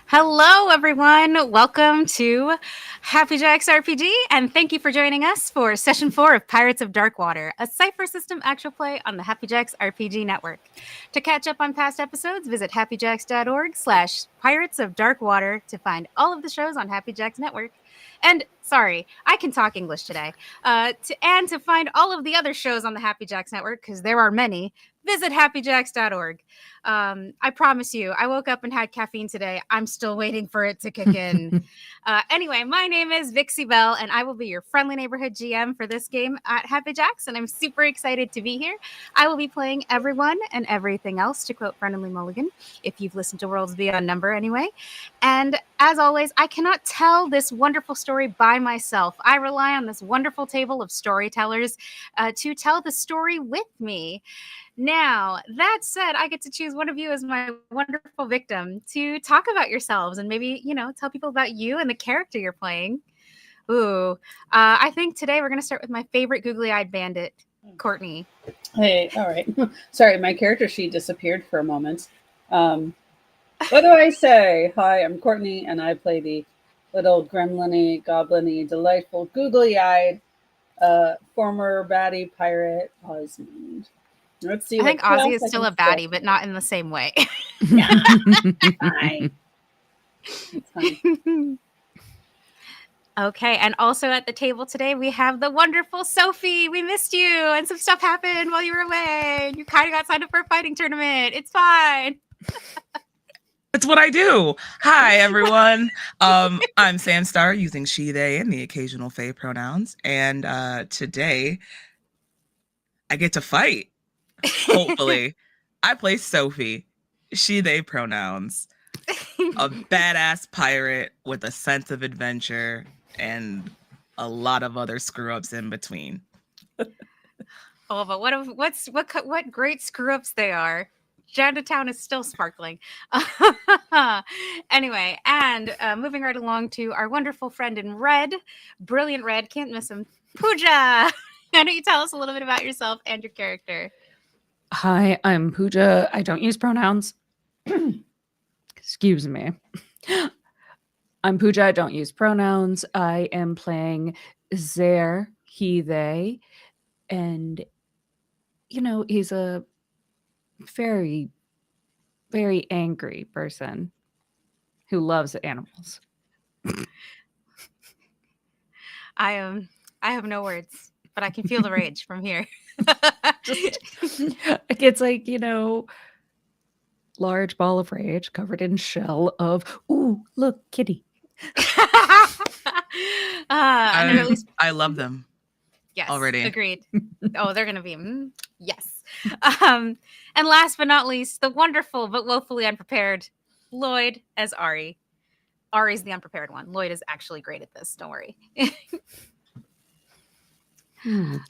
Hello, everyone. Welcome to Happy Jacks RPG, and thank you for joining us for Session 4 of Pirates of Darkwater, a Cypher system actual play on the Happy Jacks RPG network. To catch up on past episodes, visit happyjacks.org/Pirates of Darkwater to find all of the shows on Happy Jacks network. And sorry, I can talk English today. To find all of the other shows on the Happy Jacks network, because there are many, visit happyjacks.org. I promise you, I woke up and had caffeine today. I'm still waiting for it to kick in. Anyway, my name is Vixie Bell, and I will be your friendly neighborhood GM for this game at Happy Jacks, and I'm super excited to be here. I will be playing everyone and everything else, to quote Brendan Mulligan, if you've listened to Worlds Beyond Number anyway. And as always, I cannot tell this wonderful story by myself. I rely on this wonderful table of storytellers to tell the story with me. Now, that said, I get to choose one of you as my wonderful victim to talk about yourselves and maybe, tell people about you and the character you're playing. I think today we're going to start with my favorite googly-eyed bandit, Courtney. Hey, all right. Sorry, my character sheet disappeared for a moment. What do I say? Hi, I'm Courtney, and I play the little gremlin-y, goblin-y, delightful, googly-eyed, former baddie pirate Osmond. Let's see. I think Ozzy is still a baddie, but not in the same way. Fine. It's fine. Okay, and also at the table today, we have the wonderful Sophie. We missed you, and some stuff happened while you were away. You kind of got signed up for a fighting tournament. It's fine. It's what I do. Hi, everyone. I'm Sam Star, using she, they, and the occasional they pronouns. And today, I get to fight. Hopefully. I play Sophie, she, they pronouns. A badass pirate with a sense of adventure and a lot of other screw-ups in between. Oh, but what great screw-ups they are. Chinatown is still sparkling. Anyway, and moving right along to our wonderful friend in red, brilliant red, can't miss him, Pooja. Why don't you tell us a little bit about yourself and your character? Hi, I'm Pooja. I don't use pronouns. Excuse me. I'm Pooja. I don't use pronouns. I am playing Zer, he, they. And, he's a very, very angry person who loves animals. I have no words, but I can feel the rage from here. It's like, large ball of rage covered in shell of, ooh, look, kitty. I love them. Yes, already. Agreed. Oh, they're going to be, yes. And last but not least, the wonderful but woefully unprepared Lloyd as Ari. Ari's the unprepared one. Lloyd is actually great at this. Don't worry.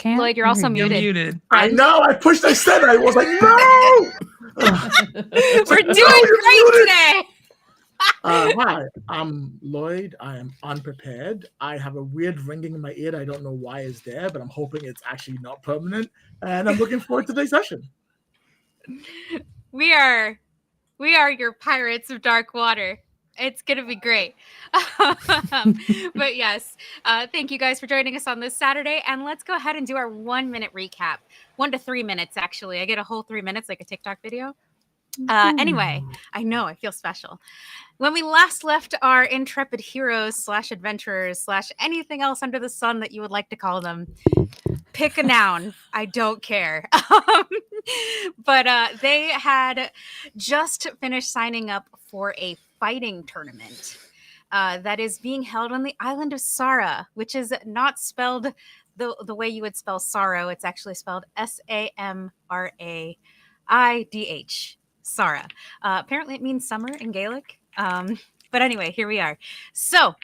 Lloyd, you're also muted. You're muted. I know. I said I was like, no. We're doing great today. Hi, I'm Lloyd. I am unprepared. I have a weird ringing in my ear. I don't know why it's there, but I'm hoping it's actually not permanent. And I'm looking forward to today's session. We are your pirates of dark water. It's going to be great. But yes, thank you guys for joining us on this Saturday. And let's go ahead and do our 1 minute recap. 1 to 3 minutes, actually. I get a whole 3 minutes like a TikTok video. Anyway, I know, I feel special. When we last left our intrepid heroes / adventurers / anything else under the sun that you would like to call them, pick a noun. I don't care. But they had just finished signing up for a fighting tournament that is being held on the island of Sara, which is not spelled the way you would spell sorrow. It's actually spelled Samraidh. Sara. Apparently it means summer in Gaelic. But anyway, here we are. So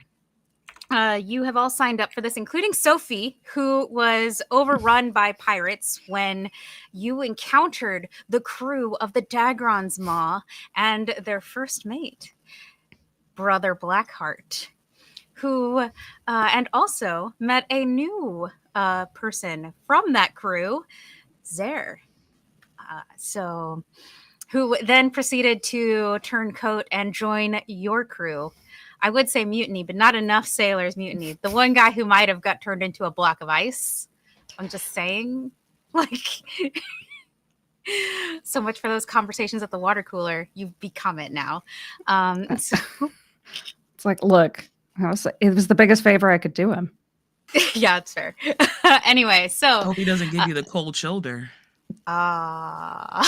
you have all signed up for this, including Sophie, who was overrun by pirates when you encountered the crew of the Dagron's Maw and their first mate, Brother Blackheart, who and also met a new person from that crew, Zer. So who then proceeded to turn coat and join your crew. I would say mutiny, but not enough sailors mutiny. The one guy who might have got turned into a block of ice. I'm just saying, like, so much for those conversations at the water cooler. You've become it now. So It's like, look, it was the biggest favor I could do him. yeah, it's fair. Anyway, so Hope he doesn't give you the cold shoulder. we're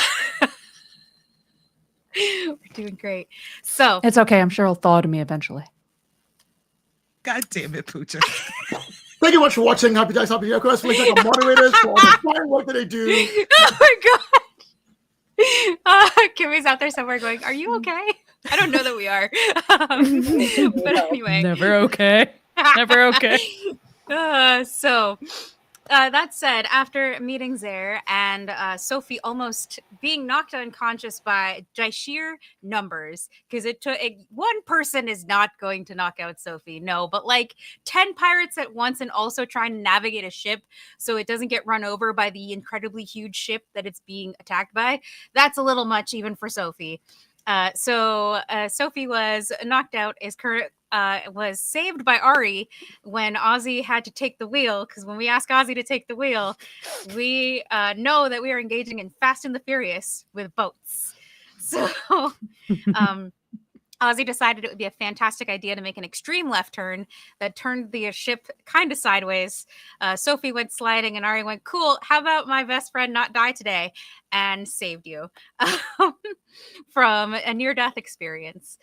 doing great. So It's okay. I'm sure he'll thaw to me eventually. God damn it, Poocher. Thank you much for watching Happy Jacks, Happy Jacks. Please thank our moderators for all the fine work that they do. oh my god. Kimmy's out there somewhere going, "Are you okay?" I don't know that we are. But anyway. Never okay. Never okay. So that said, after meeting Zaire and Sophie almost being knocked unconscious by sheer numbers, because one person is not going to knock out Sophie, no, but like 10 pirates at once and also trying to navigate a ship so it doesn't get run over by the incredibly huge ship that it's being attacked by. That's a little much even for Sophie. So Sophie was knocked out, was saved by Ari when Ozzy had to take the wheel, because when we ask Ozzy to take the wheel, we know that we are engaging in Fast and the Furious with boats. So Ozzy decided it would be a fantastic idea to make an extreme left turn that turned the ship kind of sideways. Sophie went sliding and Ari went, "Cool, how about my best friend not die today?" and saved you from a near-death experience,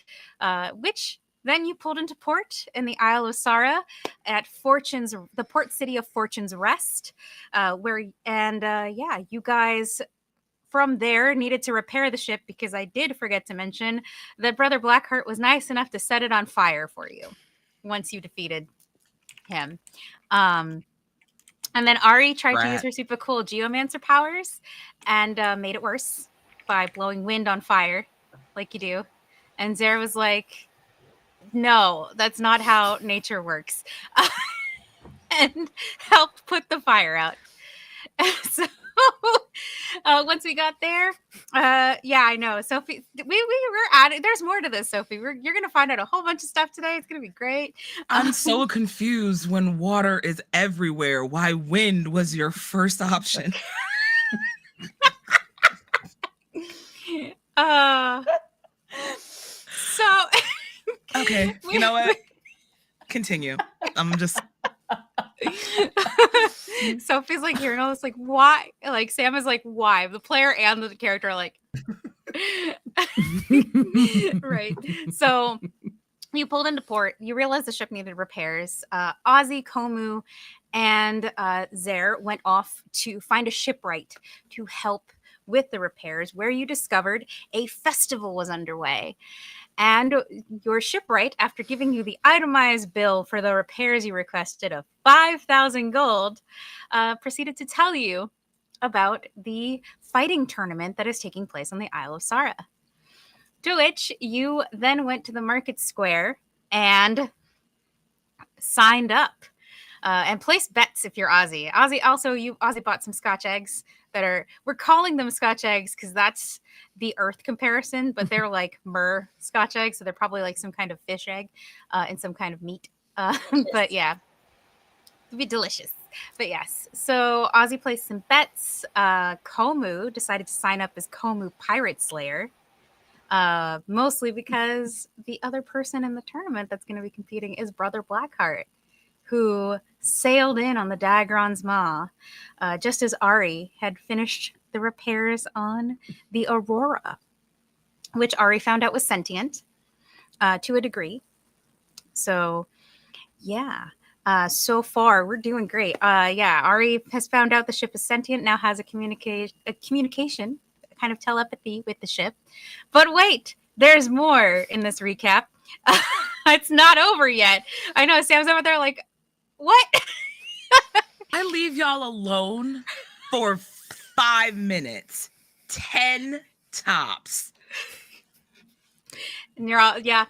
which then you pulled into port in the Isle of Sara at the port city of Fortune's Rest, you guys from there needed to repair the ship, because I did forget to mention that Brother Blackheart was nice enough to set it on fire for you once you defeated him. And then Ari tried to use her super cool geomancer powers and made it worse by blowing wind on fire like you do. And Zaire was like, "No, that's not how nature works." And helped put the fire out. So once we got there, yeah, I know, Sophie, we were at it. There's more to this, Sophie. You're gonna find out a whole bunch of stuff today. It's gonna be great. I'm so confused when water is everywhere. Why wind was your first option? So okay, you know what? Continue. I'm just. Sophie's like hearing all this, like, why? Like Sam is like, why? The player and the character are like, right. So you pulled into port. You realized the ship needed repairs. Ozzy, Komu, and Zaire went off to find a shipwright to help with the repairs, where you discovered a festival was underway. And your shipwright, after giving you the itemized bill for the repairs you requested of 5,000 gold, proceeded to tell you about the fighting tournament that is taking place on the Isle of Sara. To which you then went to the market square and signed up and placed bets if you're Ozzy. Ozzy bought some Scotch eggs we're calling them Scotch eggs because that's the Earth comparison, but they're like Mer Scotch eggs, so they're probably like some kind of fish egg and some kind of meat. But yeah, it'd be delicious. But yes, so Ozzy placed some bets. Komu decided to sign up as Komu Pirate Slayer, mostly because the other person in the tournament that's going to be competing is Brother Blackheart, who sailed in on the Dagron's Maw, just as Ari had finished the repairs on the Aurora, which Ari found out was sentient to a degree. So, yeah. So far, we're doing great. Ari has found out the ship is sentient, now has a communication, kind of telepathy with the ship. But wait, there's more in this recap. It's not over yet. I know Sam's over there like, what? I leave y'all alone for 5 minutes, 10 tops. And you're all, yeah,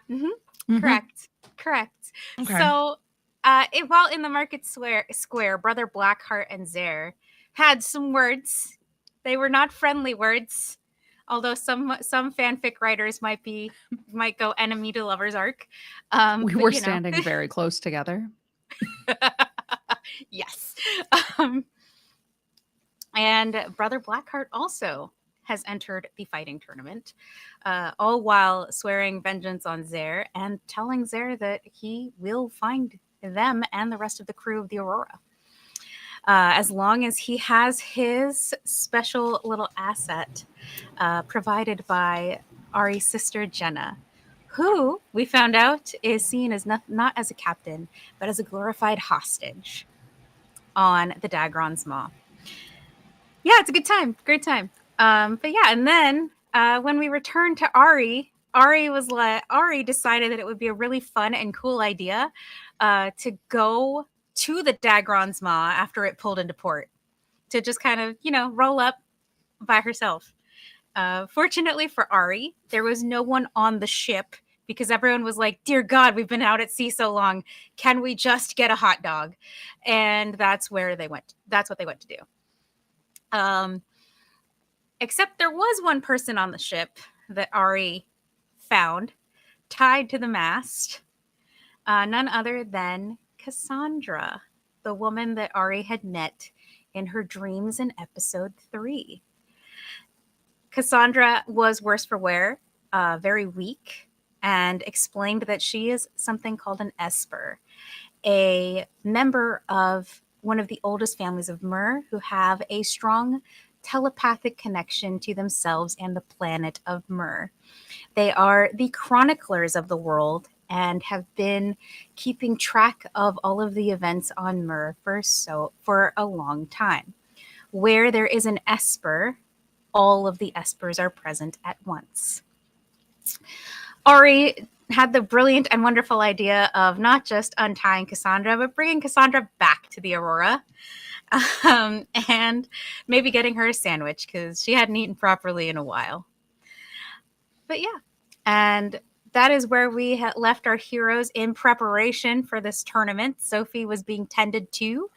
correct. Okay. So, while in the market square, Brother Blackheart and Zaire had some words. They were not friendly words. Although some fanfic writers might go enemy to lovers arc. We but, were you know. standing very close together. Yes. And Brother Blackheart also has entered the fighting tournament, all while swearing vengeance on Zare and telling Zare that he will find them and the rest of the crew of the Aurora. As long as he has his special little asset provided by Ari's sister, Jenna, who we found out is seen as not as a captain, but as a glorified hostage on the Dagron's Maw. Yeah, it's a good time. Great time. But yeah, and then when we returned to Ari decided that it would be a really fun and cool idea to go to the Dagron's Maw after it pulled into port to just kind of, roll up by herself. Fortunately for Ari, there was no one on the ship because everyone was like, dear God, we've been out at sea so long. Can we just get a hot dog? And that's where they went. That's what they went to do. Except there was one person on the ship that Ari found tied to the mast. None other than Cassandra, the woman that Ari had met in her dreams in episode 3. Cassandra was worse for wear, very weak, and explained that she is something called an Esper, a member of one of the oldest families of Myr who have a strong telepathic connection to themselves and the planet of Myr. They are the chroniclers of the world and have been keeping track of all of the events on Myr for a long time. Where there is an Esper, all of the Espers are present at once. Ari had the brilliant and wonderful idea of not just untying Cassandra, but bringing Cassandra back to the Aurora. And maybe getting her a sandwich because she hadn't eaten properly in a while. But yeah, and that is where we left our heroes in preparation for this tournament. Sophie was being tended to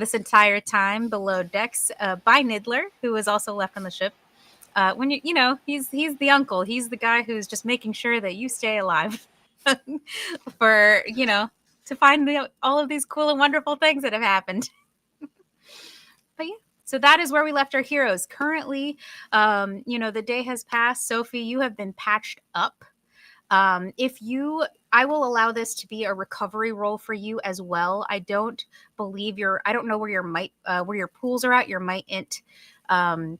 this entire time below decks by Niddler, who was also left on the ship. When he's the uncle. He's the guy who's just making sure that you stay alive for, to find all of these cool and wonderful things that have happened. But yeah, so that is where we left our heroes. Currently, the day has passed. Sophie, you have been patched up. I will allow this to be a recovery roll for you as well. I don't know where your pools are at, your might, int, and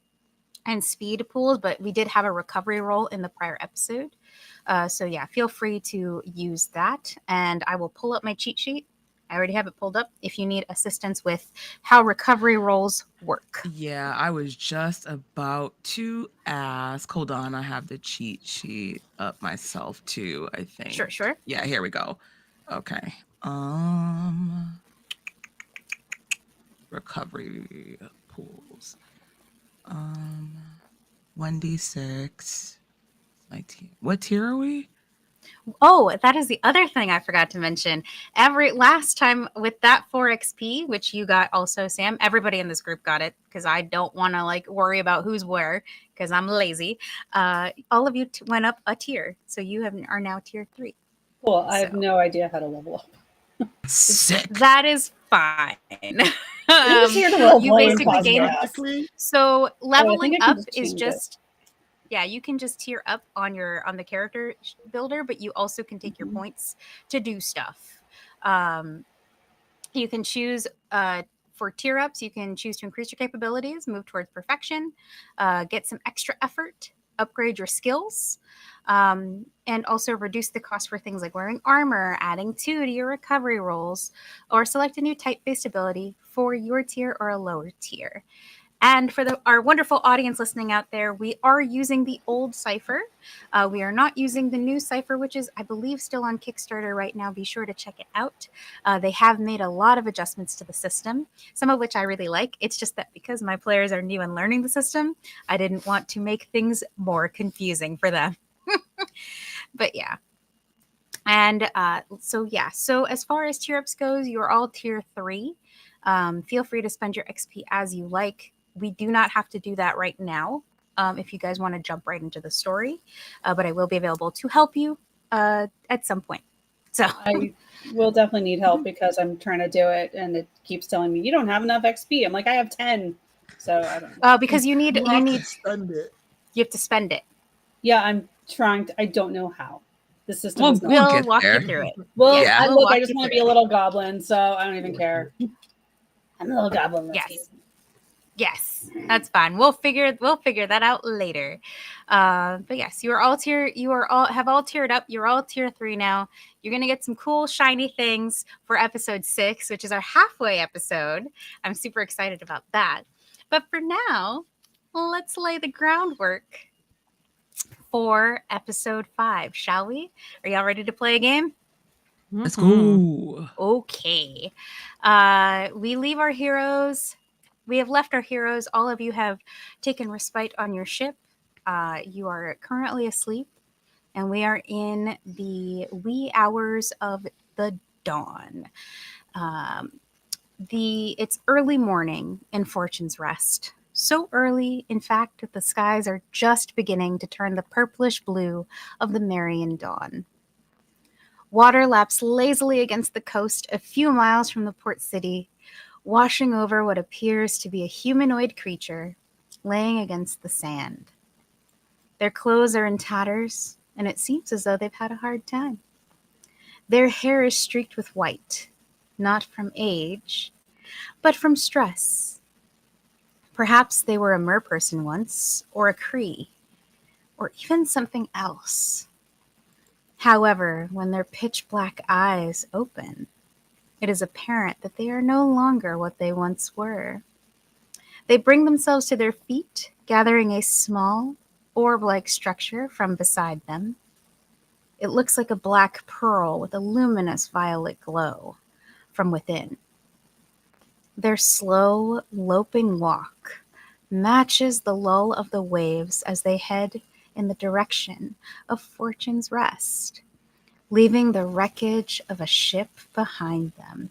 speed pools, but we did have a recovery roll in the prior episode. So yeah, feel free to use that. And I will pull up my cheat sheet. I already have it pulled up if you need assistance with how recovery rolls work. Yeah, I was just about to ask. Hold on, I have the cheat sheet up myself too, I think. Sure. Yeah, here we go. Okay. Recovery pools. 1d6. 19. What tier are we? Oh, that is the other thing I forgot to mention. Last time with that 4 XP, which you got also, Sam, everybody in this group got it because I don't want to worry about who's where because I'm lazy. All of you went up a tier, so you are now tier 3. Cool. I have no idea how to level up. Sick. That is fine. You basically gain. So leveling up is just. Yeah, you can just tier up on the character builder, but you also can take your points to do stuff. You can choose for tier ups. You can choose to increase your capabilities, move towards perfection, get some extra effort, upgrade your skills, and also reduce the cost for things like wearing armor, adding 2 to your recovery rolls, or select a new type-based ability for your tier or a lower tier. And for our wonderful audience listening out there, we are using the old Cypher. We are not using the new Cypher, which is, I believe, still on Kickstarter right now. Be sure to check it out. They have made a lot of adjustments to the system, some of which I really like. It's just that because my players are new and learning the system, I didn't want to make things more confusing for them. But yeah. And so as far as tier ups goes, you're all tier 3. Feel free to spend your XP as you like. We do not have to do that right now. if you guys want to jump right into the story. But I will be available to help you at some point. So I will definitely need help because I'm trying to do it and it keeps telling me you don't have enough XP. I'm like, I have 10. So I don't know. because you have need to spend it. you have to spend it. Yeah, I'm trying to, I don't know how. The system We'll is not. We'll We'll get walk there. you through it. Well, Yeah. I, We'll look, walk I just you want to through be a it. little goblin, so I don't even care. I'm a little goblin. Yes. Yes, that's fine. We'll figure that out later. But yes, you are all tiered up. You're all tier 3 now. You're gonna get some cool shiny things for episode 6, which is our halfway episode. I'm super excited about that. But for now, let's lay the groundwork for episode 5, shall we? Are y'all ready to play a game? Let's Mhm. go. Okay. We have left our heroes. All of you have taken respite on your ship. You are currently asleep, and we are in the wee hours of the dawn. It's early morning in Fortune's Rest. So early, in fact, that the skies are just beginning to turn the purplish blue of the Marian dawn. Water laps lazily against the coast a few miles from the port city, washing over what appears to be a humanoid creature laying against the sand. Their clothes are in tatters, and it seems as though they've had a hard time. Their hair is streaked with white, not from age, but from stress. Perhaps they were a merperson once, or a Cree, or even something else. However, when their pitch black eyes open, it is apparent that they are no longer what they once were. They bring themselves to their feet, gathering a small, orb-like structure from beside them. It looks like a black pearl with a luminous violet glow from within. Their slow, loping walk matches the lull of the waves as they head in the direction of Fortune's Rest, leaving the wreckage of a ship behind them.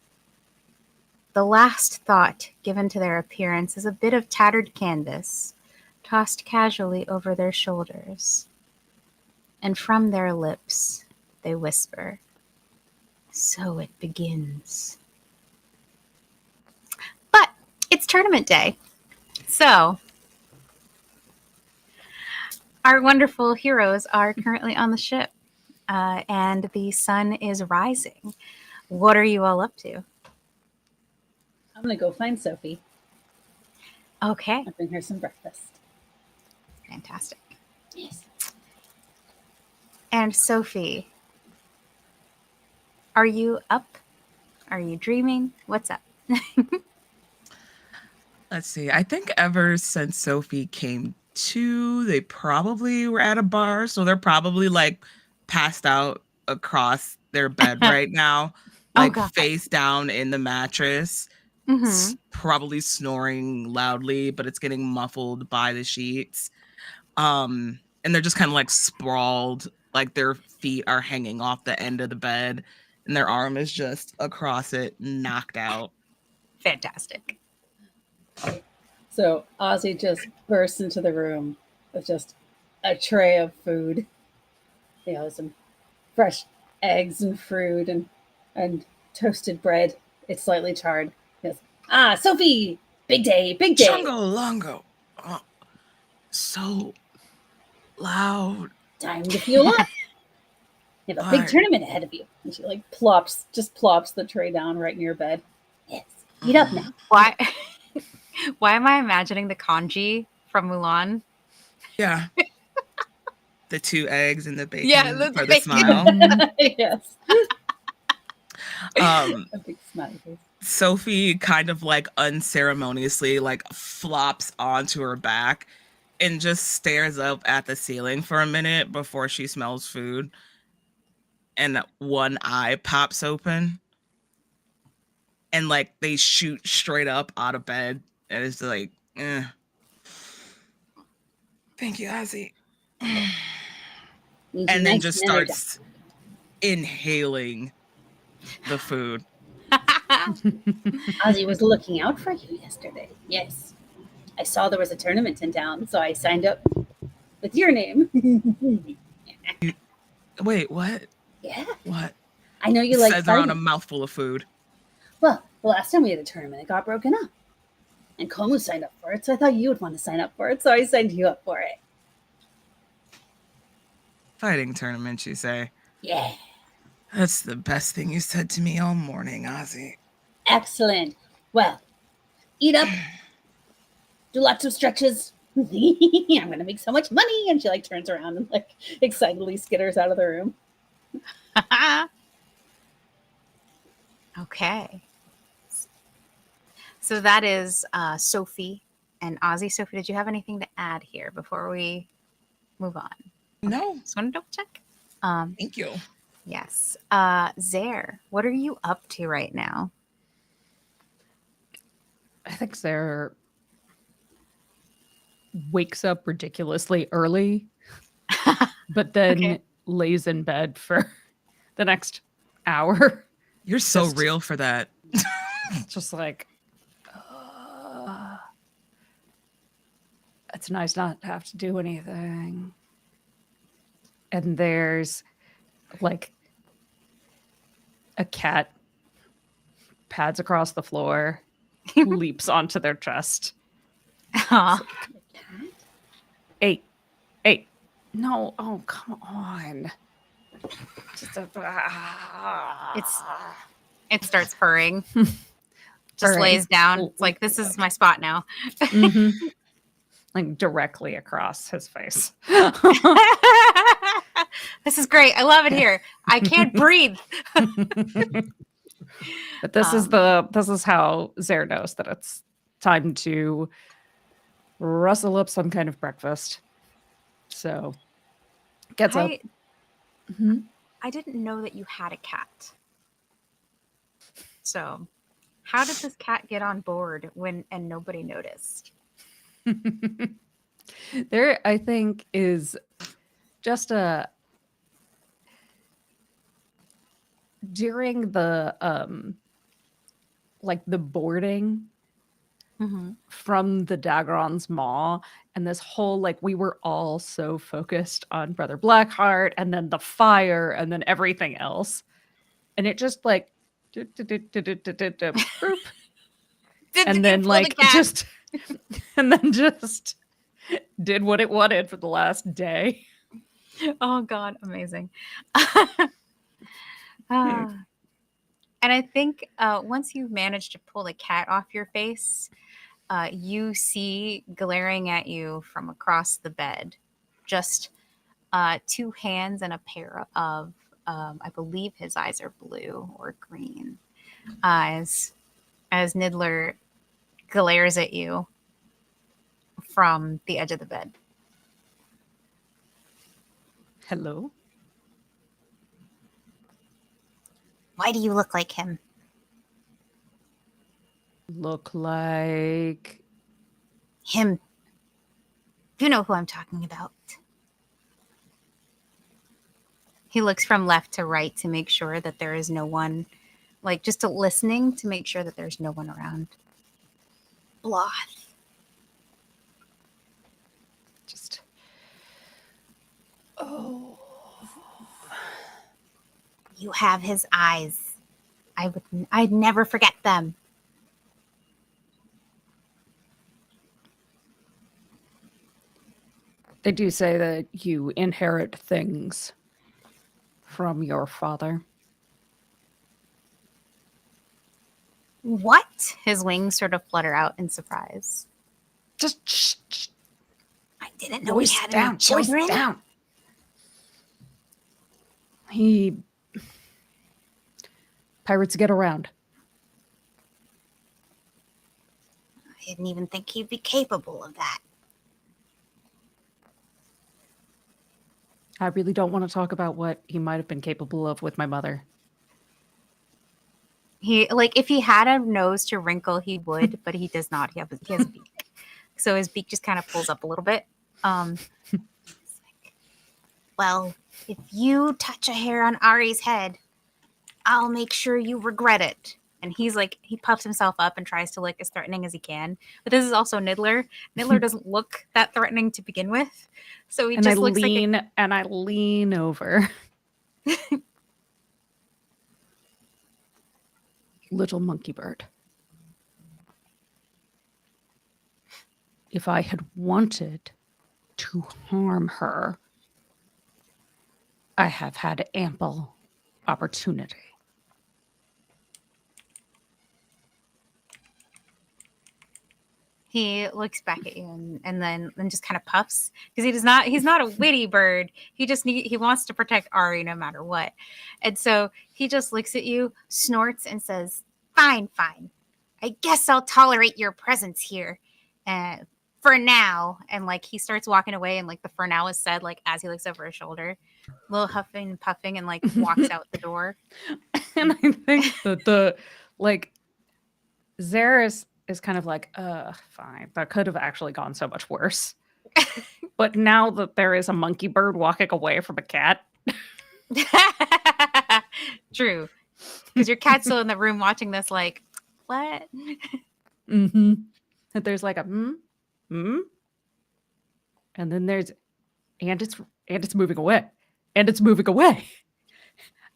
The last thought given to their appearance is a bit of tattered canvas tossed casually over their shoulders. And from their lips, they whisper, "So it begins." But it's tournament day. So our wonderful heroes are currently on the ship, and the sun is rising. What are you all up to? I'm going to go find Sophie Okay, and bring her some breakfast. fantastic. Yes. And Sophie, are you up? Are you dreaming? What's up? Let's see. I think ever since Sophie came to, they probably were at a bar. So they're probably like passed out across their bed right now, Oh, like God. face down in the mattress, Mm-hmm. probably snoring loudly, but it's getting muffled by the sheets. And they're just kind of like sprawled, like their feet are hanging off the end of the bed and their arm is just across it, knocked out. Fantastic. So Ozzy just bursts into the room with just a tray of food. You know, some fresh eggs and fruit and toasted bread. It's slightly charred. He goes, "Ah, Sophie! Big day, big day." Chungo Longo. So loud. Time to fuel up. You have a big Alright. tournament ahead of you. And she like plops the tray down right near your bed. Yes. Eat up now. Why? Why am I imagining the kanji from Mulan? Yeah. The 2 eggs and the bacon Yeah, the for the bacon. smile. Yes. Um, A big smiley face. Sophie kind of like unceremoniously like flops onto her back and just stares up at the ceiling for a minute before she smells food. And one eye pops open. And like they shoot straight up out of bed. And it's like, eh. Thank you, Ozzy. Need you And then nice just and energized. starts inhaling the food. Ozzy was looking out for you yesterday. Yes. I saw there was a tournament in town, so I signed up with your name. Wait, what? Yeah. What? I know you It like says they're on a fighting. mouthful of food. Well, the last time we had a tournament, it got broken up. And Komu signed up for it, so I thought you would want to sign up for it, so I signed you up for it. Fighting tournament, you say? Yeah. That's the best thing you said to me all morning, Ozzy. Excellent. Well, eat up. Do lots of stretches. I'm gonna make so much money. And she like turns around and like excitedly skitters out of the room. Okay. So that is Sophie and Ozzy. Sophie, did you have anything to add here before we move on? No, Just want to double check. thank you. Yes. Zare, what are you up to right now? I think Sarah wakes up ridiculously early, but then Okay. lays in bed for the next hour. You're so Just- real for that. Just like, it's nice not to have to do anything. And there's like a cat pads across the floor, leaps onto their chest. Aw. Eight. No, oh, come on. Just It starts purring. Just Purring. lays down. It's like, this is my spot now. Mhm. Like directly across his face. This is great. I love it here. I can't breathe. But this is how Zare knows that it's time to rustle up some kind of breakfast. So gets up. Mhm. I didn't know that you had a cat. So how did this cat get on board and nobody noticed? There, I think, is just during the like the boarding from the Dagron's maw, and this whole like we were all so focused on Brother Blackheart and then the fire and then everything else, and it just like boop. And then like just and then just did what it wanted for the last day. Oh God, amazing. And I think once you've managed to pull the cat off your face, you see glaring at you from across the bed, just two hands and a pair of, I believe his eyes are blue or green, eyes, as Niddler glares at you from the edge of the bed. Hello? Why do you look like him? Look like Him. You know who I'm talking about. He looks from left to right to make sure that there is no one, like just listening to make sure that there's no one around. Bloth. just oh. You have his eyes. I'd never forget them. They do say that you inherit things from your father. What? His wings sort of flutter out in surprise. Just shh. I didn't know he had any Voice children. down. Pirates get around. I didn't even think he'd be capable of that. I really don't want to talk about what he might have been capable of with my mother. He, like, if he had a nose to wrinkle, he would, but he does not. He has a beak. So his beak just kind of pulls up a little bit. It's like, well, if you touch a hair on Ari's head, I'll make sure you regret it. and he's like, he puffs himself up and tries to look as threatening as he can. But this is also Niddler. Niddler doesn't look that threatening to begin with, so he And just I looks lean like and I lean over. Little monkey bird. If I had wanted to harm her, I have had ample opportunity. he looks back at you and then just kind of puffs because he's not a witty bird. He wants to protect Ari no matter what. And so he just looks at you, snorts, and says, fine. I guess I'll tolerate your presence here. For now. And like he starts walking away, and like the for now is said like as he looks over his shoulder, little huffing and puffing, and like walks out the door. And I think that the like Zaris is kind of like, fine. That could have actually gone so much worse. But now that there is a monkey bird walking away from a cat. True. Because your cat's still in the room watching this, like, what? Mm-hmm. That there's like a and then there's and it's moving away. And it's moving away.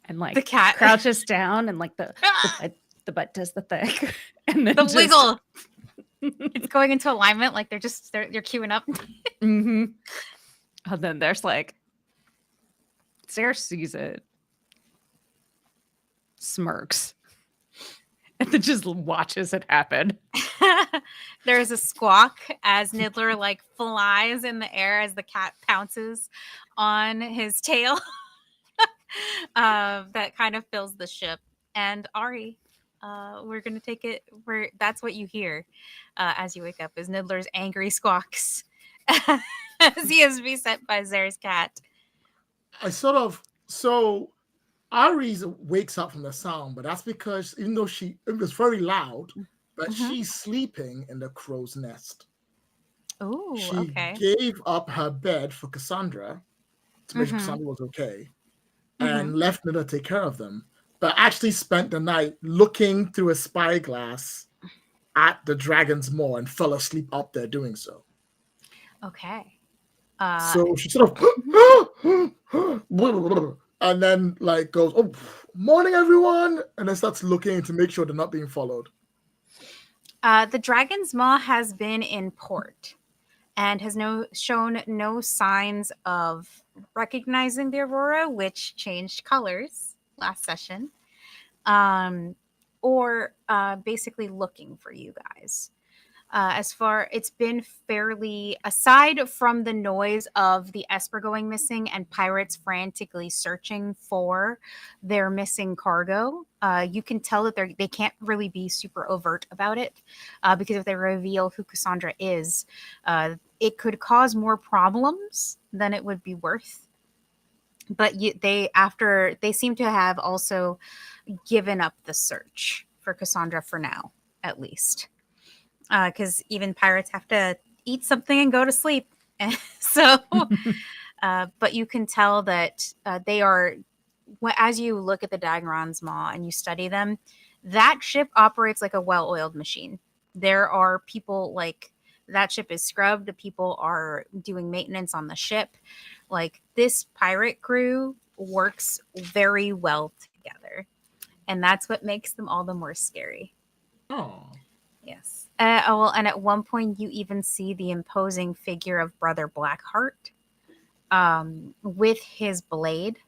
And like The cat crouches down, and like the butt does the thing. And then the just, wiggle. It's going into alignment, like they're queuing up. Mm-hmm. And then there's like Sarah sees it, smirks, and then just watches it happen. There's a squawk as Niddler like flies in the air as the cat pounces on his tail. That kind of fills the ship. And Ari, we're gonna take it where that's what you hear as you wake up is Niddler's angry squawks as he is beset by Zare's cat. So Ari wakes up from the sound, but that's because even though it was very loud, but she's sleeping in the crow's nest. Oh, She okay. gave up her bed for Cassandra to make sure Cassandra was okay, and left Nida to take care of them, but actually spent the night looking through a spyglass at the dragon's maw and fell asleep up there doing so. Okay. So she sort of and then like goes, "Oh, morning everyone," and then starts looking to make sure they're not being followed. The dragon's maw has been in port and has shown no signs of recognizing the aurora, which changed colors last session, or basically looking for you guys. It's been fairly, aside from the noise of the Esper going missing and pirates frantically searching for their missing cargo, you can tell that they can't really be super overt about it, because if they reveal who Cassandra is, it could cause more problems than it would be worth. But they seem to have also given up the search for Cassandra for now, at least. Because even pirates have to eat something and go to sleep. So, but you can tell that they are, as you look at the Dagron's Maw and you study them, that ship operates like a well-oiled machine. There are people like, that ship is scrubbed. People are doing maintenance on the ship. Like, this pirate crew works very well together. And that's what makes them all the more scary. Oh. Yes. And at one point you even see the imposing figure of Brother Blackheart with his blade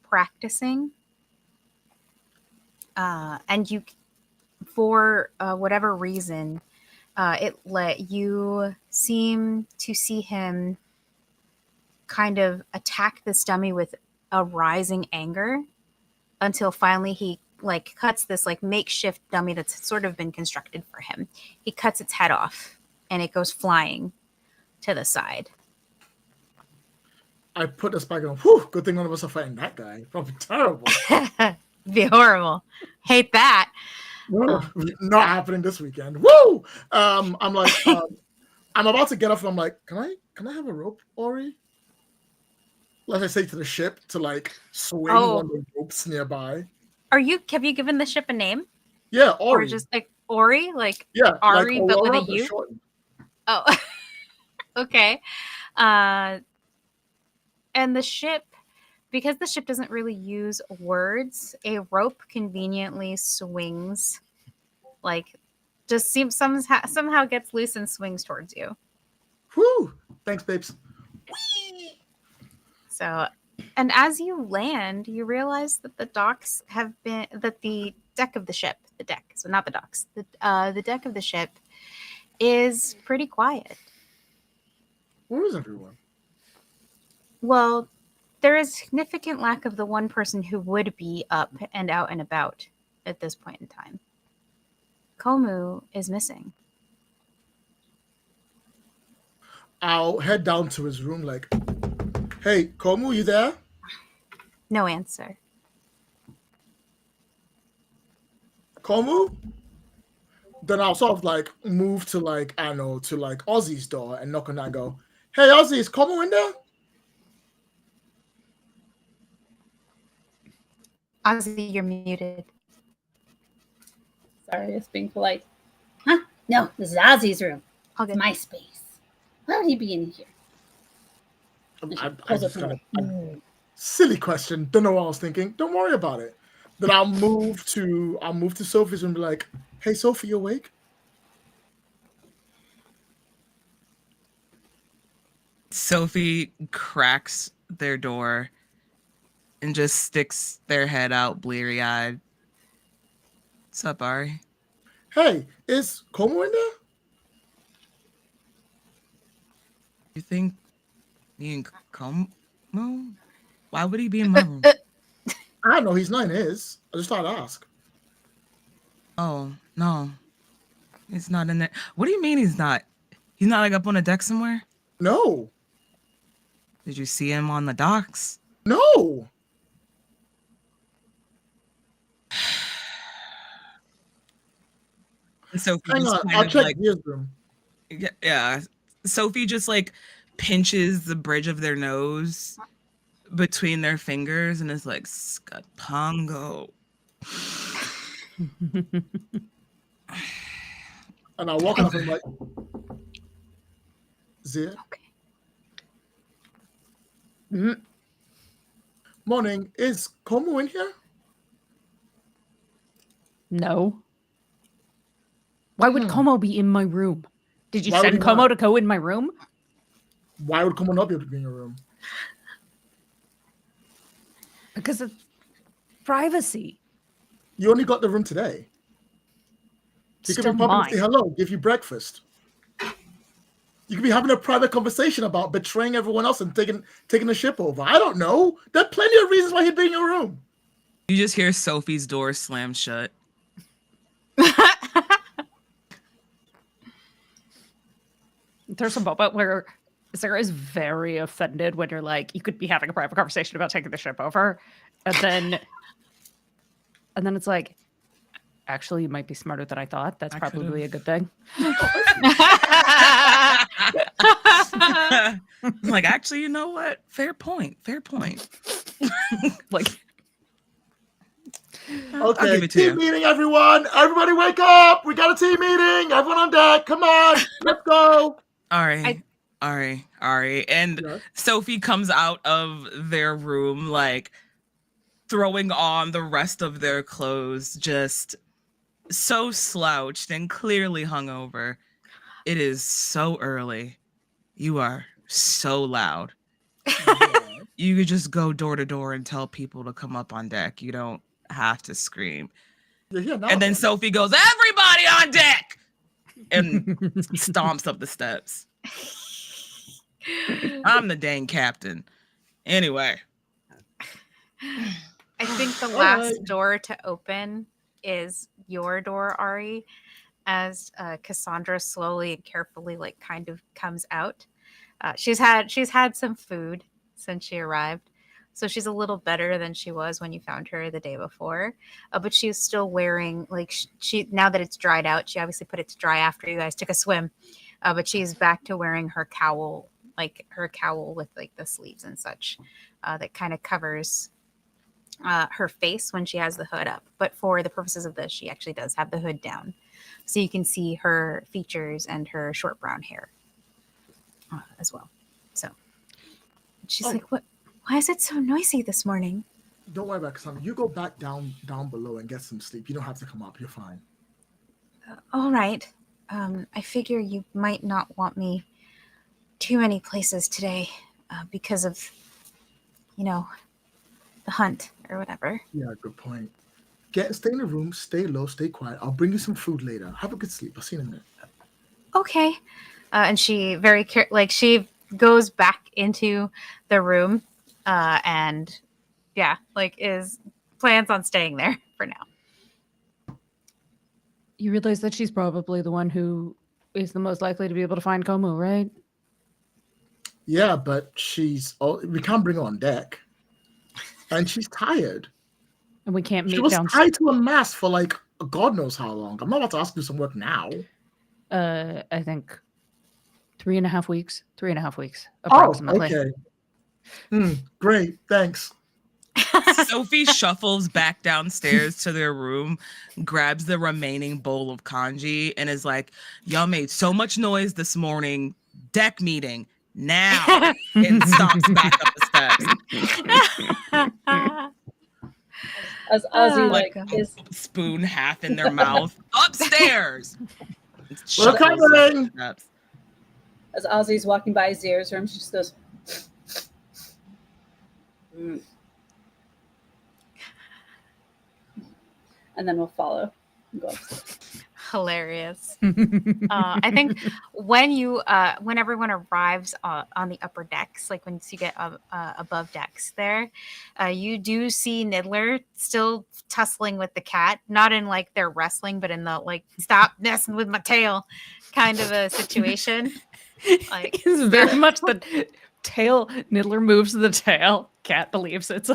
practicing. And you, for whatever reason, you seem to see him kind of attack this dummy with a rising anger until finally he like cuts this like makeshift dummy that's sort of been constructed for him. He cuts its head off and it goes flying to the side. I put this back on. Whew, good thing none of us are fighting that guy. Probably terrible. Be horrible. Hate that. Not happening this weekend. Woo! I'm like, I'm about to get off and I'm like, can I have a rope, Ori? Like I say to the ship to like swing one of the ropes nearby. Have you given the ship a name? Yeah, or Ori. just like Ori, like Yeah, Ari, like but with a Aurora, but U. shortened. Oh, okay. And the ship, because the ship doesn't really use words, a rope conveniently swings, like just seems somehow gets loose and swings towards you. Whew. Thanks, babes. So, and as you land, you realize that the deck of the ship, so not the docks, the deck of the ship is pretty quiet. Where is everyone? Well, there is significant lack of the one person who would be up and out and about at this point in time. Komu is missing. I'll head down to his room like, hey, Komu, you there? No answer. Komu? Then I'll sort of like move to like, I don't know, to like Ozzy's door and knock on that and go, hey, Ozzy, is Komu in there? Ozzy, you're muted. Sorry, it's being polite. Huh? No, this is Ozzy's room. All good. It's my space. Why would he be in here? I just got a silly question. Don't know what I was thinking. Don't worry about it. Then I'll move to Sophie's room and be like, hey, Sophie, you awake? Sophie cracks their door and just sticks their head out bleary-eyed. What's up, Ari? Hey, is Komu in there? You think me and Komu? Why would he be in my room? I don't know. He's not in his. I just thought I'd ask. Oh, no. He's not in there. What do you mean he's not? He's not like up on a deck somewhere? No. Did you see him on the docks? No. Sophie Hang just on. kind I'll of check like, his room. yeah. Sophie just like pinches the bridge of their nose between their fingers and is like, Scapongo. And I'll walk up and like, Zia. Okay. Mm, Morning. Is Komu in here? no. Why would Como be in my room? Did you Why would send he Como not? to go in my room? Why would Komu not be able to be in your room? Because of privacy. You only got the room today. He could Still be popping to mine. say hello, give you breakfast. You could be having a private conversation about betraying everyone else and taking the ship over. I don't know. There are plenty of reasons why he'd be in your room. You just hear Sophie's door slam shut. There's a moment where Sarah is very offended when you're like, you could be having a private conversation about taking the ship over. And then it's like, actually, you might be smarter than I thought. That's probably a good thing. Like, actually, you know what? Fair point. Like, I'll give Okay, it to team you. meeting, everyone. Everybody wake up. We got a team meeting. Everyone on deck. Come on. Let's go. Ari. And Yeah. Sophie comes out of their room, like, throwing on the rest of their clothes, just so slouched and clearly hungover. It is so early. You are so loud. You could just go door to door and tell people to come up on deck. You don't have to scream. You're here now. And then Sophie goes, everybody on deck! And stomps up the steps. I'm the dang captain. Anyway. I think the last door to open is your door, Ari, as Cassandra slowly and carefully, like, kind of comes out. She's had some food since she arrived, so she's a little better than she was when you found her the day before. But she's still wearing, like, she now that it's dried out, she obviously put it to dry after you guys took a swim. But she's back to wearing her cowl, with like the sleeves and such, that kind of covers her face when she has the hood up. But for the purposes of this, she actually does have the hood down. So you can see her features and her short brown hair as well. So she's like, "What? Why is it so noisy this morning?" Don't worry about it, you go back down below and get some sleep. You don't have to come up. You're fine. All right. I figure you might not want me too many places today because of, the hunt or whatever. Yeah, good point. Stay in the room, stay low, stay quiet. I'll bring you some food later. Have a good sleep. I'll see you in a minute. Okay. And she she goes back into the room and plans on staying there for now. You realize that she's probably the one who is the most likely to be able to find Komu, right? Yeah, but we can't bring her on deck. And she's tired. And we can't meet She was downstairs. tied to a mast for like God knows how long. I'm not about to ask you to do some work now. I think 3.5 weeks. 3.5 weeks, approximately. Oh, okay. Great, thanks. Sophie shuffles back downstairs to their room, grabs the remaining bowl of kanji, and is like, "Y'all made so much noise this morning. Deck meeting now." And stomps back up the steps. As Ozzy is spoon half in their mouth. Upstairs. We're coming. As Ozzy's walking by Zier's room, she just goes, and then we'll follow and go upstairs. Hilarious. I think when everyone arrives on the upper decks, like once you get above decks there, you do see Niddler still tussling with the cat, not in like they're wrestling, but in the like stop messing with my tail kind of a situation. Like it's very much the tail. Niddler moves the tail. Cat believes it's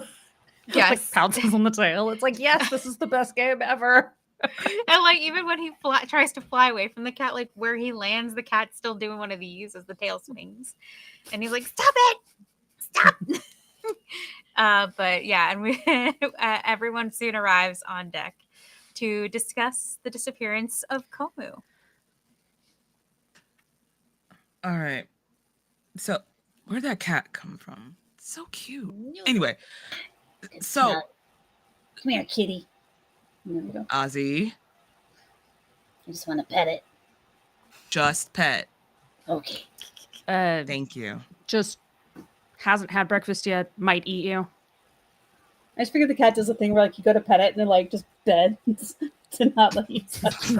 yes. Like pounces on the tail. It's like, yes, this is the best game ever. And like even when he tries to fly away from the cat, like where he lands, the cat's still doing one of these as the tail swings, and he's like, "Stop it, stop!" But yeah, and everyone soon arrives on deck to discuss the disappearance of Komu. All right, so where'd that cat come from? It's so cute. Anyway, so come here, kitty. There we go. Ozzy. I just want to pet it. Just pet. Okay. Thank you. Just hasn't had breakfast yet. Might eat you. I just figured the cat does a thing where like you go to pet it and they're like just dead to not let you touch it.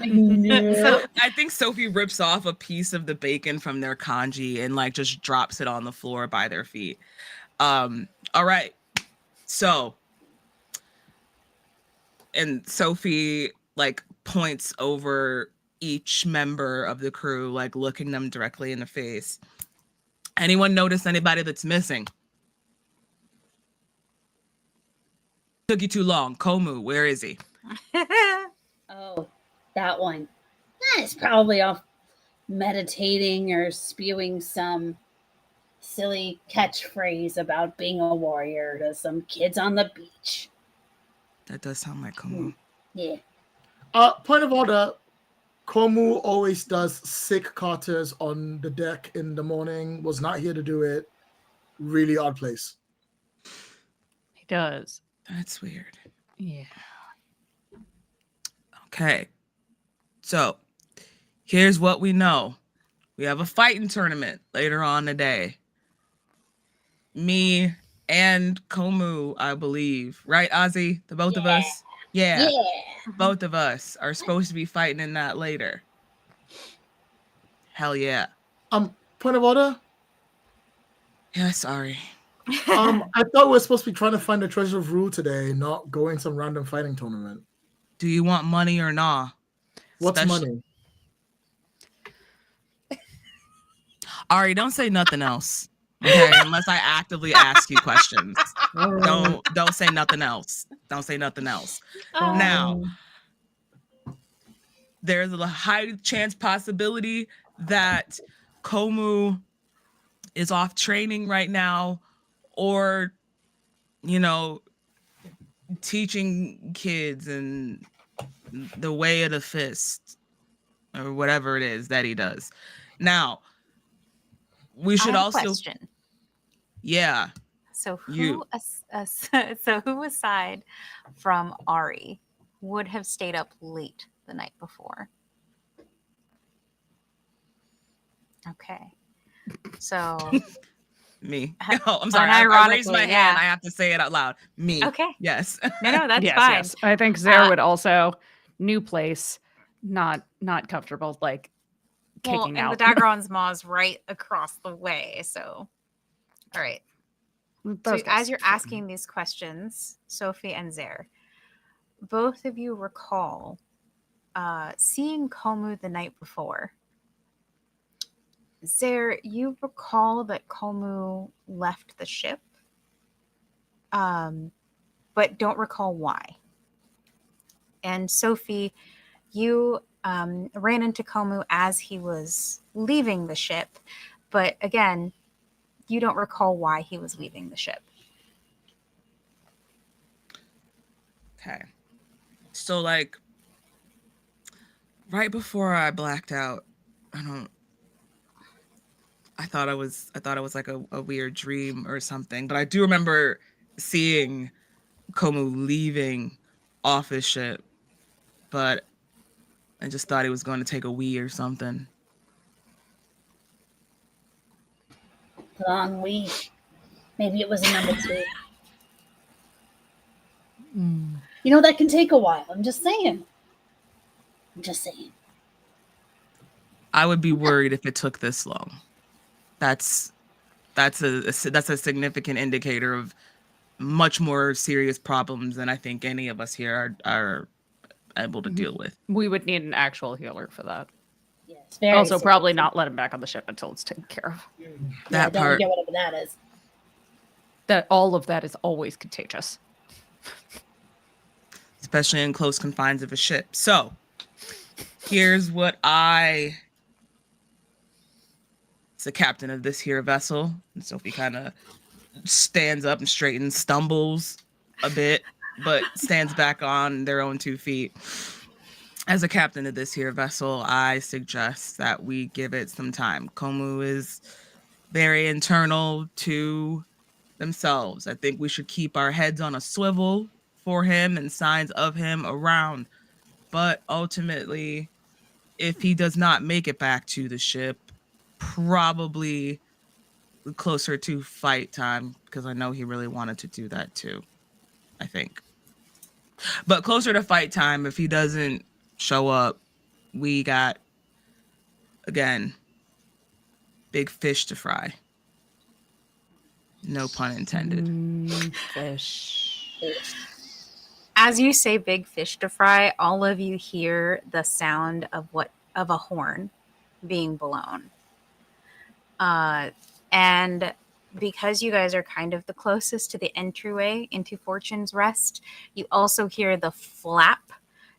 Like, no. So I think Sophie rips off a piece of the bacon from their kanji and like just drops it on the floor by their feet. All right. So and Sophie like points over each member of the crew, like looking them directly in the face. Anyone notice anybody that's missing? Took you too long. Komu, where is he? Oh, that one. That is probably off meditating or spewing some silly catchphrase about being a warrior to some kids on the beach. That does sound like Komu. Yeah. Point of order. Komu always does sick Carters on the deck in the morning. Was not here to do it. Really odd place. He does. That's weird. Yeah. Okay. So here's what we know. We have a fighting tournament later on today. Me and Komu, I believe. Right, Ozzy? The both of us? Yeah. Both of us are supposed to be fighting in that later. Hell yeah. Point of order. Yeah, sorry. I thought we were supposed to be trying to find the treasure of Rue today, not going some random fighting tournament. Do you want money or nah? What's money? Ari, don't say nothing else. Okay, unless I actively ask you questions. Don't say nothing else. Don't say nothing else. Now, there's a high chance possibility that Komu is off training right now, or teaching kids and the way of the fist or whatever it is that he does. Now, we should I have also a question. Yeah. So You. who aside from Ari would have stayed up late the night before? Okay. So Me. Oh, I'm sorry. I raised my hand. I have to say it out loud. Me. Okay. Yes. No, that's yes, fine. yes. I think Zare would also new place, not comfortable, like kicking and out. the Dagron's Maw's right across the way. So, all right. So as you're asking these questions, Sophie and Zare, both of you recall seeing Komu the night before. Zare, you recall that Komu left the ship, but don't recall why. And Sophie, you ran into Komu as he was leaving the ship, but again, you don't recall why he was leaving the ship. Okay. So like right before I blacked out, I thought it was like a weird dream or something, but I do remember seeing Komu leaving off his ship, but I just thought he was going to take a wee or something. Long wee. Maybe it was a number 2. You know, that can take a while. I'm just saying. I would be worried if it took this long. That's a significant indicator of much more serious problems than I think any of us here are able to deal with. We would need an actual healer for that. Yes, very also, serious. probably not let him back on the ship until it's taken care of. That don't part. get whatever that is. That all of that is always contagious, especially in close confines of a ship. So, here's what as the captain of this here vessel, and Sophie kind of stands up and straightens, stumbles a bit, but stands back on their own 2 feet. As a captain of this here vessel, I suggest that we give it some time. Komu is very internal to themselves. I think we should keep our heads on a swivel for him and signs of him around. But ultimately, if he does not make it back to the ship, probably closer to fight time, because I know he really wanted to do that too, I think. But closer to fight time, if he doesn't show up, we got, again, big fish to fry. No pun intended. Fish. As you say big fish to fry, all of you hear the sound of a horn being blown. And because you guys are kind of the closest to the entryway into Fortune's Rest, you also hear the flap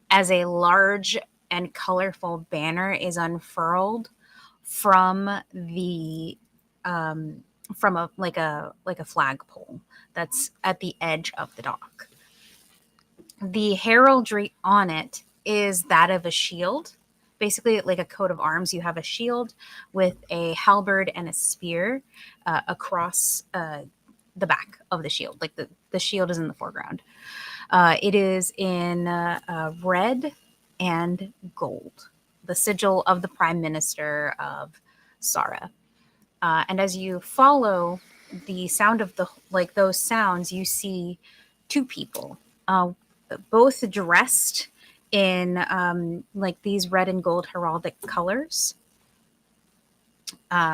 as a large and colorful banner is unfurled from the from a flagpole that's at the edge of the dock. The heraldry on it is that of a shield. Basically, like a coat of arms, you have a shield with a halberd and a spear across the back of the shield. Like the shield is in the foreground. It is in red and gold, the sigil of the Prime Minister of Sara. And as you follow the sound of those sounds, you see 2 people, both dressed in these red and gold heraldic colors,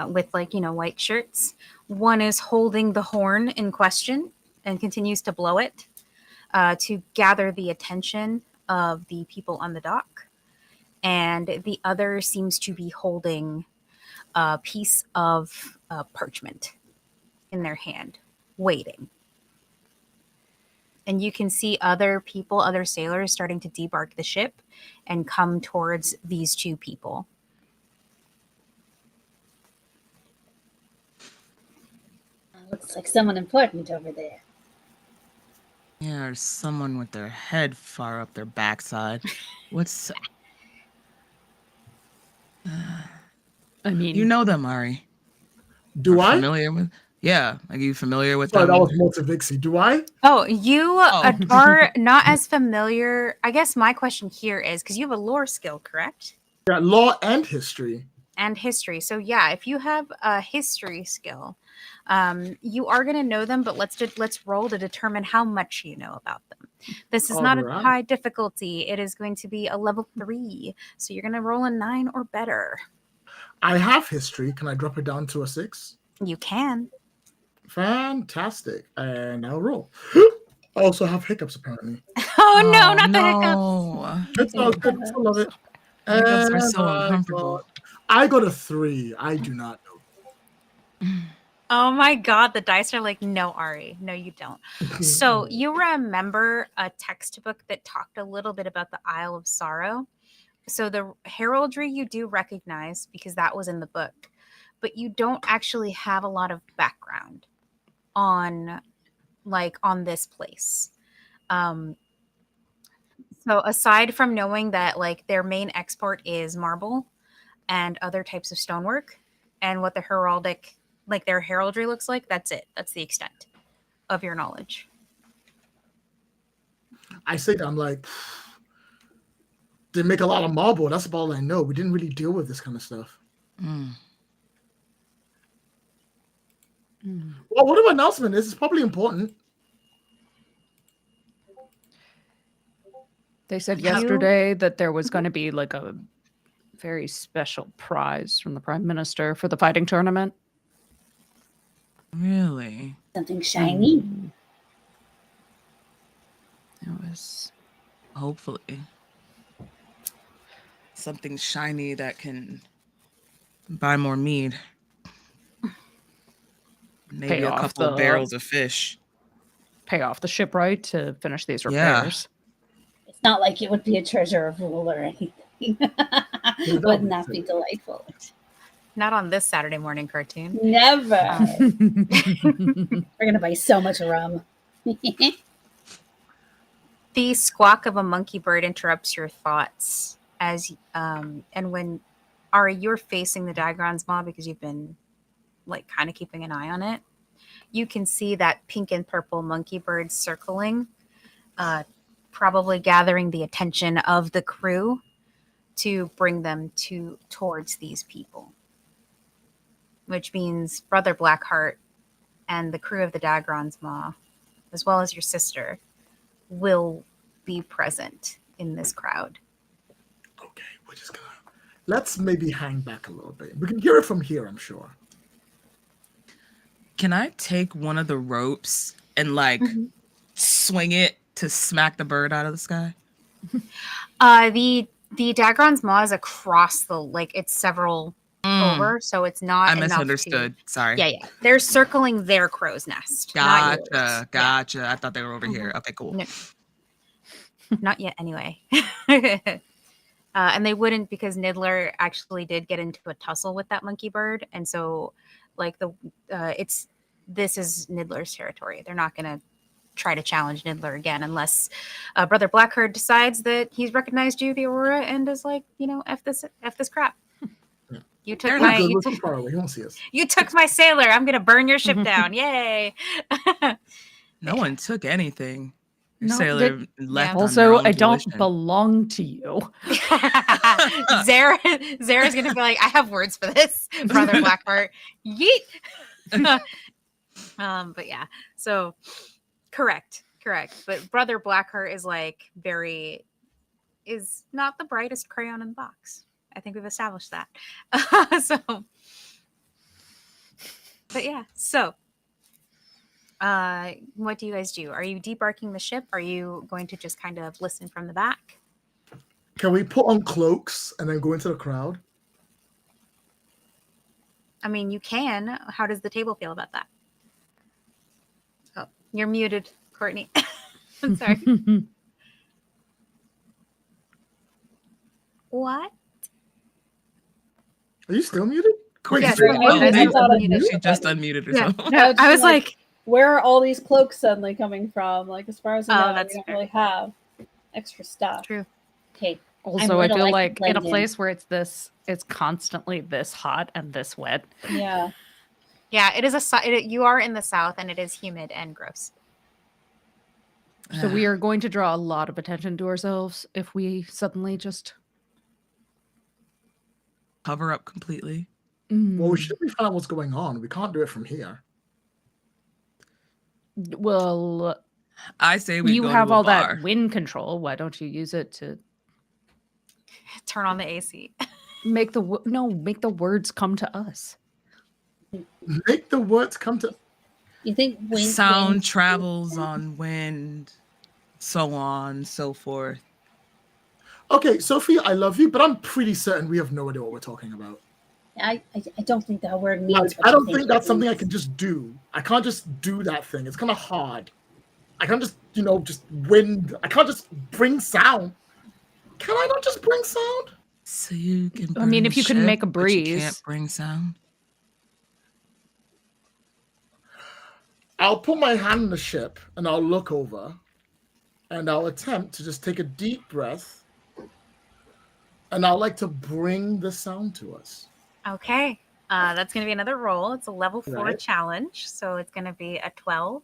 with white shirts. One is holding the horn in question and continues to blow it to gather the attention of the people on the dock, and the other seems to be holding a piece of parchment in their hand, waiting. And you can see other sailors starting to debark the ship and come towards these 2 people. Looks like someone important over there. Yeah, or someone with their head far up their backside. What's I mean, you know them, Ari? Do Or I? familiar with? Yeah, are you familiar with Sorry, them? that was Multivixie. Do I? Oh, you Oh. are not as familiar. I guess my question here is because you have a lore skill, correct? Yeah, law and history. And history. So yeah, if you have a history skill, you are going to know them. But let's roll to determine how much you know about them. This is not a Alright. high difficulty. It is going to be a level 3. So you're going to roll a 9 or better. I have history. Can I drop it down to a 6? You can. Fantastic. And I'll roll. I also have hiccups, apparently. Oh no, not the hiccups. It's all good. I love it. Hiccups are And so uncomfortable. I got a 3. I do not know. Oh my god, the dice are like, no, Ari, no, you don't. So you remember a textbook that talked a little bit about the Isle of Sorrow? So the heraldry you do recognize because that was in the book, but you don't actually have a lot of background on this place. So aside from knowing that like their main export is marble and other types of stonework and what the heraldic like their heraldry looks like, that's it. That's the extent of your knowledge. I say that I'm like, they make a lot of marble. That's about all I know. We didn't really deal with this kind of stuff. Well, what an announcement is. It's probably important. they said yesterday that there was going to be like a very special prize from the Prime Minister for the fighting tournament. Really? Something shiny. It was Hopefully. Something shiny that can buy more mead. Maybe Pay a off couple of the- barrels of fish. pay off the shipwright to finish these Yeah. repairs. It's not like it would be a treasure of rule or anything. Wouldn't that be delightful? Not on this Saturday morning cartoon. Never. We're gonna buy so much rum. The squawk of a monkey bird interrupts your thoughts as and when Ari, you're facing the Digron's Maw because you've been like kind of keeping an eye on it. You can see that pink and purple monkey bird circling, probably gathering the attention of the crew to bring them towards these people. Which means Brother Blackheart and the crew of the Digron's Maw, as well as your sister, will be present in this crowd. Okay, we're just gonna let's maybe hang back a little bit. We can hear it from here, I'm sure. Can I take one of the ropes and like swing it to smack the bird out of the sky? The Digron's Maw is across the it's several over, so it's not. I enough misunderstood. Sorry. Yeah. They're circling their crow's nest. Not yours. Gotcha. I thought they were over here. Okay, cool. No. Not yet, anyway. And they wouldn't because Niddler actually did get into a tussle with that monkey bird, and so this is Niddler's territory. They're not going to try to challenge Niddler again unless Brother Blackheart decides that he's recognized you, the Aurora, and is like, F this crap. You took We're good. We're too far away. He won't see us. You took my sailor. I'm going to burn your ship down. Yay. No one took anything. Your No, sailor they- left. Also, on their I own don't volition. belong to you. Zara's going to be like, I have words for this, Brother Blackheart. Yeet. But yeah, so correct. But Brother Blackheart is not the brightest crayon in the box. I think we've established that. But yeah, so what do you guys do? Are you debarking the ship? Are you going to just kind of listen from the back? Can we put on cloaks and then go into the crowd? I mean, you can. How does the table feel about that? Oh, you're muted, Courtney. I'm sorry. What? Are you still muted? Courtney Yeah, said, still "Oh, muted. they- I thought I she just unmuted Yeah. herself." No, I was like, where are all these cloaks suddenly coming from? Like, as far as I Oh, know, we that's don't fair. really have extra stuff. True. Okay. Also, I gonna feel like to like in a blend in. place where it's constantly this hot and this wet. Yeah. Yeah, it is you are in the south, and it is humid and gross. So we are going to draw a lot of attention to ourselves if we suddenly just Cover up completely. Well, we should find out what's going on. We can't do it from here. Well, I say we you go have to a all bar. that wind control. Why don't you use it to Turn on the AC. make the words come to us? Make the words come to. You think Sound travels on wind, so on, so forth. Okay, Sophie, I love you, but I'm pretty certain we have no idea what we're talking about. I don't think that word means. Like, I don't think that's something I can just do. I can't just do that thing. It's kind of hard. I can't just, just wind. I can't just bring sound. Can I not just bring sound? So you can. I mean, if you can ship, make a but you breeze. can't bring sound. I'll put my hand in the ship and I'll look over and I'll attempt to just take a deep breath and I'll like to bring the sound to us. Okay. That's going to be another roll. It's a level 4 Right. challenge. So it's going to be a 12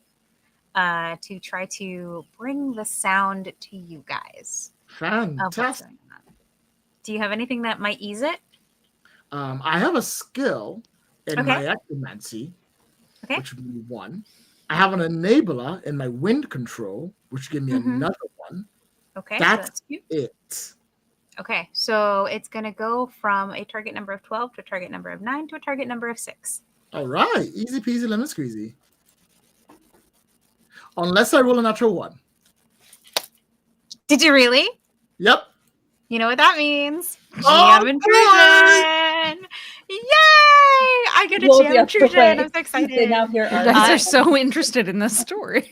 to try to bring the sound to you guys. Of what's Fantastic. going on. Do you have anything that might ease it? I have a skill in Okay. my necromancy, Okay. which would be 1. I have an enabler in my wind control, which give me another 1. Okay. That's so that's cute. it. Okay. So it's going to go from a target number of 12 to a target number of 9 to a target number of 6. All right. Easy peasy lemon squeezy. Unless I roll a natural 1. Did you really? Yep. You know what that means? Oh, GM intrusion! Yay! I get a Roll the GM other intrusion. way. I'm so excited. They now hear You our guys are so interested in this story.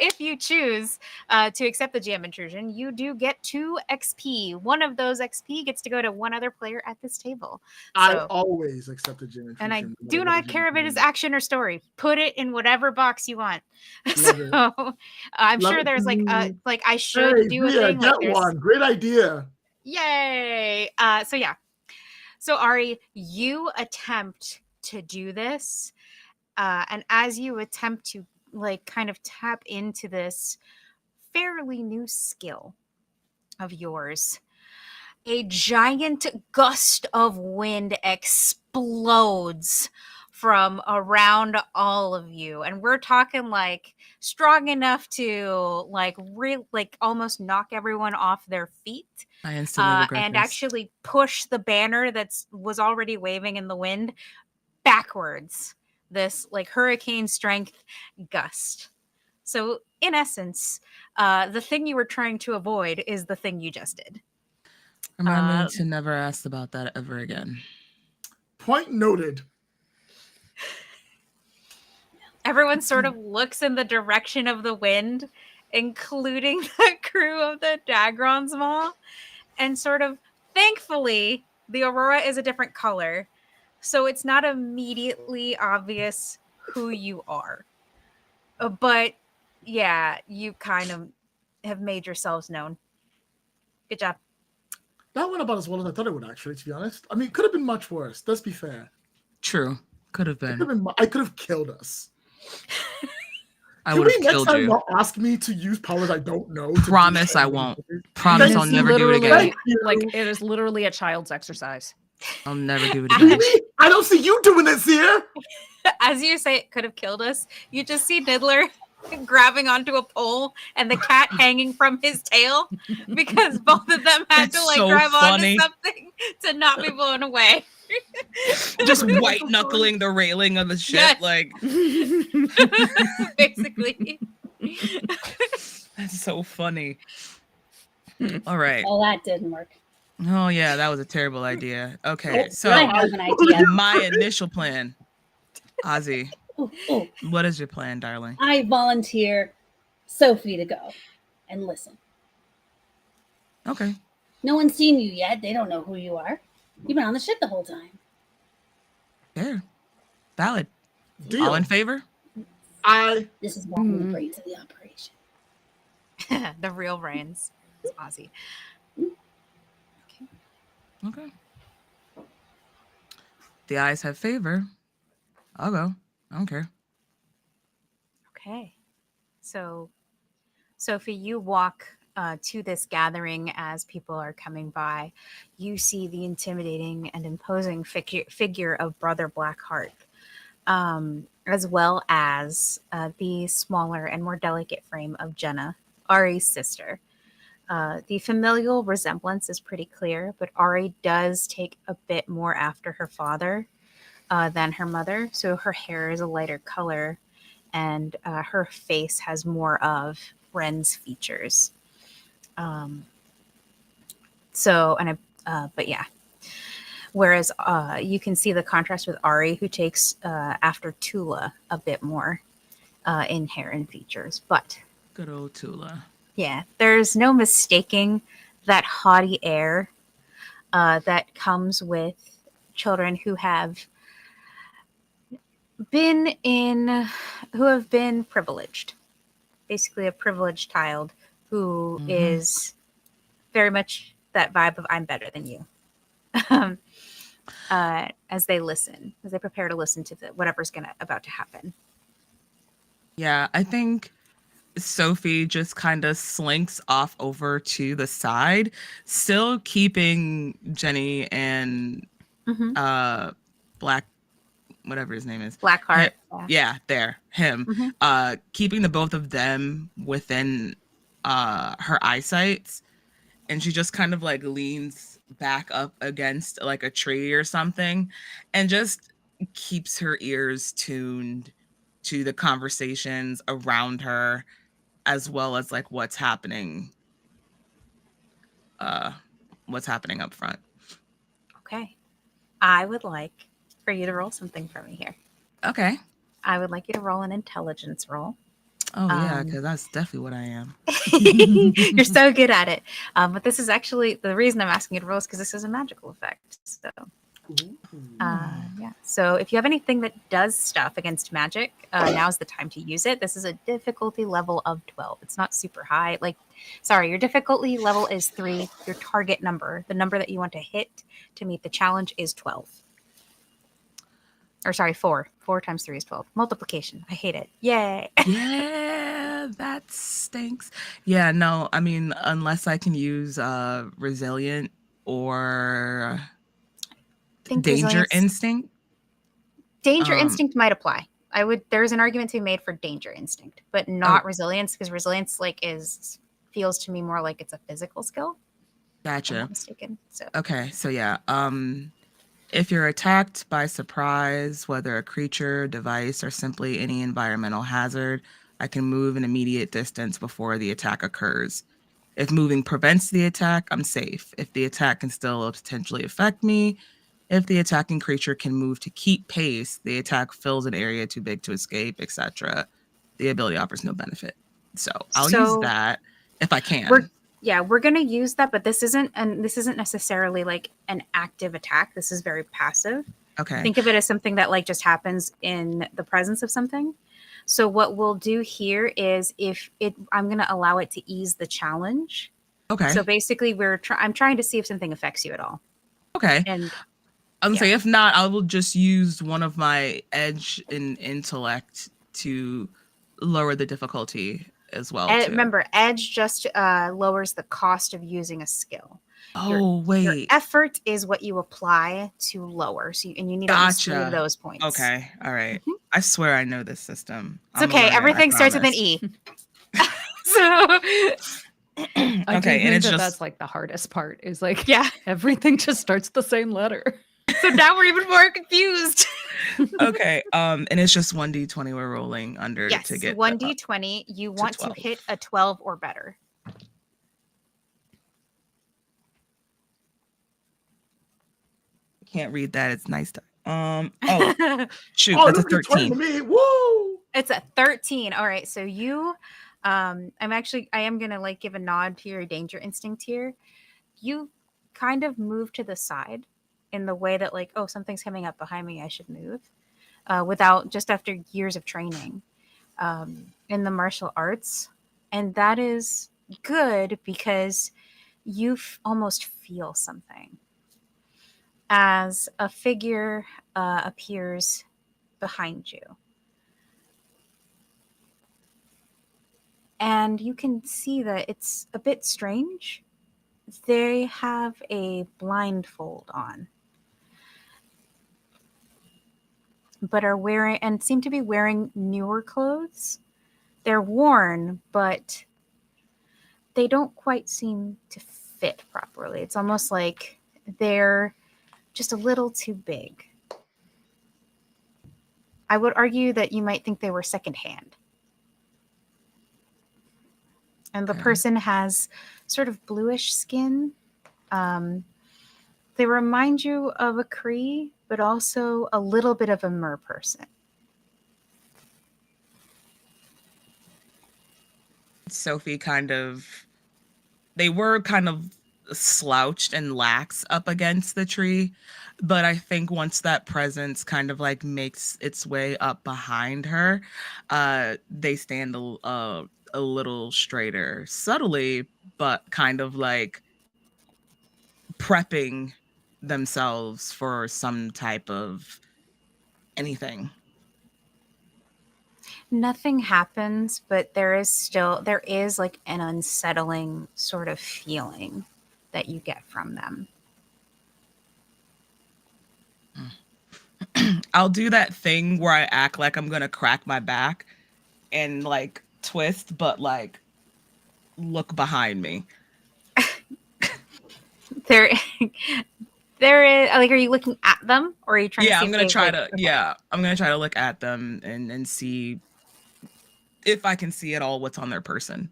If you choose to accept the GM intrusion, you do get 2 XP. One of those XP gets to go to one other player at this table. I So, always accept a gym intrusion. and I no do matter what not the care if gym it is is. action or story. Put it in whatever box you want. Love it. So I'm Love sure it. there's like I should Hey, do a Zia, thing. Like get there's one. Great idea. Yay! So yeah. So Ari, you attempt to do this, and as you attempt to like kind of tap into this fairly new skill of yours, a giant gust of wind explodes from around all of you, and we're talking like strong enough to like almost knock everyone off their feet. I instantly regret And this. actually push the banner was already waving in the wind backwards. This like hurricane strength gust. So in essence, the thing you were trying to avoid is the thing you just did. Remind me to never ask about that ever again. Point noted. Everyone sort of looks in the direction of the wind, including the crew of the Dagrons Mall, and sort of, thankfully, the aurora is a different color, so it's not immediately obvious who you are. But yeah, you kind of have made yourselves known. Good job. That went about as well as I thought it would, actually, to be honest. I mean, it could have been much worse. Let's be fair. True. Could have been. I could have killed us. I Can would we have next killed time you. not ask me to use powers I don't know? to Promise do I something? won't. Promise I'll It's never do it again. literally- Thank you. Like it is literally a child's exercise. I'll never do it again. Really? I don't see you doing this here. As you say it could have killed us, you just see Niddler grabbing onto a pole and the cat hanging from his tail because both of them had That's to like so grab funny. onto something to not be blown away. Just white knuckling the railing of the ship, Yes. like Basically. that's so funny. All right. Well, that didn't work. Oh yeah, that was a terrible idea. Okay, so I have an idea. my initial plan, Ozzy, Ooh, ooh. what is your plan, darling? I volunteer Sophie to go and listen. Okay. No one's seen you yet. They don't know who you are. You've been on the ship the whole time. Fair. Valid. Deal. All in favor? This is why I'm brains of the operation. The real brains. It's Ozzy. Okay. The ayes have favor. I'll go. I don't care. Okay. So, Sophie, you walk to this gathering as people are coming by. You see the intimidating and imposing figure of Brother Blackheart, as well as the smaller and more delicate frame of Jenna, Ari's sister. The familial resemblance is pretty clear, but Ari does take a bit more after her father than her mother. So her hair is a lighter color, and her face has more of Ren's features. But yeah. Whereas you can see the contrast with Ari, who takes after Tula a bit more in hair and features. But Good old Tula. yeah, there's no mistaking that haughty air that comes with children who have been privileged. Basically, a privileged child who is very much that vibe of "I'm better than you." As they prepare to listen to whatever's about to happen. Yeah, I think Sophie just kind of slinks off over to the side, still keeping Jenny and Black, whatever his name is, Blackheart. Him, keeping the both of them within her eyesight, and she just kind of like leans back up against like a tree or something, and just keeps her ears tuned to the conversations around her, as well as like what's happening up front. Okay. I would like for you to roll something for me here. Okay. I would like you to roll an intelligence roll. Oh yeah, because that's definitely what I am. You're so good at it. But this is actually the reason I'm asking you to roll is because this is a magical effect. So yeah. So if you have anything that does stuff against magic, now's the time to use it. This is a difficulty level of 12. It's not super high. Your difficulty level is 3. Your target number, the number that you want to hit to meet the challenge, is 12. Or sorry, 4. 4 times 3 is 12. Multiplication. I hate it. Yay. Yeah, that stinks. Yeah, no, I mean, unless I can use resilient or danger instinct. Danger instinct might apply. There's an argument to be made for danger instinct, but not resilience, because resilience feels to me more like it's a physical skill. Gotcha. If I'm not mistaken. So okay, so yeah. If you're attacked by surprise, whether a creature, device, or simply any environmental hazard, I can move an immediate distance before the attack occurs. If moving prevents the attack, I'm safe. If the attack can still potentially affect me, if the attacking creature can move to keep pace, the attack fills an area too big to escape, etc. The ability offers no benefit. So I'll use that if I can. We're gonna use that, but this isn't necessarily like an active attack. This is very passive. Okay. Think of it as something that like just happens in the presence of something. So what we'll do here is I'm gonna allow it to ease the challenge. Okay. So basically I'm trying to see if something affects you at all. Okay. And I'm saying if not, I will just use one of my edge in intellect to lower the difficulty as well. Remember, edge just lowers the cost of using a skill. Your effort is what you apply to lower. So you need at least 3 of those points. Okay. All right. I swear I know this system. It's okay. Everything starts with an E. So okay, and that's like the hardest part is like everything just starts with the same letter. So now we're even more confused. Okay. And it's just 1d20 we're rolling under to get 1d20. You want to hit a 12 or better. Can't read that. It's nice to shoot, that's a 13. To me. Woo! It's a 13. All right. So you I am gonna like give a nod to your danger instinct here. You kind of move to the side in the way that like, oh, something's coming up behind me, I should move. just after years of training in the martial arts. And that is good because you almost feel something as a figure appears behind you. And you can see that it's a bit strange. They have a blindfold on, but are wearing and seem to be wearing newer clothes. They're worn, but they don't quite seem to fit properly. It's almost like they're just a little too big. I would argue that you might think they were secondhand. And the person has sort of bluish skin. They remind you of a Cree, but also a little bit of a Mer person. Sophie they were kind of slouched and lax up against the tree, but I think once that presence kind of like makes its way up behind her, they stand a little straighter, subtly, but kind of like prepping themselves for some type of anything. Nothing happens, but there is like an unsettling sort of feeling that you get from them. I'll do that thing where I act like I'm gonna crack my back and like twist, but like look behind me. There is like, are you looking at them or are you trying to see? I'm gonna try to I'm gonna try to look at them and see if I can see at all what's on their person.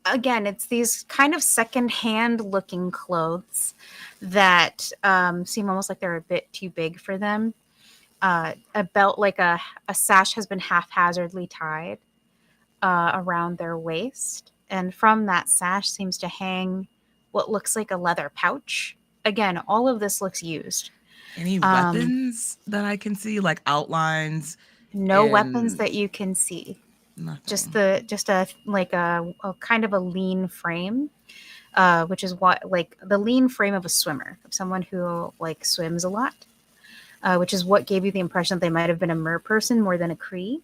Again, it's these kind of secondhand looking clothes that seem almost like they're a bit too big for them. A belt, like a sash, has been haphazardly tied around their waist. And from that sash seems to hang what looks like a leather pouch. Again, all of this looks used. Any weapons that I can see, like outlines? No weapons that you can see. Nothing. Just a kind of a lean frame, which is what, like, the lean frame of a swimmer, of someone who like swims a lot, which is what gave you the impression that they might have been a Mer person more than a Cree.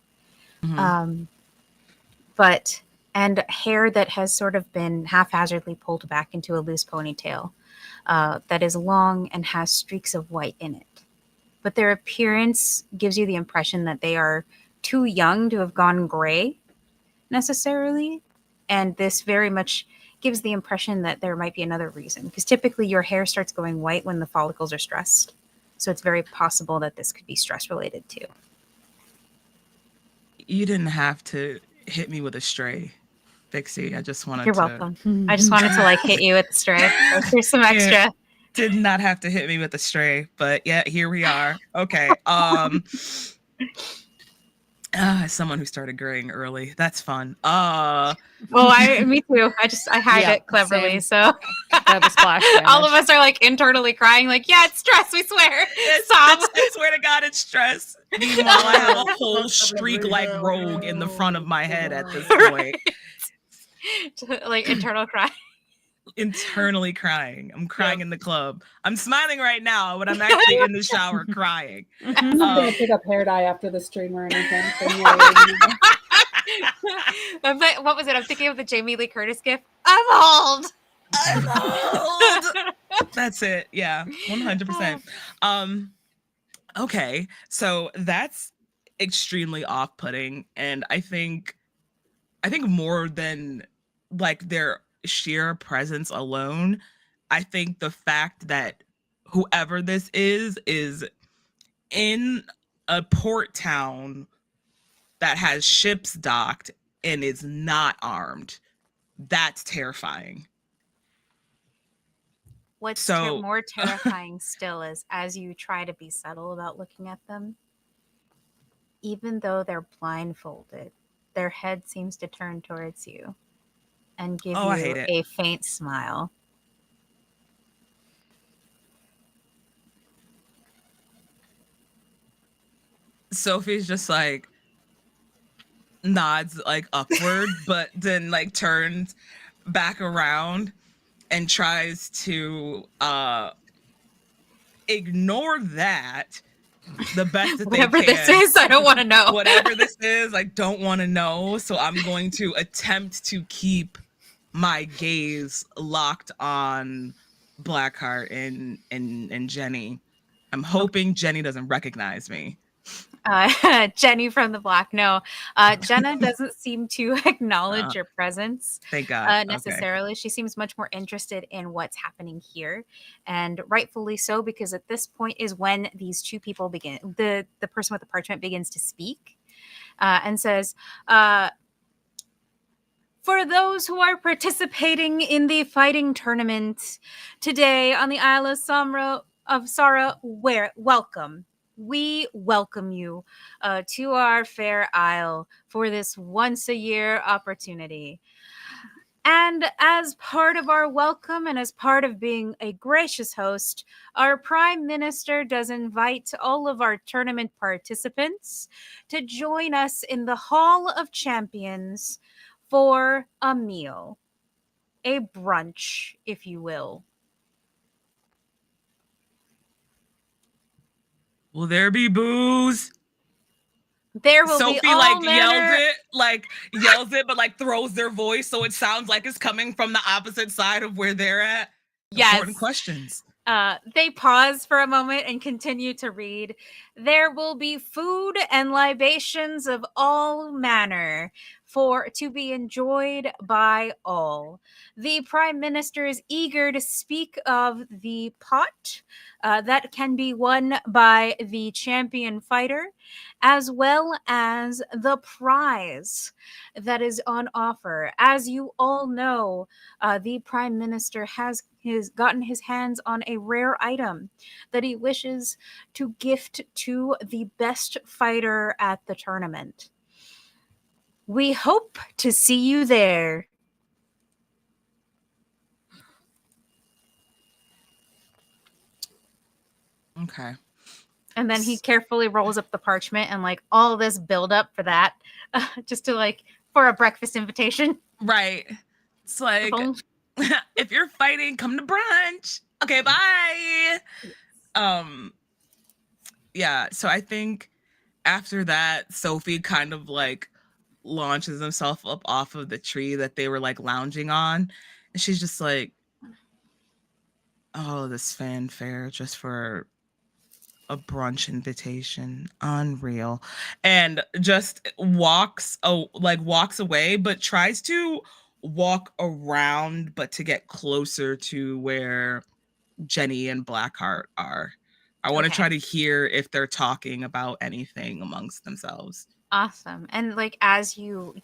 Mm-hmm. And hair that has sort of been haphazardly pulled back into a loose ponytail that is long and has streaks of white in it. But their appearance gives you the impression that they are too young to have gone gray necessarily. And this very much gives the impression that there might be another reason, because typically your hair starts going white when the follicles are stressed. So it's very possible that this could be stress related too. You didn't have to hit me with a stray, Vixie. I just wanted You're welcome. I just wanted to like hit you with the stray. Here's some extra. Yeah, did not have to hit me with a stray, but yeah, here we are. Okay. Someone who started graying early. That's fun. Well, me too. I hide it cleverly, same. so The splash damage. all of us are like internally crying, like, yeah, it's stress, we swear. I swear to God, it's stress. Meanwhile, I have a whole streak like rogue in the front of my head at this point. Like internal cry. Internally crying. I'm crying in the club. I'm smiling right now, but I'm actually in the shower crying. I'm not gonna pick up hair dye after the stream or anything. What was it? I'm thinking of the Jamie Lee Curtis gif. I'm old. I'm old. That's it. Yeah, 100%. Okay, so that's extremely off-putting, and I think more than like their sheer presence alone, I think the fact that whoever this is in a port town that has ships docked and is not armed, that's terrifying. What's more terrifying still is, as you try to be subtle about looking at them, even though they're blindfolded, their head seems to turn towards you and give you a faint smile. Sophie's just like nods like upward, but then like turns back around and tries to ignore that the best that Whatever they this can. is, I don't want to know. Whatever this is, I don't want to know. So I'm going to attempt to keep my gaze locked on Blackheart and Jenny. I'm hoping Jenny doesn't recognize me. Jenny from the block. No, Jenna doesn't seem to acknowledge your presence. Thank God. Necessarily. Okay. She seems much more interested in what's happening here, and rightfully so, because at this point is when these two people begin. The person with the parchment begins to speak and says, for those who are participating in the fighting tournament today on the Isle of Sara, welcome. We welcome you to our fair isle for this once-a-year opportunity. And as part of our welcome and as part of being a gracious host, our Prime Minister does invite all of our tournament participants to join us in the Hall of Champions for a meal, a brunch, if you will. Will there be booze? There will Sophie be all like manner... yells it, but like throws their voice so it sounds like it's coming from the opposite side of where they're at. Yes. Important questions. They pause for a moment and continue to read. There will be food and libations of all manner to be enjoyed by all. The Prime Minister is eager to speak of the pot that can be won by the champion fighter, as well as the prize that is on offer. As you all know, the Prime Minister has gotten his hands on a rare item that he wishes to gift to the best fighter at the tournament. We hope to see you there. Okay. And then he carefully rolls up the parchment and like all this build up for that, just to like for a breakfast invitation. Right. It's like, if you're fighting, come to brunch. Okay, bye. Yeah, so I think after that, Sophie kind of like launches himself up off of the tree that they were like lounging on. And she's just like, oh, this fanfare just for a brunch invitation. Unreal. And just walks away, but tries to walk around, but to get closer to where Jenny and Blackheart are. I want to try to hear if they're talking about anything amongst themselves. Awesome. And like as you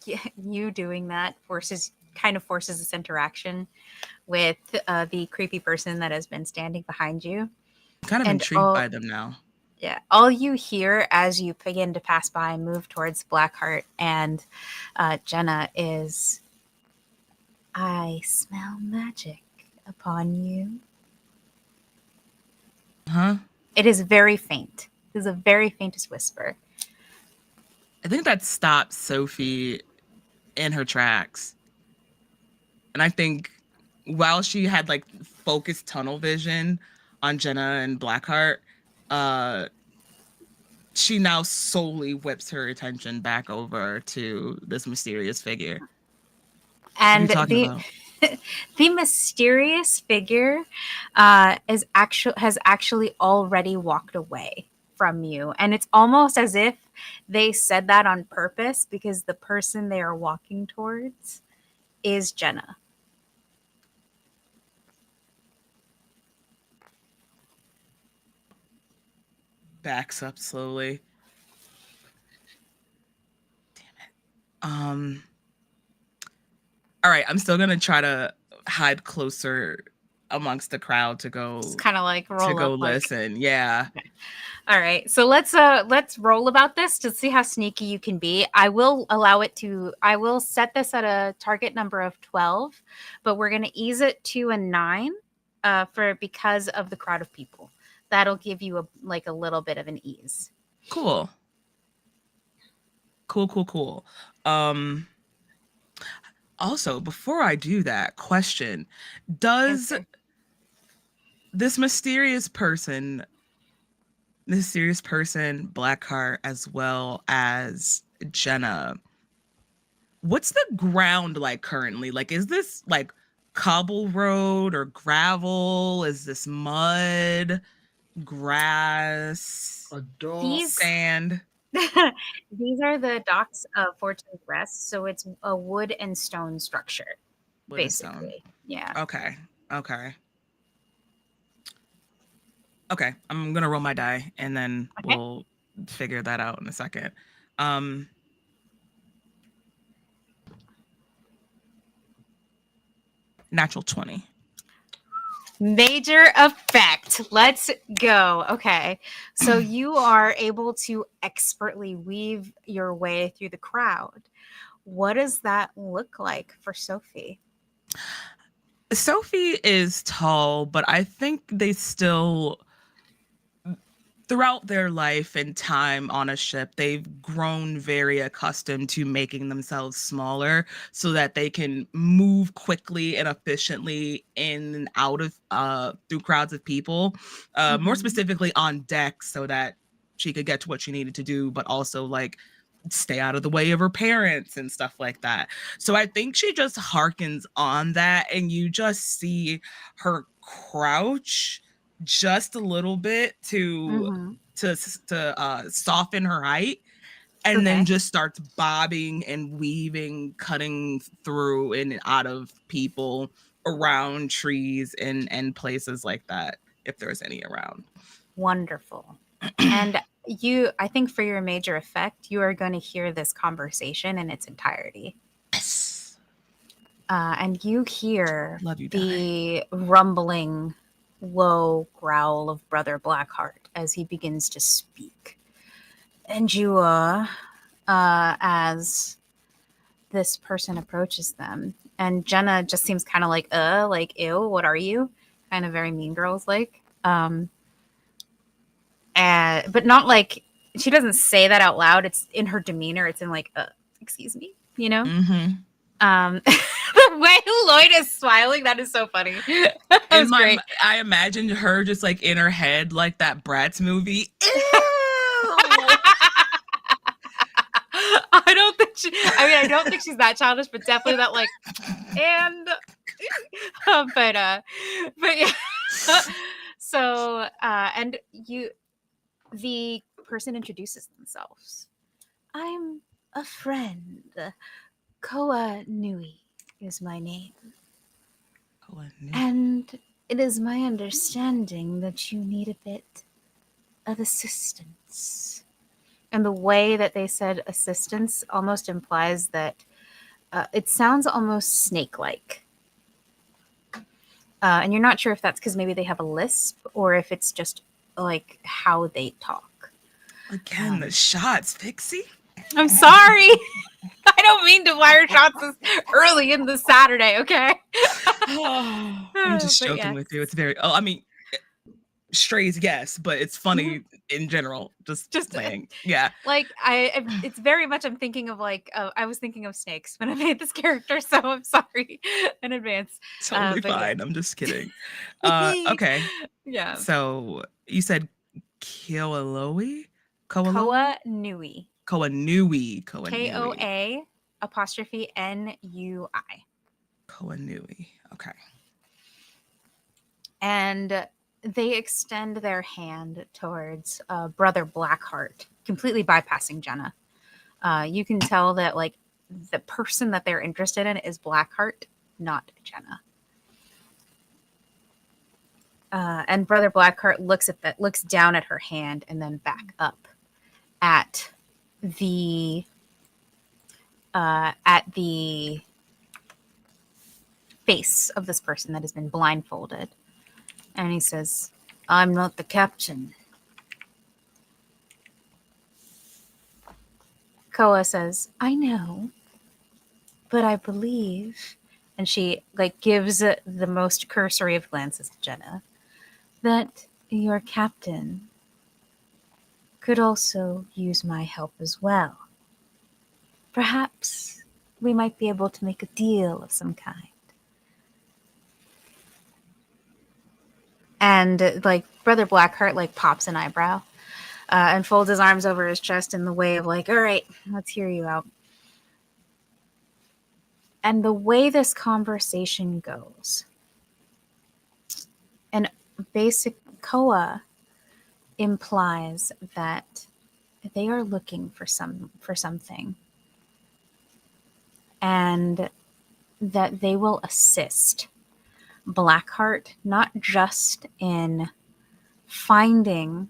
doing that forces this interaction with the creepy person that has been standing behind you. I'm kind of intrigued by them now. Yeah. All you hear as you begin to pass by and move towards Blackheart and Jenna is, I smell magic upon you. Huh? It is very faint. It is a very faintest whisper. I think that stops Sophie in her tracks. And I think while she had like focused tunnel vision on Jenna and Blackheart, she now solely whips her attention back over to this mysterious figure. And the mysterious figure has actually already walked away from you. And it's almost as if they said that on purpose because the person they are walking towards is Jenna. Backs up slowly. Damn it. All right, I'm still gonna try to hide closer amongst the crowd to go. Just kind of like roll to go up, listen. Like... Yeah. Okay. All right, so let's roll about this to see how sneaky you can be. I will set this at a target number of 12, but we're gonna ease it to a 9 because of the crowd of people. That'll give you a little bit of an ease. Cool. Cool. Also, before I do that, question: does Answer. this mysterious person, Blackheart, as well as Jenna, what's the ground like currently? Like, is this like cobble road or gravel? Is this mud, grass, A dog. These sand? these are the docks of Fortune's Rest, so it's a wood and stone structure, Wood and stone. basically. Yeah. Okay. I'm gonna roll my die and then Okay. we'll figure that out in a second. Natural 20. Major effect. Let's go. Okay. So you are able to expertly weave your way through the crowd. What does that look like for Sophie? Sophie is tall, but I think they still, throughout their life and time on a ship, they've grown very accustomed to making themselves smaller so that they can move quickly and efficiently in and out of through crowds of people, more specifically on deck, so that she could get to what she needed to do, but also like stay out of the way of her parents and stuff like that. So I think she just harkens on that, and you just see her crouch just a little bit to soften her height, and then just starts bobbing and weaving, cutting through and out of people, around trees and places like that, if there's any around. Wonderful. And I think for your major effect, you are going to hear this conversation in its entirety. Yes. And you hear Love you, the rumbling, low growl of Brother Blackheart as he begins to speak. And you, as this person approaches them, and Jenna just seems kind of like, ew, what are you? Kind of very Mean Girls like. But not like, she doesn't say that out loud. It's in her demeanor. It's in like, excuse me, you know? The way Lloyd is smiling, that is so funny. That was great. I imagined her just like in her head, like that Bratz movie. Ew! I don't think she's that childish, but definitely that like, and but yeah. So and the person introduces themselves. I'm a friend. Koa Nui is my name. And it is my understanding that you need a bit of assistance. And the way that they said assistance almost implies that it sounds almost snake-like. And you're not sure if that's because maybe they have a lisp or if it's just like how they talk. Again, the shots, Pixie. I'm sorry. I don't mean to wire shots this early in the Saturday, okay? I'm just joking with you. It's very, strays, yes, but it's funny in general. Just playing. Yeah. Like it's very much, I'm thinking of like, I was thinking of snakes when I made this character, so I'm sorry in advance. Totally fine. Yeah. I'm just kidding. Okay. Yeah. So you said Koa-Nui? Koa Nui. Koa-Nui. Koa''Nui. Koa-Nui. Okay. And they extend their hand towards Brother Blackheart, completely bypassing Jenna. You can tell that like the person that they're interested in is Blackheart, not Jenna. And Brother Blackheart looks down at her hand and then back up at the face of this person that has been blindfolded. And he says, I'm not the captain. Koa says, I know, but I believe, and she like gives the most cursory of glances to Jenna, that your captain could also use my help as well. Perhaps we might be able to make a deal of some kind. And like Brother Blackheart like pops an eyebrow and folds his arms over his chest in the way of like, all right, let's hear you out. And the way this conversation goes, and basic Koa implies that they are looking for something, and that they will assist Blackheart not just in finding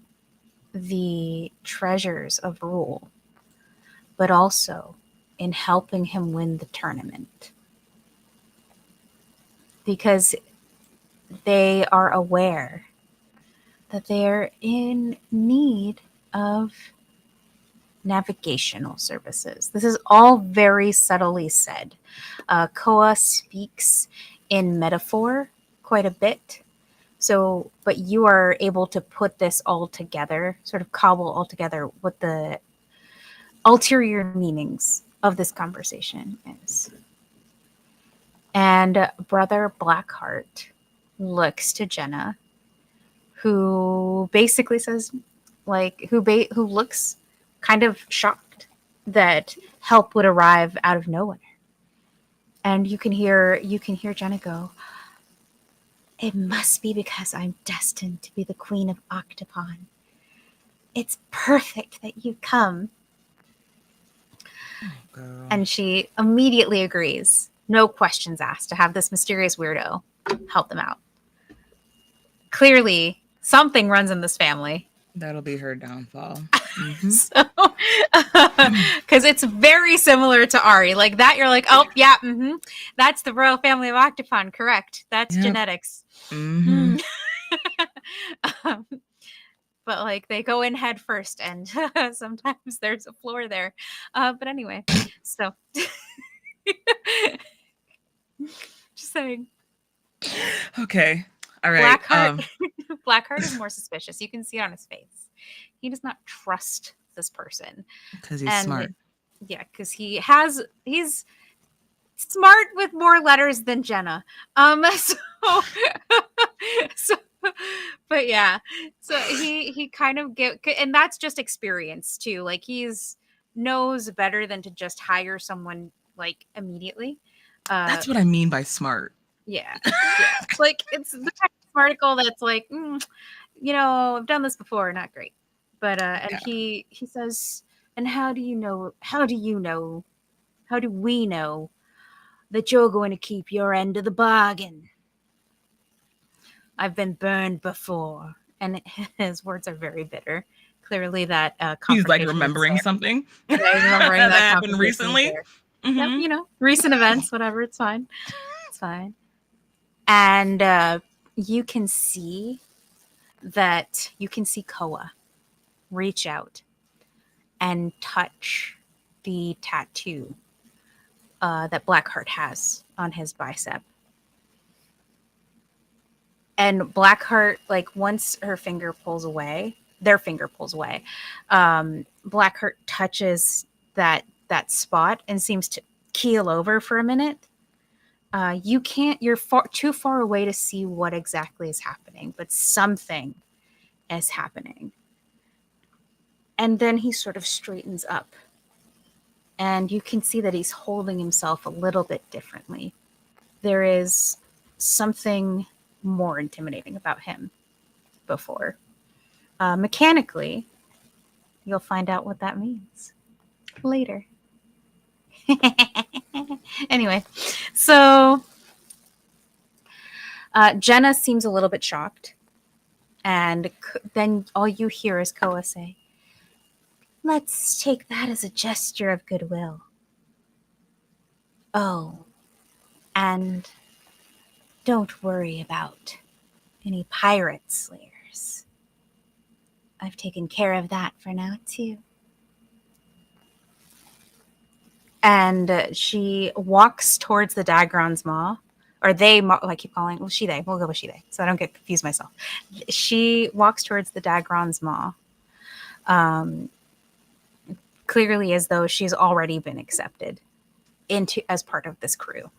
the treasures of rule, but also in helping him win the tournament. Because they are aware that they are in need of navigational services. This is all very subtly said. Koa speaks in metaphor quite a bit. So, but you are able to put this all together, sort of cobble all together what the ulterior meanings of this conversation is. And Brother Blackheart looks to Jenna, who basically says, like, who looks kind of shocked that help would arrive out of nowhere. And you can hear Jenna go, "It must be because I'm destined to be the Queen of Octopon. It's perfect that you come." Girl. And she immediately agrees, no questions asked, to have this mysterious weirdo help them out. Clearly, something runs in this family. That'll be her downfall. So, because it's very similar to Ari. Like that, you're like, oh, yeah, that's the royal family of Octopon. Correct. That's genetics. Mm-hmm. But like they go in head first, and sometimes there's a floor there. But anyway, so just saying. Okay. All right. Blackheart is more suspicious. You can see it on his face. He does not trust this person Because he's smart. Yeah, because he's smart with more letters than Jenna. So but yeah, so he kind of and that's just experience too. Like he's knows better than to just hire someone like immediately. That's what I mean by smart. Yeah. Like it's the type of article that's like, I've done this before, not great. But and he says, and how do we know that you're going to keep your end of the bargain? I've been burned before. And his words are very bitter. Clearly that He's like remembering something. Yeah, he's remembering that happened recently. Mm-hmm. Yep, recent events, whatever, it's fine. It's fine. And you can see Koa reach out and touch the tattoo that Blackheart has on his bicep. And Blackheart, like once their finger pulls away, Blackheart touches that spot and seems to keel over for a minute. You're too far away to see what exactly is happening, but something is happening. And then he sort of straightens up. And you can see that he's holding himself a little bit differently. There is something more intimidating about him before. Mechanically, you'll find out what that means later. Anyway, so Jenna seems a little bit shocked. And then all you hear is Koa say, "Let's take that as a gesture of goodwill. Oh, and don't worry about any pirate slayers. I've taken care of that for now, too." And she walks towards the Dagron's maw. Or I keep calling, well, they. We'll go with they, so I don't get confused myself. She walks towards the Dagron's maw. clearly as though she's already been accepted into as part of this crew.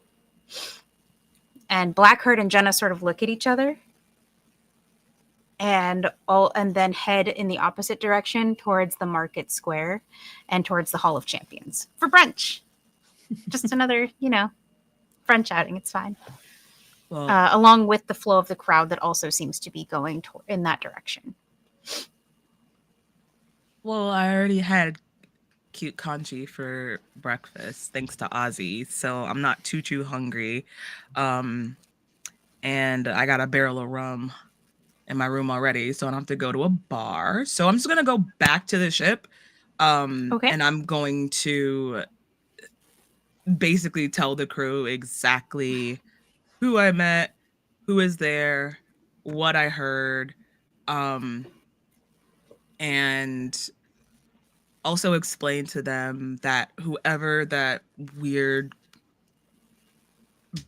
And Blackheart and Jenna sort of look at each other and then head in the opposite direction towards the market square and towards the Hall of Champions for brunch. Just another, French outing. It's fine. Well, Along with the flow of the crowd that also seems to be going in that direction. well, I already had cute congee for breakfast thanks to Ozzy, so I'm not too hungry. And I got a barrel of rum in my room already, so I don't have to go to a bar. So I'm just gonna go back to the ship. Okay. And I'm going to basically tell the crew exactly who I met, who is there, what I heard, and also explain to them that whoever that weird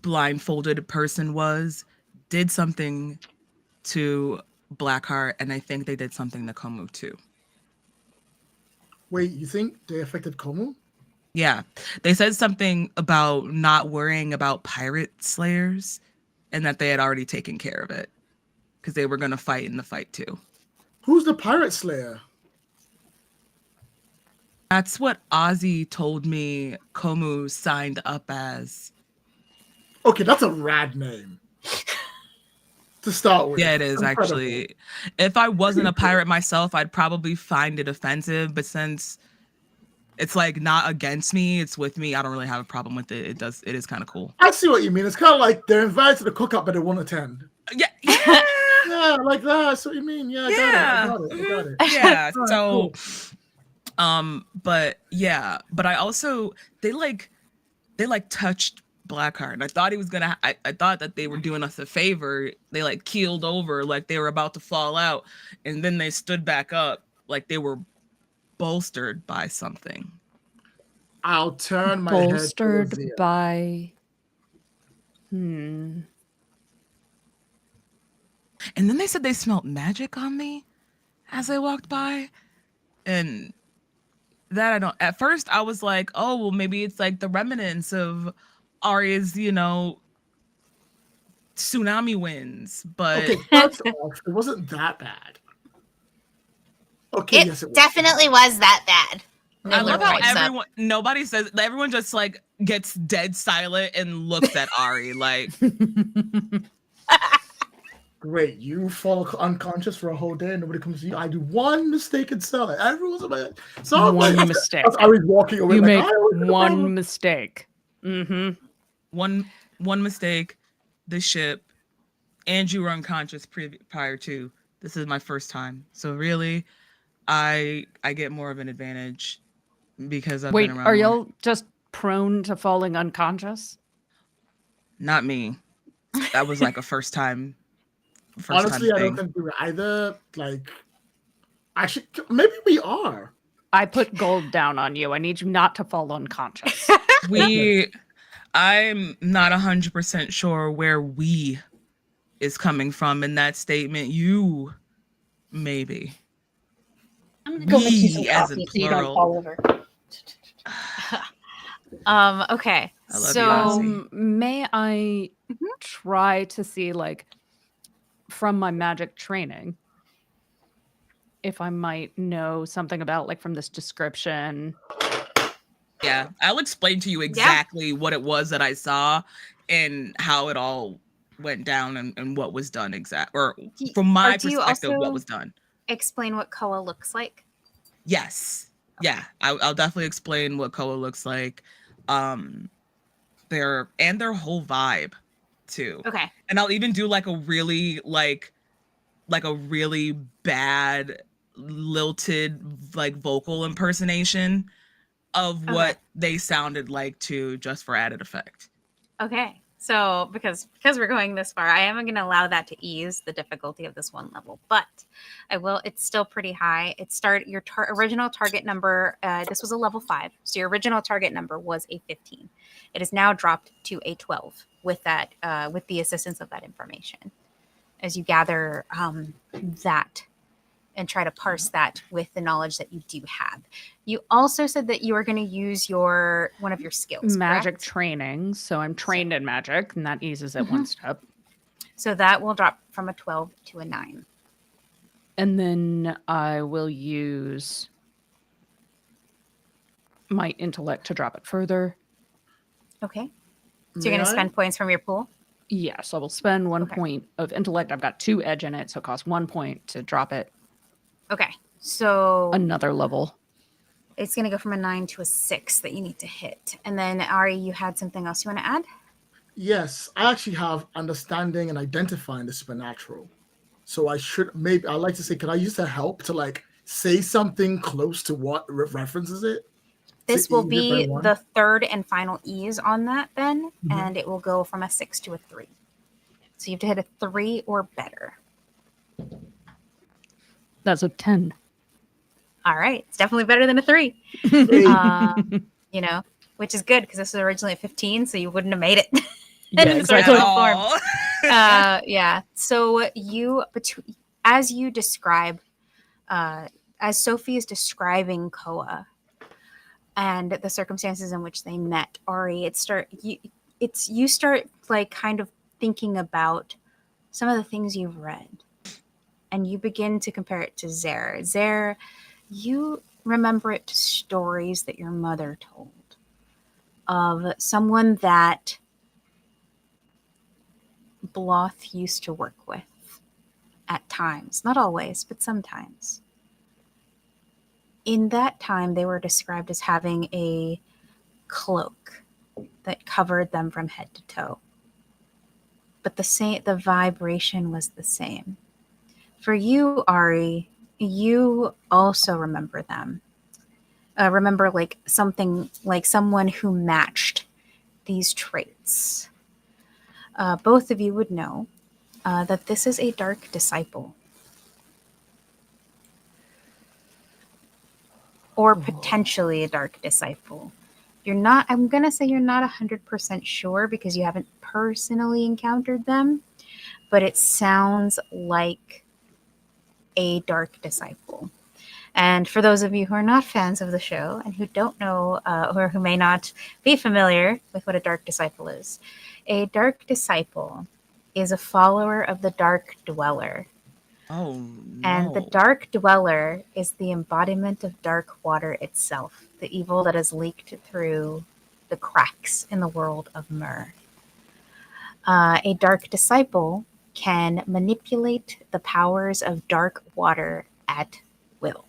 blindfolded person was did something to Blackheart, and I think they did something to Komu too. Wait, you think they affected Komu? Yeah, they said something about not worrying about pirate slayers and that they had already taken care of it because they were going to fight in the fight too. Who's the pirate slayer? That's what Ozzy told me Komu signed up as. Okay, that's a rad name to start with. Yeah, it is Incredible. actually. If I wasn't a pirate myself, I'd probably find it offensive, but since it's like not against me, it's with me, I don't really have a problem with it. It is kind of cool. I see what you mean. It's kind of like they're invited to the cookout, but they won't attend. Yeah. Yeah, like that. That's what you mean. Yeah, I got it. Yeah. All right, So cool. but I also they touched Blackheart, and I thought he was gonna I thought that they were doing us a favor. They like keeled over like they were about to fall out, and then they stood back up like they were bolstered by something. I'll turn my Bolstered head towards by And then they said they smelled magic on me as I walked by, and that I don't. At first, I was like, "Oh, well, maybe it's like the remnants of Arya's, tsunami winds." But Okay, first off, it wasn't that bad. Okay, It yes, it was. definitely was that bad. I love how Pipes up. everyone just like gets dead silent and looks at Ari like, Great, you fall unconscious for a whole day and nobody comes to you. I do one mistake and sell it. Everyone's about so one mistake. I was walking away. You like, make I always have a one problem. mistake. one mistake, the ship, and you were unconscious prior to. This is my first time, so really, I get more of an advantage because I've Wait, been around. are more. y'all just prone to falling unconscious? Not me. That was like a first time. Honestly, I don't think we were either. Like, actually, maybe we are. I put gold down on you. I need you not to fall unconscious. I'm not 100% sure where we is coming from in that statement. You, maybe. I'm gonna go make you some We as in coffee so you don't plural. fall over. Okay. I love you, So Ozzy. May I try to see, like, from my magic training, if I might know something about, like, from this description? Yeah, I'll explain to you exactly what it was that I saw and how it all went down and what was done or from my do you perspective, what also- was done. explain what Koa looks like. Yes. Yeah, I'll definitely explain what Koa looks like. Their whole vibe too. Okay. And I'll even do like a really really bad lilted like vocal impersonation of what they sounded like too, just for added effect. Okay. So because we're going this far, I am going to allow that to ease the difficulty of this one level, but I will. It's still pretty high. Your original target number. This was a level 5, so your original target number was a 15. It is now dropped to a 12 with that, with the assistance of that information, as you gather that and try to parse that with the knowledge that you do have. You also said that you are going to use one of your skills, Magic correct? training. So I'm trained in magic, and that eases it one step. So that will drop from a 12 to a 9. And then I will use my intellect to drop it further. Okay. So May you're going to I? spend points from your pool? Yes, I will spend 1 Okay. point of intellect. I've got 2 edge in it, so it costs 1 point to drop it Okay. So another level. it's going to go from a 9 to a 6 that you need to hit. And then, Ari, you had something else you want to add? Yes, I actually have understanding and identifying the supernatural. So I'd like to say, can I use the help to like say something close to what references it? This To will ease it by be one? the third and final ease on that then, Mhm. and it will go from a 6 to a 3. So you have to hit a 3 or better. That's a 10. All right. It's definitely better than a 3. Hey, You know, which is good because this was originally a 15, so you wouldn't have made it. Yeah, in its exactly. original form. Oh. Yeah. So as you describe, as Sophie is describing Koa and the circumstances in which they met, Ari, you start like kind of thinking about some of the things you've read, and you begin to compare it to Zer. Zer, you remember it to stories that your mother told of someone that Bloth used to work with at times, not always, but sometimes. In that time, they were described as having a cloak that covered them from head to toe. But the vibration was the same. For you, Ari, you also remember them. Remember like something like someone who matched these traits. Both of you would know that this is a dark disciple. Or potentially a dark disciple. I'm going to say you're not 100% sure because you haven't personally encountered them, but it sounds like a dark disciple. And for those of you who are not fans of the show and who don't know or who may not be familiar with what a dark disciple is, a dark disciple is a follower of the Dark Dweller. Oh, no. And the Dark Dweller is the embodiment of dark water itself, the evil that has leaked through the cracks in the world of Myr. A dark disciple can manipulate the powers of dark water at will.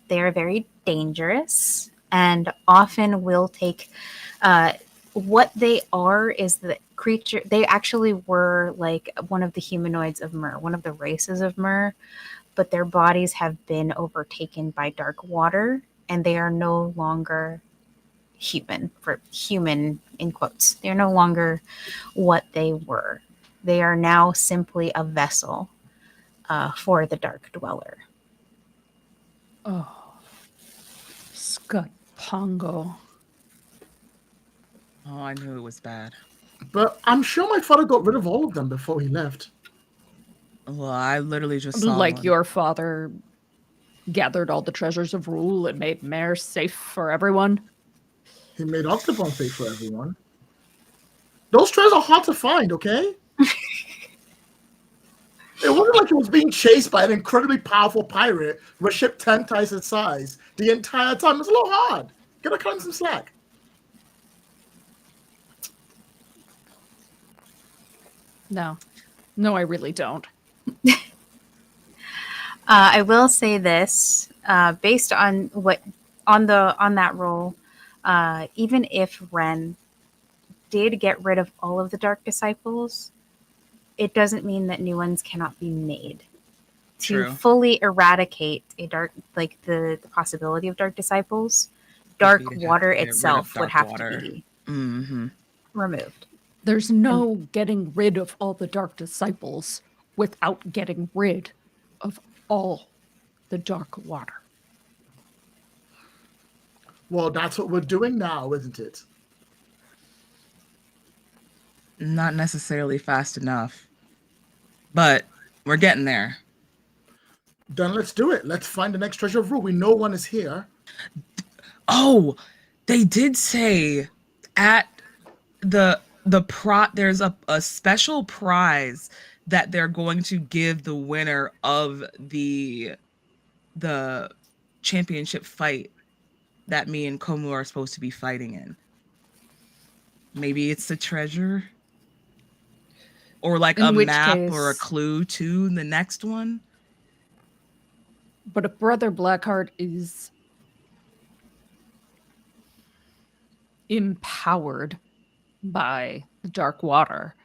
They are very dangerous and often will take what they are is the creature. They actually were like one of the humanoids of Myr, one of the races of Myr, but their bodies have been overtaken by dark water and they are no longer human, for human in quotes. They're no longer what they were. They are now simply a vessel for the Dark Dweller. Oh, Scott Pongo. Oh, I knew it was bad. but I'm sure my father got rid of all of them before he left. Well, I literally just saw Like one. your father gathered all the treasures of rule and made Myr safe for everyone. He made Octobon safe for everyone. Those treasures are hard to find, okay? It wasn't like he was being chased by an incredibly powerful pirate with a ship 10 times its size the entire time. It was a little hard. Gotta cut him some slack. No, I really don't. I will say this, based on that roll, even if Ren did get rid of all of the Dark Disciples, it doesn't mean that new ones cannot be made. To True. fully eradicate the possibility of Dark Disciples, dark Would be to water get rid of itself would dark have water. to be Mm-hmm. removed. There's no getting rid of all the dark disciples without getting rid of all the dark water. Well, that's what we're doing now, isn't it? Not necessarily fast enough, but we're getting there. Then let's do it. Let's find the next treasure of rule. We know one is here. Oh, they did say at there's a special prize that they're going to give the winner of the championship fight that me and Komu are supposed to be fighting in. Maybe it's the treasure, or like a map or a clue to the next one. But if Brother Blackheart is empowered by the dark water,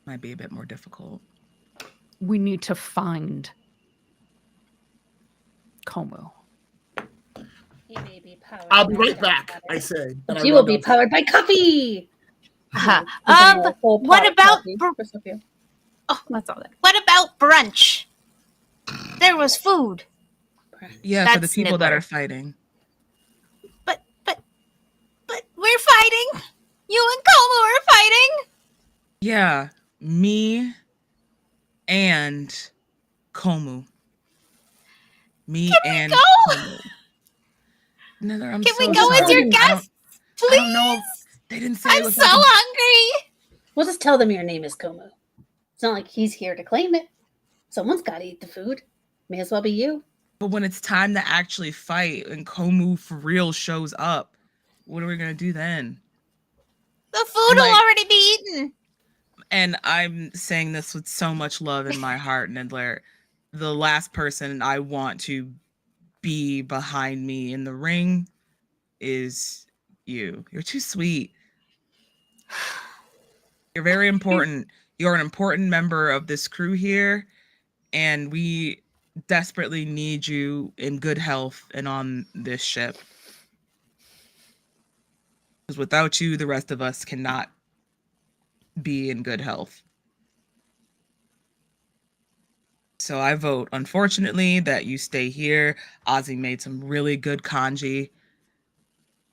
might be a bit more difficult. we need to find Komu. He may be powered. I'll be right back, I say. He will be powered by coffee. What about oh, that's all that. What about brunch? There was food. Yeah, That's for the people that Nibbler. are fighting. But we're fighting. You and Komu are fighting. Yeah, me and Komu. Me and Komu. Nether, I'm Can so we go as sorry. your guests, I please? don't know. They didn't say. I'm so hungry. We'll just tell them your name is Komu. It's not like he's here to claim it. Someone's got to eat the food. May as well be you. But when it's time to actually fight and Komu for real shows up, what are we gonna do then? The food will already be eaten. And I'm saying this with so much love in my heart, Nidler. The last person I want to be behind me in the ring is you. You're too sweet. You're very important. You're an important member of this crew here, and we desperately need you in good health and on this ship. Because without you, the rest of us cannot be in good health. So I vote, unfortunately, that you stay here. Ozzy made some really good kanji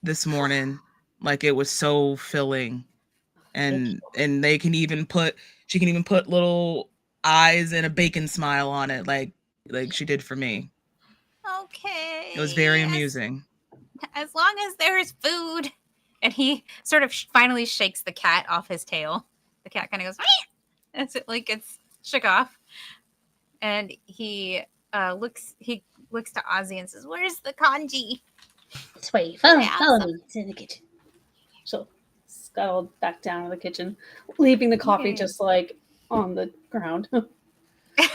this morning. Like, it was so filling. And she can even put little eyes and a bacon smile on it, like she did for me. Okay. It was very amusing. As long as there is food. And he sort of finally shakes the cat off his tail. The cat kind of goes, "Meow." As it like gets shook off. And he looks to Ozzy and says, "Where's the kanji?" This way. Follow me. It's in the kitchen. So scuttled back down to the kitchen, leaving the coffee just like on the ground. Oh,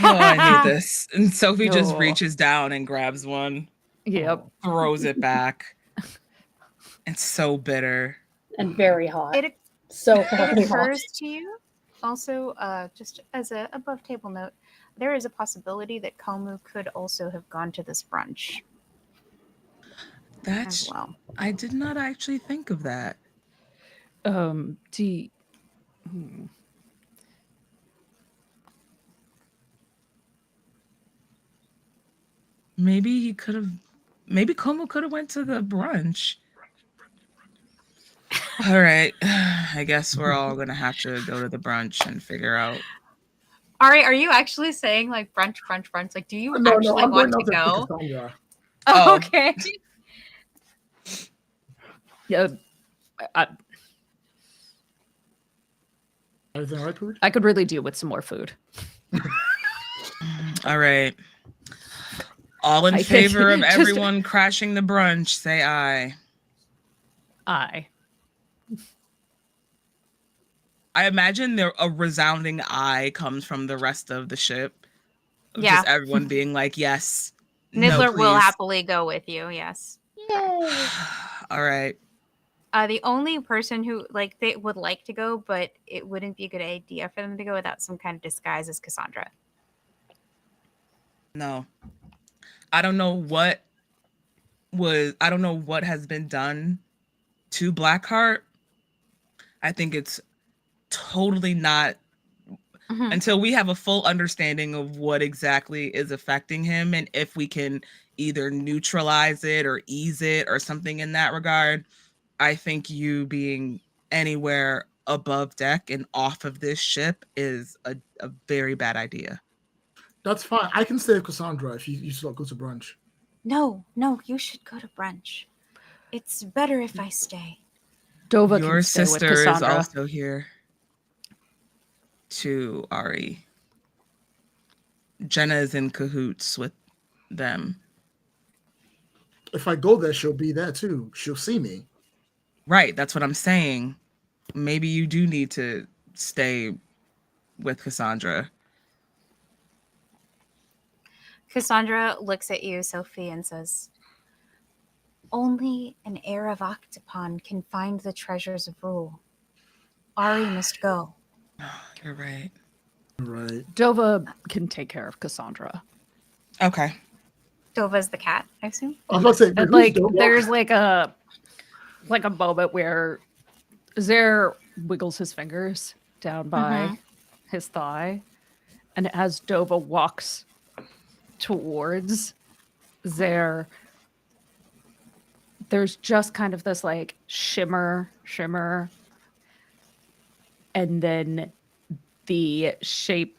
I hate this. And Sophie just No. reaches down and grabs one. Yep. Throws it back. It's so bitter. And very hot. It Very occurs hot. to you also, just as a above table note, there is a possibility that Komu could also have gone to this brunch. That's as well. I did not actually think of that. Maybe Komu could have went to the brunch. All right. I guess we're all gonna have to go to the brunch and figure out. Ari, are you actually saying like brunch? Like, do you No, actually I'm want going to out go? Cassandra. Oh. Okay. Yeah. Everything all right, food? I could really do with some more food. All right. All in I think favor of just- everyone crashing the brunch, say aye. Aye. I imagine a resounding aye comes from the rest of the ship. Of Yeah. Just everyone being like, yes. no, Nibbler will please. happily go with you. Yes. All right. The only person who they would like to go, but it wouldn't be a good idea for them to go without some kind of disguise, is Cassandra. No. I don't know what has been done to Blackheart. I think it's totally not until we have a full understanding of what exactly is affecting him, and if we can either neutralize it or ease it or something in that regard. I think you being anywhere above deck and off of this ship is a very bad idea. That's fine. I can stay with Cassandra if you still go to brunch. No, you should go to brunch. It's better if I stay. Dova Your can stay with sister is Cassandra. also here. To Ari. Jenna is in cahoots with them. If I go there, she'll be there too. She'll see me. Right, that's what I'm saying. Maybe you do need to stay with Cassandra. Cassandra looks at you, Sophie, and says, "Only an heir of Octopon can find the treasures of rule. Ari must go." You're right. Right. Dova can take care of Cassandra. Okay. Dova's the cat, I assume. I was about to say, And who's like, Dova? there's like a moment where Zare wiggles his fingers down by his thigh, and as Dova walks towards Zare, there's just kind of this like shimmer, and then the shape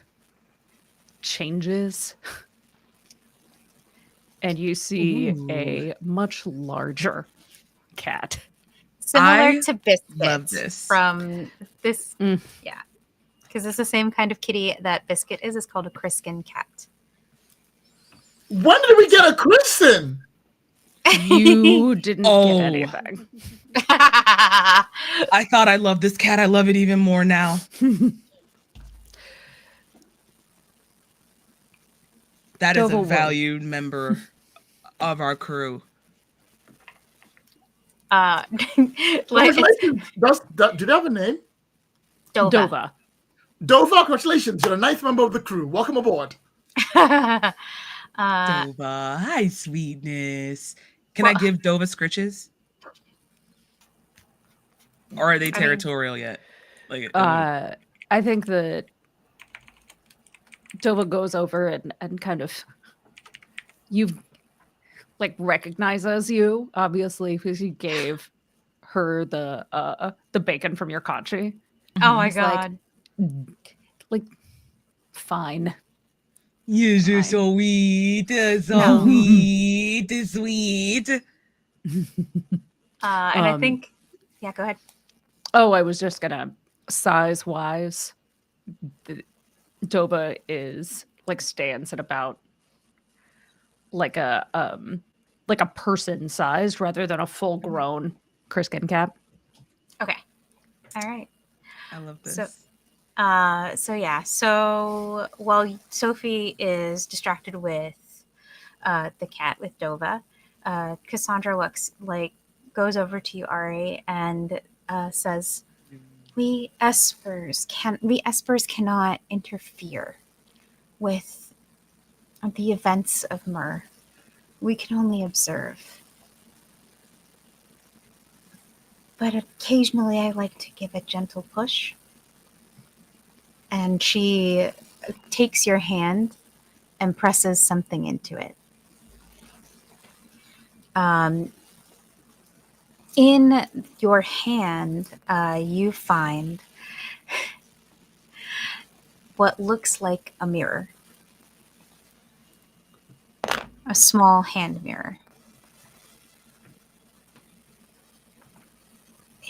changes, and you see a much larger cat. Similar to Biscuit. love this. From this, Mm. yeah. Because it's the same kind of kitty that Biscuit is. It's called a Criskin cat. When did we get a Kristen? You didn't Oh. get anything. I thought I loved this cat. I love it even more now. That is Dova a will. valued member of our crew. Like it's Congratulations. Do they have a name? Dova. Dova. Dova, congratulations. You're a ninth member of the crew. Welcome aboard. Dova, hi, sweetness. Can I give Dova scritches? Or are they territorial yet? Like, I think that Dova goes over and kind of recognizes you, obviously, because you gave her the bacon from your kanchi. Oh my It's like- god. Like, fine. You're Fine. so sweet, No. sweet. And I think, yeah, go ahead. Oh, I was just gonna size-wise, Dova is like stands at about like a person sized rather than a full grown Criskin cat. Okay. All right. I love this. So while Sophie is distracted with the cat with Dova, Cassandra goes over to you, Ari, and says, we espers cannot interfere with the events of Myr. We can only observe. But occasionally I like to give a gentle push. And she takes your hand and presses something into it. In your hand, you find what looks like a mirror. A small hand mirror.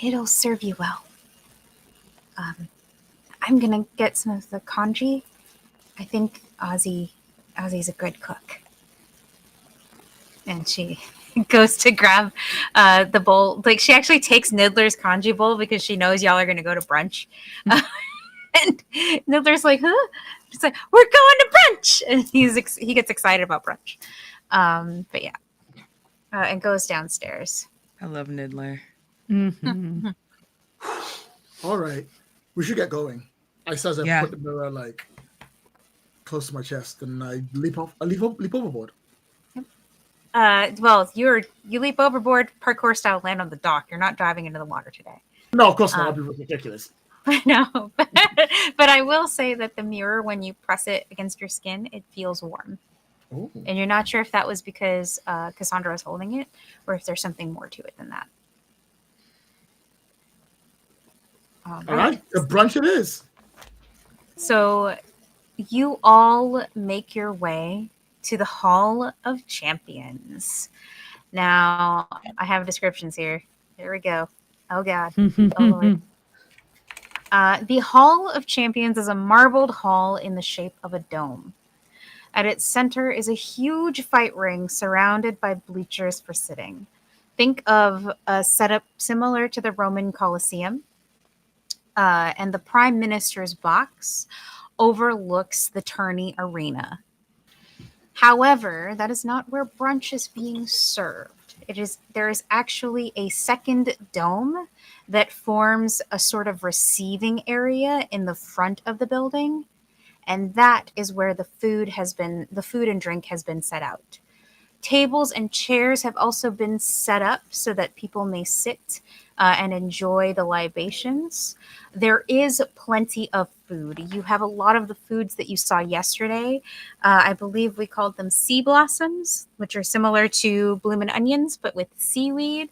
It'll serve you well. I'm gonna get some of the kanji. I think Ozzy's a good cook. And she goes to grab the bowl. Like, she actually takes Niddler's kanji bowl because she knows y'all are gonna go to brunch. And Niddler's like, huh? She's like, we're going to brunch! And he gets excited about brunch. But yeah. And goes downstairs. I love Niddler. Mm-hmm. All right. We should get going. I says I Yeah. put the mirror like close to my chest and I leap overboard. Well, you leap overboard, parkour style, land on the dock. You're not diving into the water today. No, of course not. That'd be ridiculous. No, but I will say that the mirror, when you press it against your skin, it feels warm. Ooh. And you're not sure if that was because Cassandra was holding it, or if there's something more to it than that. All right, the brunch it is. So you all make your way to the Hall of Champions. Now, I have descriptions here. Here we go. Oh, God. Oh, Lord. The Hall of Champions is a marbled hall in the shape of a dome. At its center is a huge fight ring surrounded by bleachers for sitting. Think of a setup similar to the Roman Colosseum. And the Prime Minister's box overlooks the tourney arena. However, that is not where brunch is being served. There is actually a second dome that forms a sort of receiving area in the front of the building, and that is where the food and drink has been set out. Tables and chairs have also been set up so that people may sit and enjoy the libations. There is plenty of food. You have a lot of the foods that you saw yesterday. I believe we called them sea blossoms, which are similar to bloomin' onions, but with seaweed.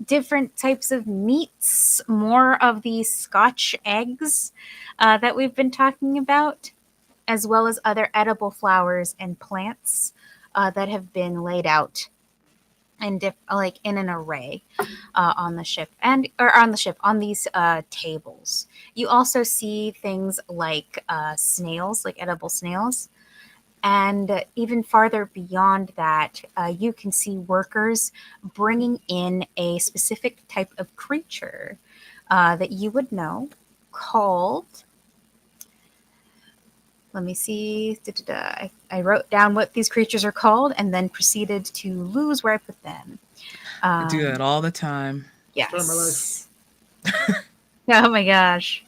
Different types of meats, more of these Scotch eggs that we've been talking about, as well as other edible flowers and plants that have been laid out in an array on the ship on these tables. You also see things like snails, like edible snails. And even farther beyond that, you can see workers bringing in a specific type of creature that you would know called. Let me see. I wrote down what these creatures are called and then proceeded to lose where I put them. I do that all the time. Yes. Oh my gosh.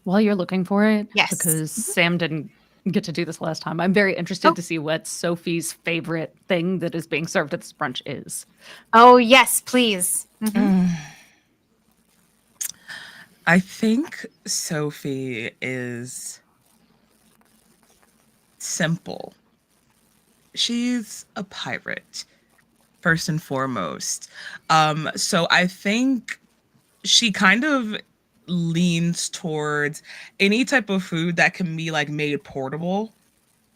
While you're looking for it, Yes. because Sam didn't get to do this last time, I'm very interested to see what Sophie's favorite thing that is being served at this brunch is. Oh, yes, please. Mm-hmm. I think Sophie is simple. She's a pirate, first and foremost. So I think she kind of leans towards any type of food that can be like made portable,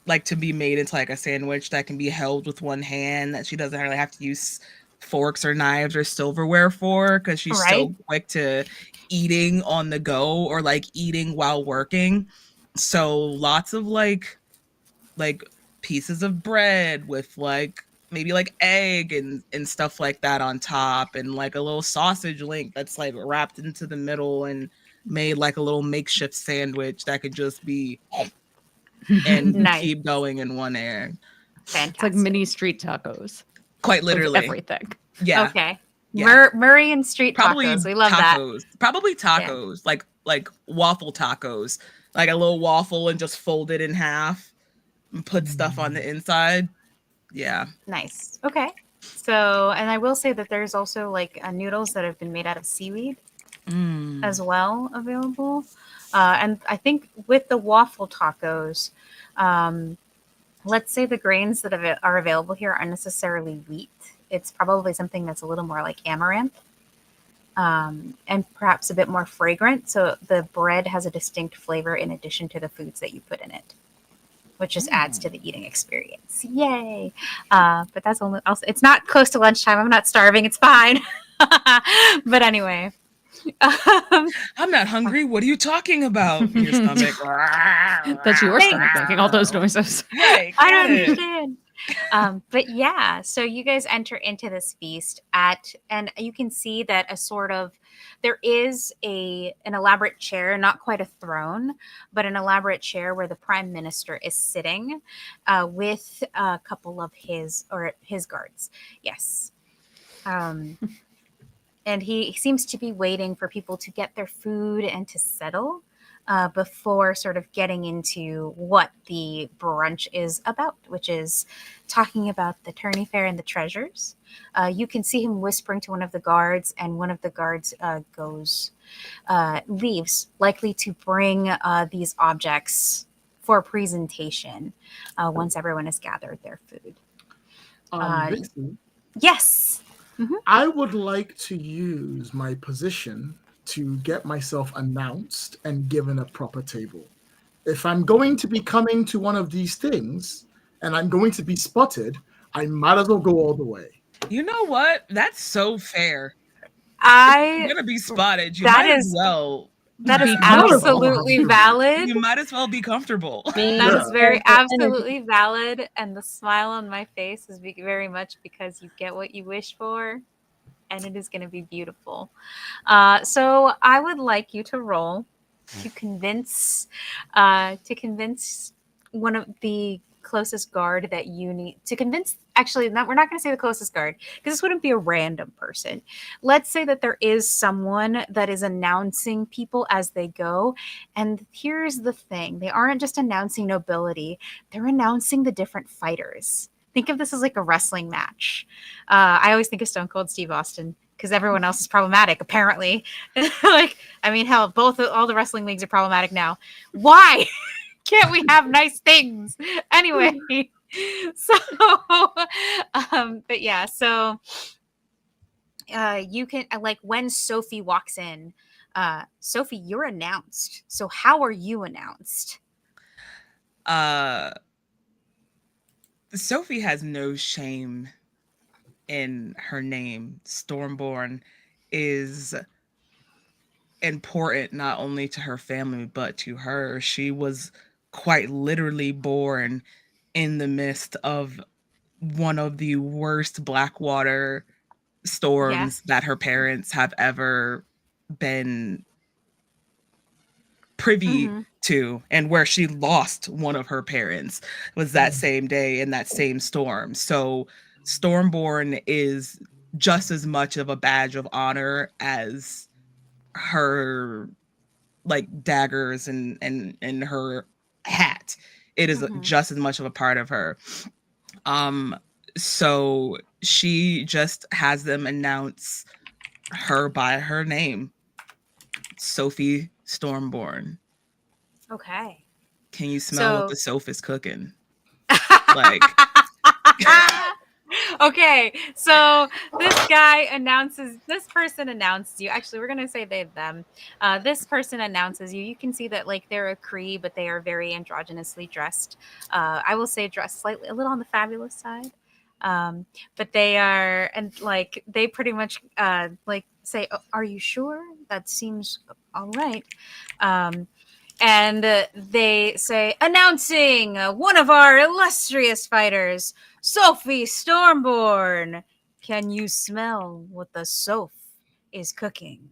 like to be made into like a sandwich that can be held with one hand, that she doesn't really have to use forks or knives or silverware for, because she's so quick to eating on the go or like eating while working. So lots of like pieces of bread with like maybe like egg and stuff like that on top, and like a little sausage link that's like wrapped into the middle and made like a little makeshift sandwich that could just be and Nice. keep going in one air. Fantastic. It's like mini street tacos. Quite literally. Everything. Yeah. Okay. Yeah. Murray and street Probably tacos. We love tacos. that. Probably tacos. Yeah. Like waffle tacos. Like a little waffle and just fold it in half and put stuff on the inside. Yeah. Nice. Okay. So, and I will say that there's also like noodles that have been made out of seaweed as well available. And I think with the waffle tacos, let's say the grains that are available here aren't necessarily wheat. It's probably something that's a little more like amaranth and perhaps a bit more fragrant. So the bread has a distinct flavor in addition to the foods that you put in it, which just adds to the eating experience. Yay. But that's only also, it's not close to lunchtime. I'm not starving. It's fine. But anyway. I'm not hungry. What are you talking about? Your stomach. That's your stomach making all those noises. Right. I don't understand. But yeah, so you guys enter into this feast and you can see that there is an elaborate chair, not quite a throne, but an elaborate chair where the prime minister is sitting with a couple of his guards. Yes. And he seems to be waiting for people to get their food and to settle before sort of getting into what the brunch is about, which is talking about the tourney fair and the treasures. You can see him whispering to one of the guards, and one of the guards leaves, likely to bring these objects for presentation once everyone has gathered their food. Vixen, Yes. I would like to use my position to get myself announced and given a proper table. If I'm going to be coming to one of these things and I'm going to be spotted, I might as well go all the way. You know what? That's so fair. You're I gonna be spotted. You that might as is well. that is Be absolutely comfortable. valid. You might as well be comfortable. Main That Yeah. is very character energy. absolutely valid, and the smile on my face is very much because you get what you wish for, and it is going to be beautiful. So I would like you to roll to convince one of the closest guard that you need to convince. Actually, we're not going to say the closest guard because this wouldn't be a random person. Let's say that there is someone that is announcing people as they go. And here's the thing: they aren't just announcing nobility; they're announcing the different fighters. Think of this as like a wrestling match. I always think of Stone Cold Steve Austin because everyone else is problematic, apparently. Like, I mean, hell, all the wrestling leagues are problematic now. Why can't we have nice things? Anyway, so, but yeah, so you can, like, when Sophie walks in, Sophie, you're announced. So how are you announced? Sophie has no shame in her name. Stormborn is important not only to her family but to her. She was quite literally born in the midst of one of the worst Blackwater storms that her parents have ever been privy to, and where she lost one of her parents was that same day in that same storm. So Stormborn is just as much of a badge of honor as her like daggers and her hat. It is just as much of a part of her. So she just has them announce her by her name, Sophie Stormborn. Okay. Can you smell what So- the Soph is cooking? Like, okay, so this person announces you. Actually, we're gonna say they them. This person announces you. You can see that like they're a Cree, but they are very androgynously dressed. I will say dressed slightly a little on the fabulous side. But they are, and like they pretty much like say, "Oh, are you sure? That seems all right." And they say, announcing one of our illustrious fighters, Sophie Stormborn. Can you smell what the Soph is cooking?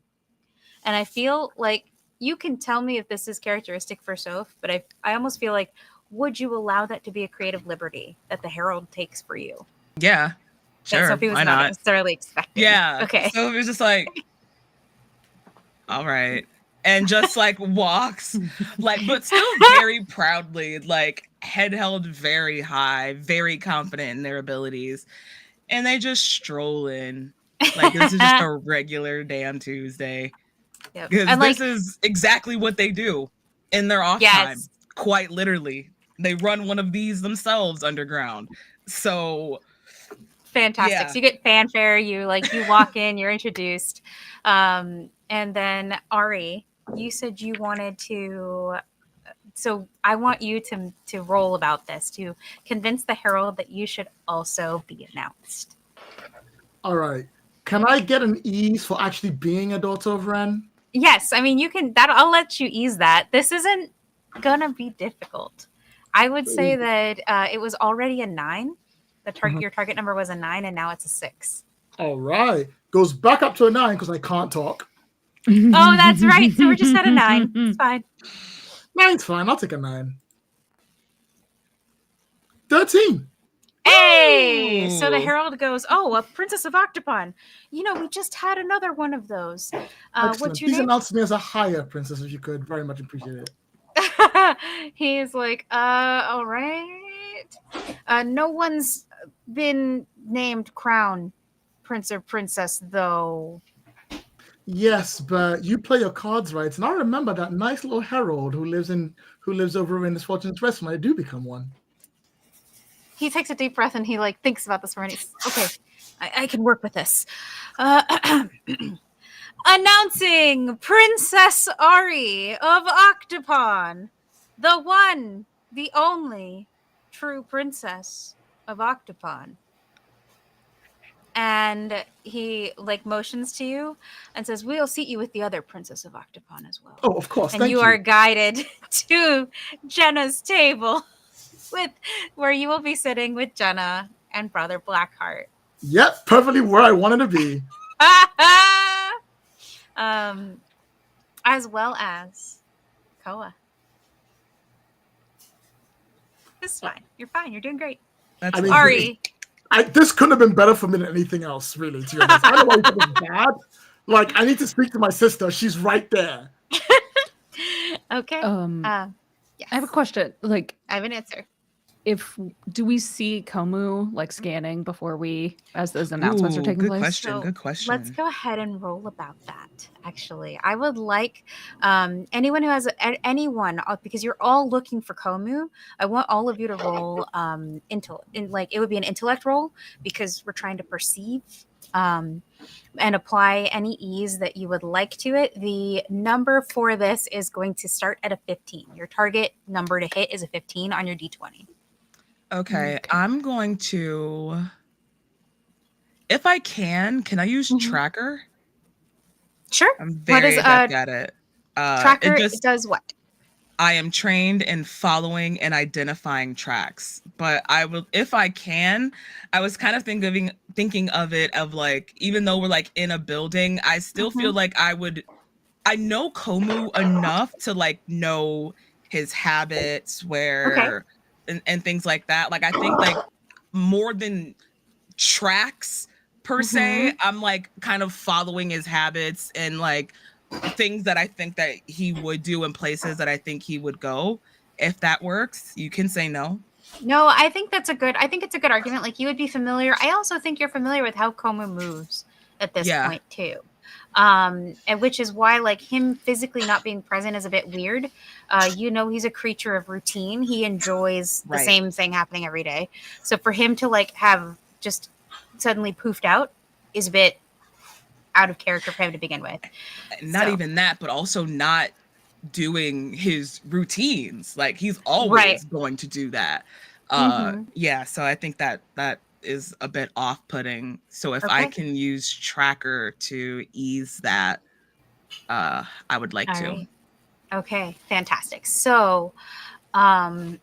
And I feel like you can tell me if this is characteristic for Soph, but I almost feel like, would you allow that to be a creative liberty that the Herald takes for you? yeah, sure. That Sophie was why not necessarily expecting. Yeah. Okay. So it was just like, all right. And just like walks, like, but still very proudly, like head held very high, very confident in their abilities. And they just stroll in. Like, this is just a regular damn Tuesday. Yep. Because And this like, is exactly what they do in their off time. Quite literally. They run one of these themselves underground. So fantastic. yeah. So you get fanfare, you walk in, you're introduced. And then Ari, you said you wanted to, so I want you to roll about this, to convince the Herald that you should also be announced. All right. Can I get an ease for actually being a daughter of Ren? Yes, I mean, you can, I'll let you ease that. This isn't gonna be difficult. I would say that it was already a 9. Your target number was a 9, and now it's a 6. All right. Goes back up to a 9 because I can't talk. Oh, that's right. So we're just at a 9. It's fine. 9's fine. I'll take a 9. 13. Hey! So the Ooh. Herald goes, oh, a Princess of Octopon. You know, we just had another one of those. Excellent. What's your Please name? announce me as a higher princess if you could. Very much appreciate it. He's like, all right. No one's been named Crown Prince or Princess, though. Yes, but you play your cards right, and I remember that nice little herald who lives over in Misfortune's Rest when I do become one. he takes a deep breath and he like thinks about this for a minute. Okay, I can work with this. Announcing Princess Ari of Octopon, the one, the only true princess of Octopon. And he like motions to you and says, "We'll seat you with the other princess of Octopon as well." Oh, of course. And Thank you you. are guided to Jenna's table, where you will be sitting with Jenna and Brother Blackheart. Yep, perfectly where I wanted to be. As well as Koa. It's fine. You're fine. You're doing great. That's I mean, Ari. This couldn't have been better for me than anything else, really, to be honest. I don't know why you thought it was bad. Like, I need to speak to my sister. She's right there. Okay. Yes. I have a question. Like, I have an answer. Do we see Komu like scanning before as those announcements are taking good place? question. So Good question. Let's go ahead and roll about that. Actually, I would like anyone who has anyone, because you're all looking for Komu. I want all of you to roll it would be an intellect roll, because we're trying to perceive and apply any ease that you would like to it. The number for this is going to start at a 15. Your target number to hit is a 15 on your D20. Okay, I'm going to, if I can I use Tracker? Sure. I'm very adept at it. Tracker does what? I am trained in following and identifying tracks, but if I can, I was kind of thinking of it of like, even though we're like in a building, I still feel like I know Komu enough to like know his habits, and things like that. Like, I think like more than tracks per se, I'm like kind of following his habits and like things that I think that he would do in places that I think he would go. If that works, you can say no. No, I think it's a good argument. Like, you would be familiar. I also think you're familiar with how Komu moves at this point too. And which is why like him physically not being present is a bit weird. He's a creature of routine. He enjoys the same thing happening every day. So for him to like have just suddenly poofed out is a bit out of character for him to begin with. Not even that, but also not doing his routines. Like, he's always going to do that. So I think that is a bit off-putting. So if I can use Tracker to ease that, I would like to. Right. Okay, fantastic. So it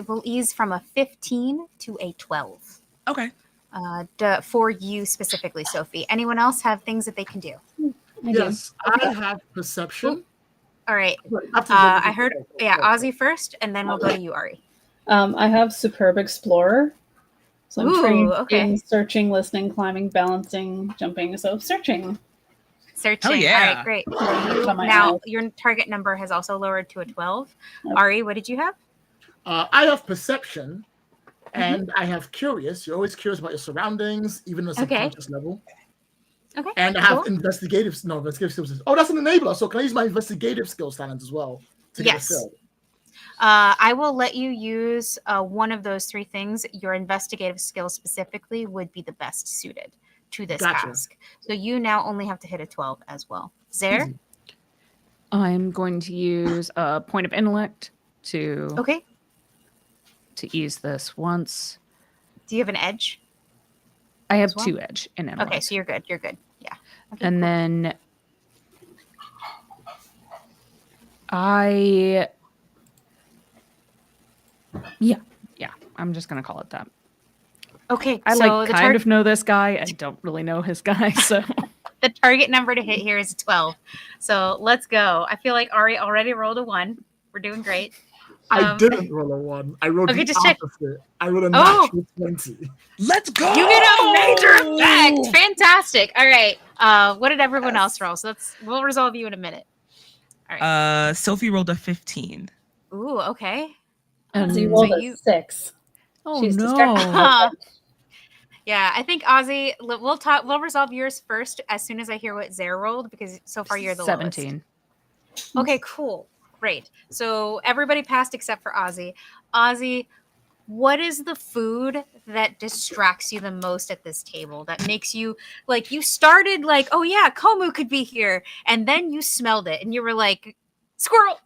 will ease from a 15 to a 12. Okay. For you specifically, Sophie. Anyone else have things that they can do? Yes, I have perception. Ooh. All right. I heard, Ozzy first, and then we'll go to you, Ari. I have Superb Explorer. So I'm trained in searching, listening, climbing, balancing, jumping. So searching. Searching. Oh, yeah. All right, great. Now, your target number has also lowered to a 12. Okay. Ari, what did you have? I have perception, and I have curious. You're always curious about your surroundings, even at a subconscious level. Okay. And I have investigative skills. Oh, that's an enabler. So can I use my investigative skills talent as well to get a skill? I will let you use one of those three things. Your investigative skill specifically would be the best suited to this task. So you now only have to hit a 12 as well. Zare? I'm going to use a point of intellect to ease this once. Do you have an edge? I have 2 edge in intellect. Okay, so you're good. You're good. Yeah. Okay, and then I'm just going to call it that. Okay, I kind of know this guy. I don't really know his guy, so. The target number to hit here is 12. So let's go. I feel like Ari already rolled a 1. We're doing great. I didn't roll a 1. I rolled the opposite. I rolled a natural 20. Let's go! You get a major effect! Fantastic. All right. What did everyone else roll? So we'll resolve you in a minute. All right. Sophie rolled a 15. Ooh, okay. So you rolled a 6. Oh, no. Yeah, I think Ozzy, we'll resolve yours first as soon as I hear what Zare rolled, because so far you're the 17. Lowest. Okay, cool. Great. So everybody passed except for Ozzy. Ozzy, what is the food that distracts you the most at this table? That makes you like, you started like, oh yeah, Komu could be here, and then you smelled it and you were like, squirrel.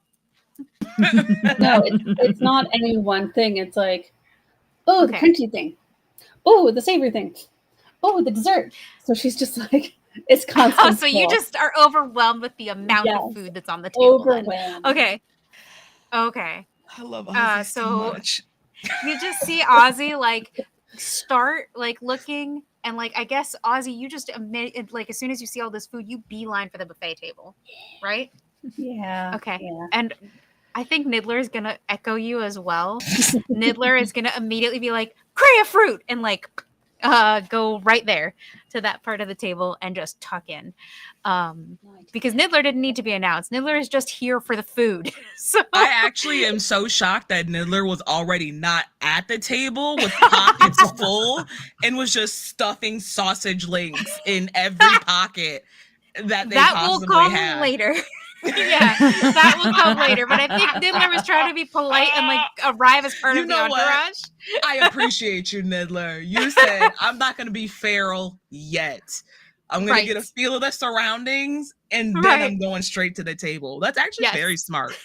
No, it's not any one thing. It's like, oh, the Okay. crunchy thing. Oh, the savory thing. Oh, the dessert. So she's just like, it's constant. Oh, so you just are overwhelmed with the amount of Yes. food that's on the table. Then. Overwhelmed. Okay. I love Ozzy so so much. you just see Ozzy like start like looking, and like I guess Ozzy, you just like as soon as you see all this food, you beeline for the buffet table, right? Yeah. Okay. Yeah. And I think Niddler is gonna echo you as well. Niddler is gonna immediately be like, "Cray a fruit," and like go right there to that part of the table and just tuck in. Because Niddler didn't need to be announced. Niddler is just here for the food. So I actually am so shocked that Niddler was already not at the table with pockets full and was just stuffing sausage links in every pocket that they that will possibly come had. later. Yeah, that will come later. But I think Niddler was trying to be polite and like arrive as part You of the know what? entourage. I appreciate you, Niddler. You said, I'm not going to be feral yet. I'm going to get a feel of the surroundings, and then I'm going straight to the table. That's actually very smart.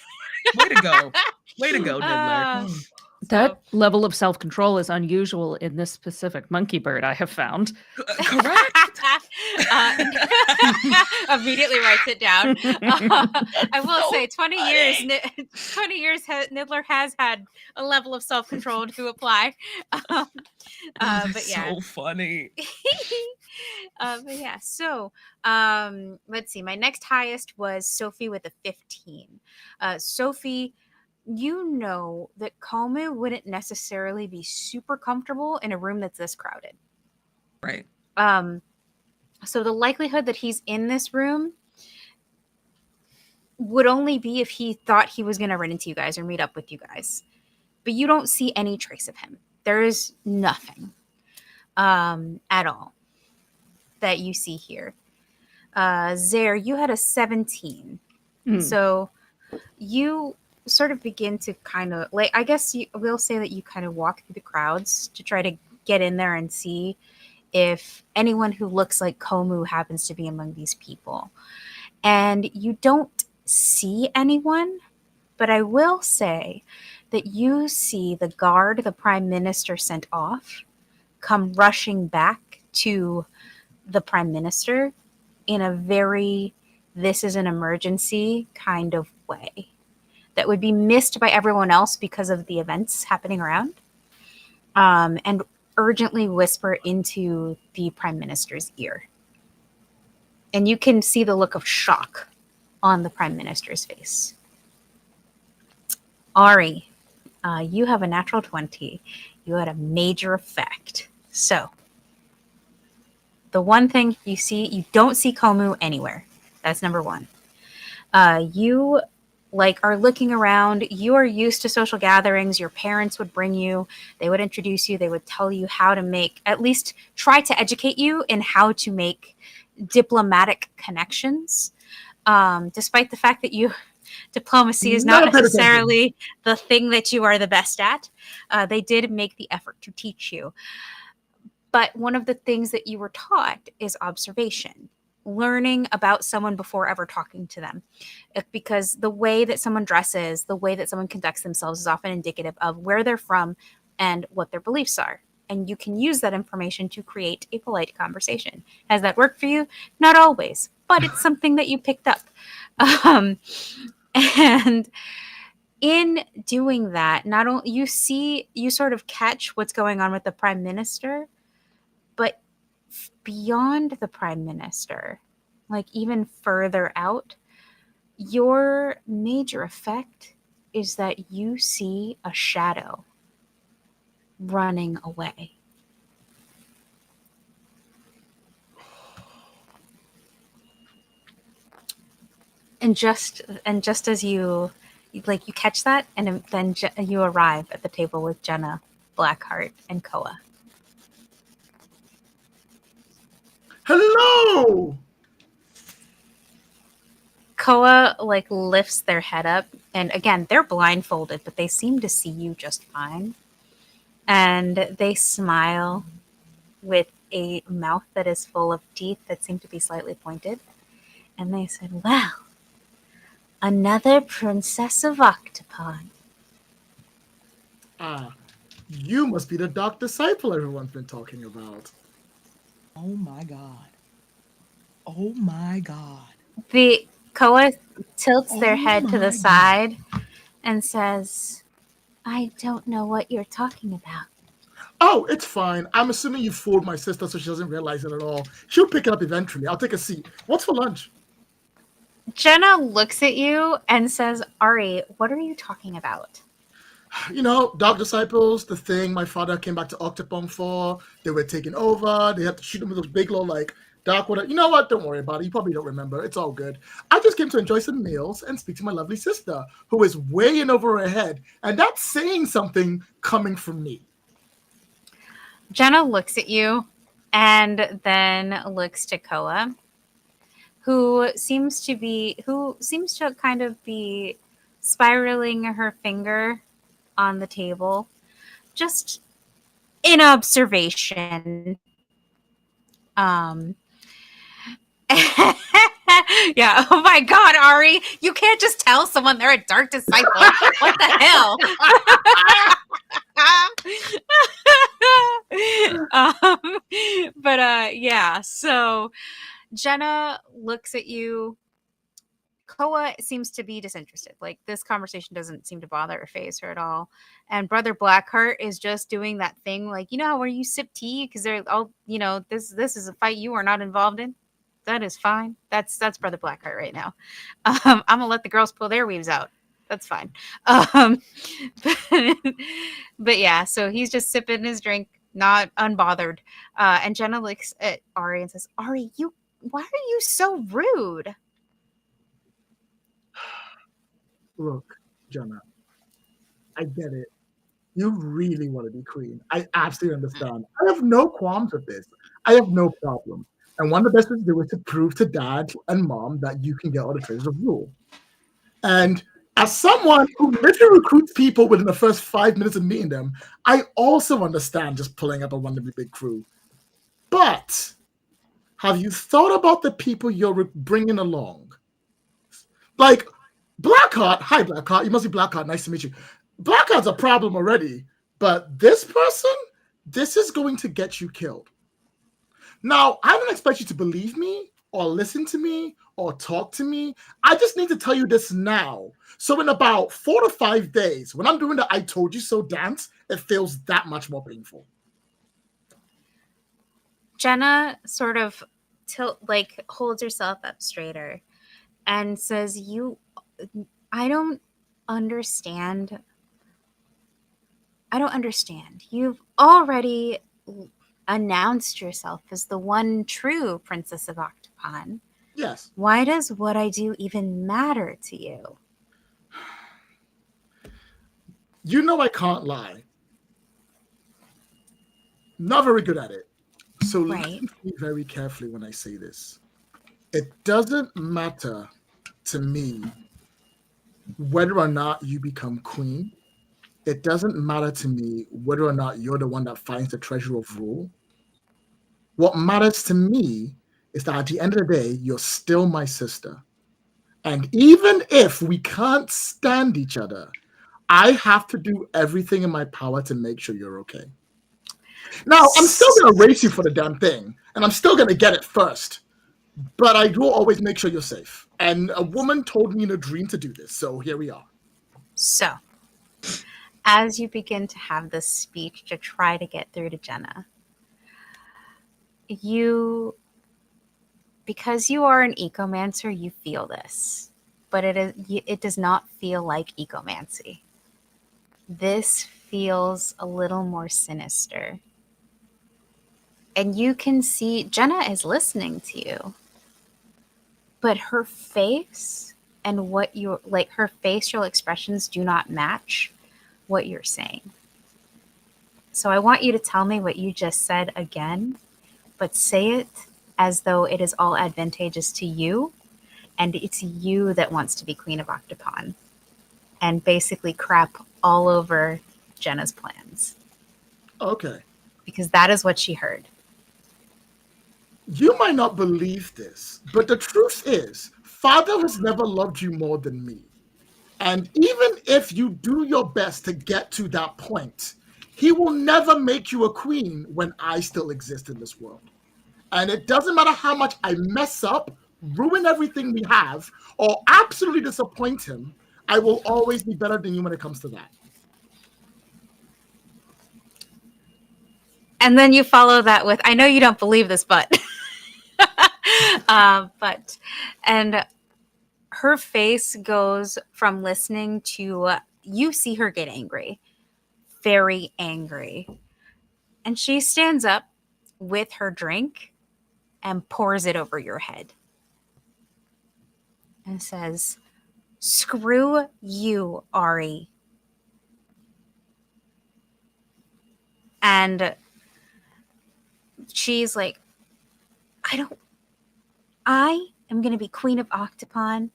Way to go. Way to go, Niddler. That level of self-control is unusual in this specific monkey bird, I have found. Correct. Immediately writes it down. I will say 20 years Niddler has had a level of self-control to apply. But yeah. So funny. But yeah, so let's see. My next highest was Sophie with a 15. Sophie, you know that Komu wouldn't necessarily be super comfortable in a room that's this crowded. Right. So the likelihood that he's in this room would only be if he thought he was going to run into you guys or meet up with you guys. But you don't see any trace of him. There is nothing at all that you see here. Zare, you had a 17. So you sort of begin to kind of, like, I guess we'll say that you kind of walk through the crowds to try to get in there and see if anyone who looks like Komu happens to be among these people. And you don't see anyone, but I will say that you see the guard the Prime Minister sent off come rushing back to the Prime Minister in a very, this is an emergency kind of way that would be missed by everyone else because of the events happening around, and urgently whisper into the Prime Minister's ear. And you can see the look of shock on the Prime Minister's face. Ari, you have a natural 20. You had a major effect. So, the one thing you see, you don't see Komu anywhere. That's number one. You are looking around. You are used to social gatherings. Your parents would bring you. They would introduce you. They would tell you how to make, at least try to educate you in how to make diplomatic connections. Despite the fact that diplomacy is not necessarily the thing that you are the best at. They did make the effort to teach you. But one of the things that you were taught is observation, learning about someone before ever talking to them. Because the way that someone dresses, the way that someone conducts themselves is often indicative of where they're from and what their beliefs are. And you can use that information to create a polite conversation. Has that worked for you? Not always, but it's something that you picked up. And in doing that, not only you sort of catch what's going on with the Prime Minister, but beyond the Prime Minister, like even further out, your major effect is that you see a shadow running away. And just as you catch that, and then you arrive at the table with Jenna, Blackheart, and Koa. Hello. Koa lifts their head up, and again, they're blindfolded, but they seem to see you just fine. and they smile with a mouth that is full of teeth that seem to be slightly pointed. And they said, well, another princess of Octopon. Ah, you must be the dark disciple everyone's been talking about. Oh my god. Oh my god. The Koa tilts their Oh head to the my side and says, I don't know what you're talking about. Oh, it's fine. I'm assuming you fooled my sister so she doesn't realize it at all. She'll pick it up eventually. I'll take a seat. What's for lunch? Jenna looks at you and says, Ari, what are you talking about? You know, dark disciples, the thing my father came back to Octopon for. They were taken over. They had to shoot them with those big, like, dark water. You know what? Don't worry about it. You probably don't remember. It's all good. I just came to enjoy some meals and speak to my lovely sister, who is way in over her head. And that's saying something coming from me. Jenna looks at you and then looks to Koa, who seems to kind of be spiraling her finger on the table, just in observation. Yeah. Oh my God, Ari, you can't just tell someone they're a dark disciple. What the hell? Yeah. So Jenna looks at you. Koa seems to be disinterested. Like, this conversation doesn't seem to bother or faze her at all. And Brother Blackheart is just doing that thing, like, you know how where you sip tea because they're all, you know, this is a fight you are not involved in. That is fine. That's Brother Blackheart right now. I'm gonna let the girls pull their weaves out. That's fine. But, but yeah, so he's just sipping his drink, not unbothered. And Jenna looks at Ari and says, Ari, why are you so rude? Look, Jenna, I get it. You really want to be queen. I absolutely understand. I have no qualms with this. I have no problem. And one of the best things to do is to prove to dad and mom that you can get all the treasures of rule. And as someone who literally recruits people within the first 5 minutes of meeting them, I also understand just pulling up a wonderfully big crew. But have you thought about the people you're bringing along? Like, Blackheart, hi Blackheart, you must be Blackheart, nice to meet you. Blackheart's a problem already, but this person, this is going to get you killed. Now, I don't expect you to believe me or listen to me or talk to me. I just need to tell you this now. So in about 4 to 5 days, when I'm doing the I told you so dance, it feels that much more painful. Jenna sort of holds herself up straighter and says, I don't understand. You've already announced yourself as the one true Princess of Octopon. Yes. Why does what I do even matter to you? You know I can't lie. Not very good at it. So listen to me very carefully when I say this. It doesn't matter to me whether or not you become queen. It doesn't matter to me whether or not you're the one that finds the treasure of rule. What matters to me is that at the end of the day, you're still my sister. And even if we can't stand each other, I have to do everything in my power to make sure you're okay. Now, I'm still going to race you for the damn thing, and I'm still going to get it first. But I will always make sure you're safe. And a woman told me in a dream to do this, so here we are. So, as you begin to have this speech to try to get through to Jenna, because you are an ecomancer, you feel this. But it does not feel like ecomancy. This feels a little more sinister. And you can see Jenna is listening to you. But her face and her facial expressions do not match what you're saying. So I want you to tell me what you just said again, but say it as though it is all advantageous to you, and it's you that wants to be Queen of Octopon, and basically crap all over Jenna's plans. Okay. because that is what she heard. You might not believe this, but the truth is, Father has never loved you more than me. And even if you do your best to get to that point, he will never make you a queen when I still exist in this world. And it doesn't matter how much I mess up, ruin everything we have, or absolutely disappoint him, I will always be better than you when it comes to that. And then you follow that with, I know you don't believe this, but, and her face goes from listening to, you see her get angry, very angry. And she stands up with her drink and pours it over your head and says, "Screw you, Ari." And she's like, I am going to be Queen of Octopon,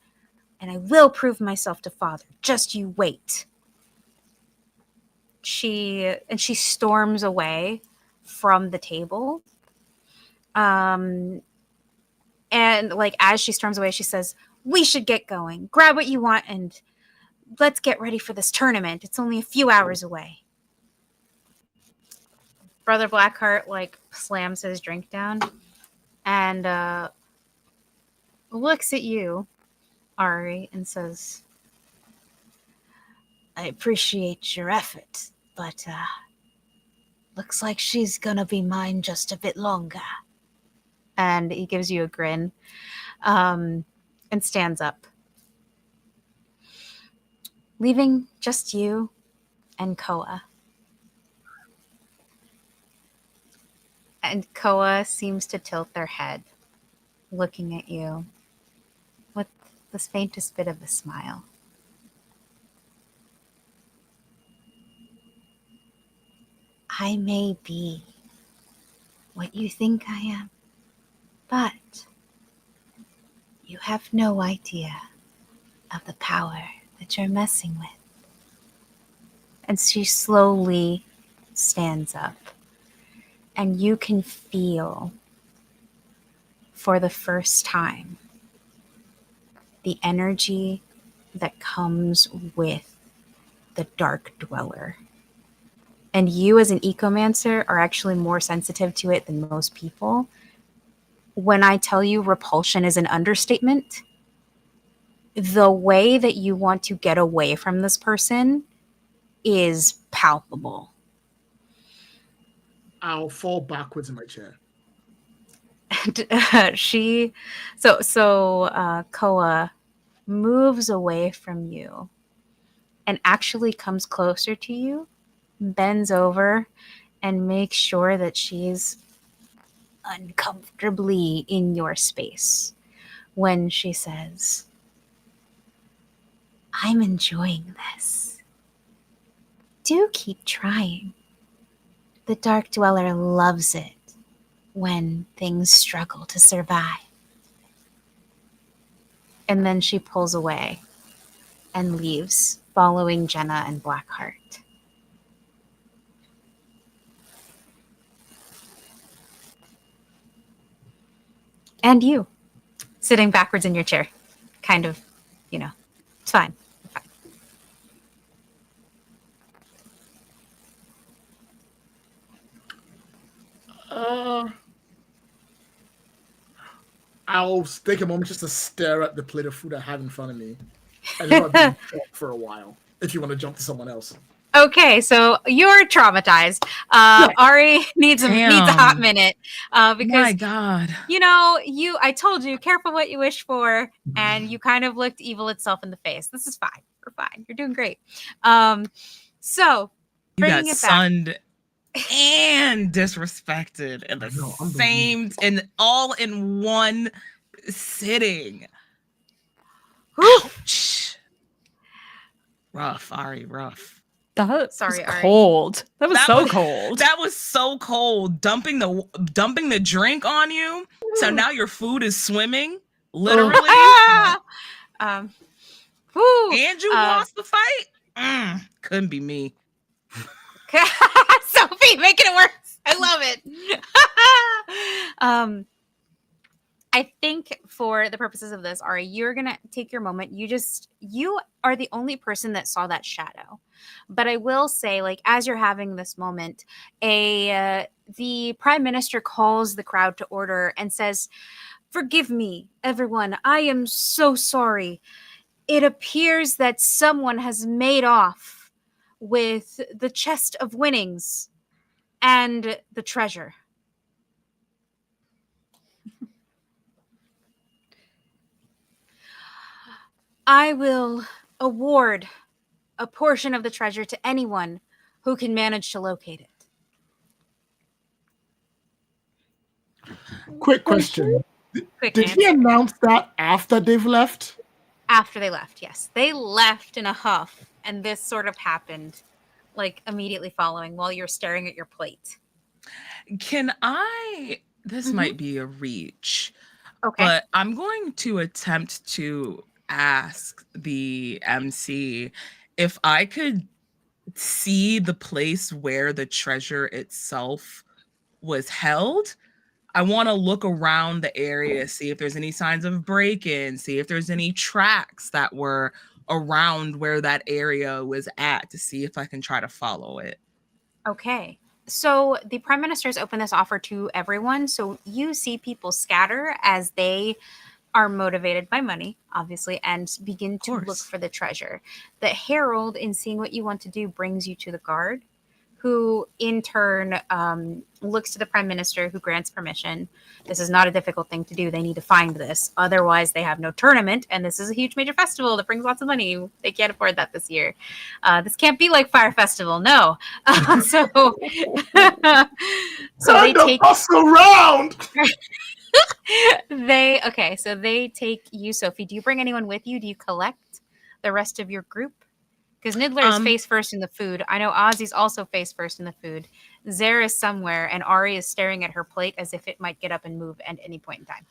and I will prove myself to Father. Just you wait. She storms away from the table. And like, as she storms away, she says, "We should get going. Grab what you want and let's get ready for this tournament. It's only a few hours away." Brother Blackheart like slams his drink down and looks at you, Ari, and says, "I appreciate your effort, but looks like she's gonna be mine just a bit longer." And he gives you a grin and stands up, leaving just you and Koa. And Koa seems to tilt their head, looking at you with the faintest bit of a smile. I may be what you think I am, but you have no idea of the power that you're messing with. And she slowly stands up, and you can feel for the first time the energy that comes with the Dark Dweller. And you as an ecomancer are actually more sensitive to it than most people. When I tell you repulsion is an understatement, the way that you want to get away from this person is palpable. I'll fall backwards in my chair. And Koa moves away from you and actually comes closer to you, bends over, and makes sure that she's uncomfortably in your space when she says, "I'm enjoying this. Do keep trying. The Dark Dweller loves it when things struggle to survive." And then she pulls away and leaves, following Jenna and Blackheart. And you, sitting backwards in your chair, kind of, it's fine. I'll take a moment just to stare at the plate of food I have in front of me, and then I'll be in shock for a while. If you want to jump to someone else. Okay, so you're traumatized. Ari needs a hot minute because, my God, I told you, careful what you wish for, and you kind of looked evil itself in the face. This is fine. We're fine. You're doing great. So you got bringing it back. sunned and disrespected in the same, and all in one sitting. Ouch. Rough, Ari, rough. Sorry, was cold. That was so cold. That was so cold. Dumping the drink on you. So now your food is swimming, literally. And you lost the fight. Couldn't be me. So Sophie, making it worse. I love it. I think for the purposes of this, Ari, you're going to take your moment. You are the only person that saw that shadow. But I will say, like, as you're having this moment, the prime minister calls the crowd to order and says, "Forgive me, everyone. I am so sorry. It appears that someone has made off with the chest of winnings and the treasure." I will award a portion of the treasure to anyone who can manage to locate it. Quick question. Quick Did he answer. announce that after they've left? After they left, yes. They left in a huff, and this sort of happened, like, immediately following while you're staring at your plate. Can I? This might be a reach, Okay. but I'm going to attempt to ask the MC if I could see the place where the treasure itself was held. I want to look around the area, see if there's any signs of break-in, see if there's any tracks that were around where that area was at, to see if I can try to follow it. Okay. So the prime minister has opened this offer to everyone. So you see people scatter as they are motivated by money, obviously, and begin to look for the treasure. The herald, in seeing what you want to do, brings you to the guard, who in turn looks to the prime minister, who grants permission. This is not a difficult thing to do. They need to find this. Otherwise, they have no tournament. And this is a huge major festival that brings lots of money. They can't afford that this year. This can't be like Fire Festival. No. So they take us around. So they take you, Sophie. Do you bring anyone with you? Do you collect the rest of your group? Because Niddler is face first in the food. I know Ozzy's also face first in the food. Zara is somewhere, and Ari is staring at her plate as if it might get up and move at any point in time.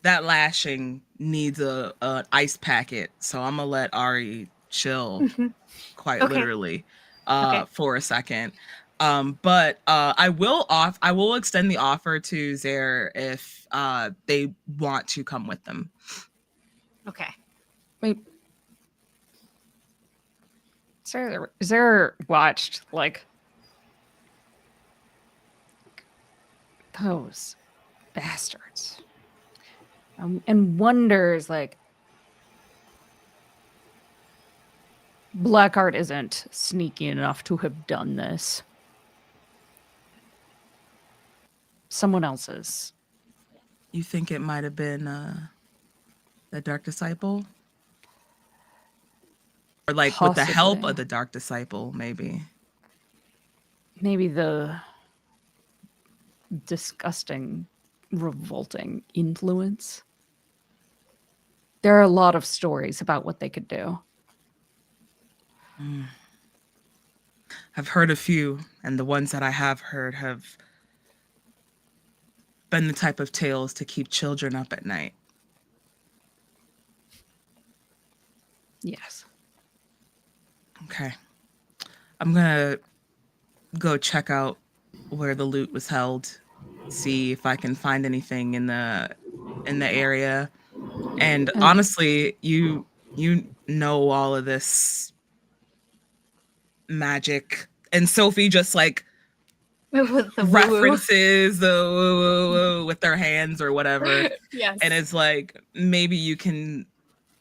That lashing needs an ice packet, so I'm gonna let Ari chill, quite literally, for a second. But I will extend the offer to Zare if they want to come with them. Okay. Wait. Zare watched, like, those bastards, and wonders, like, Blackheart isn't sneaky enough to have done this. Someone else's. You think it might have been the Dark Disciple? Or like Possibly. with the help of the Dark Disciple, maybe. Maybe the disgusting, revolting influence. There are a lot of stories about what they could do. I've heard a few, and the ones that I have heard have been the type of tales to keep children up at night. Yes. Okay. I'm gonna go check out where the loot was held, see if I can find anything in the area. And honestly, you know all of this magic, and Sophie just like With the references with their hands or whatever. Yes. And it's like, maybe you can,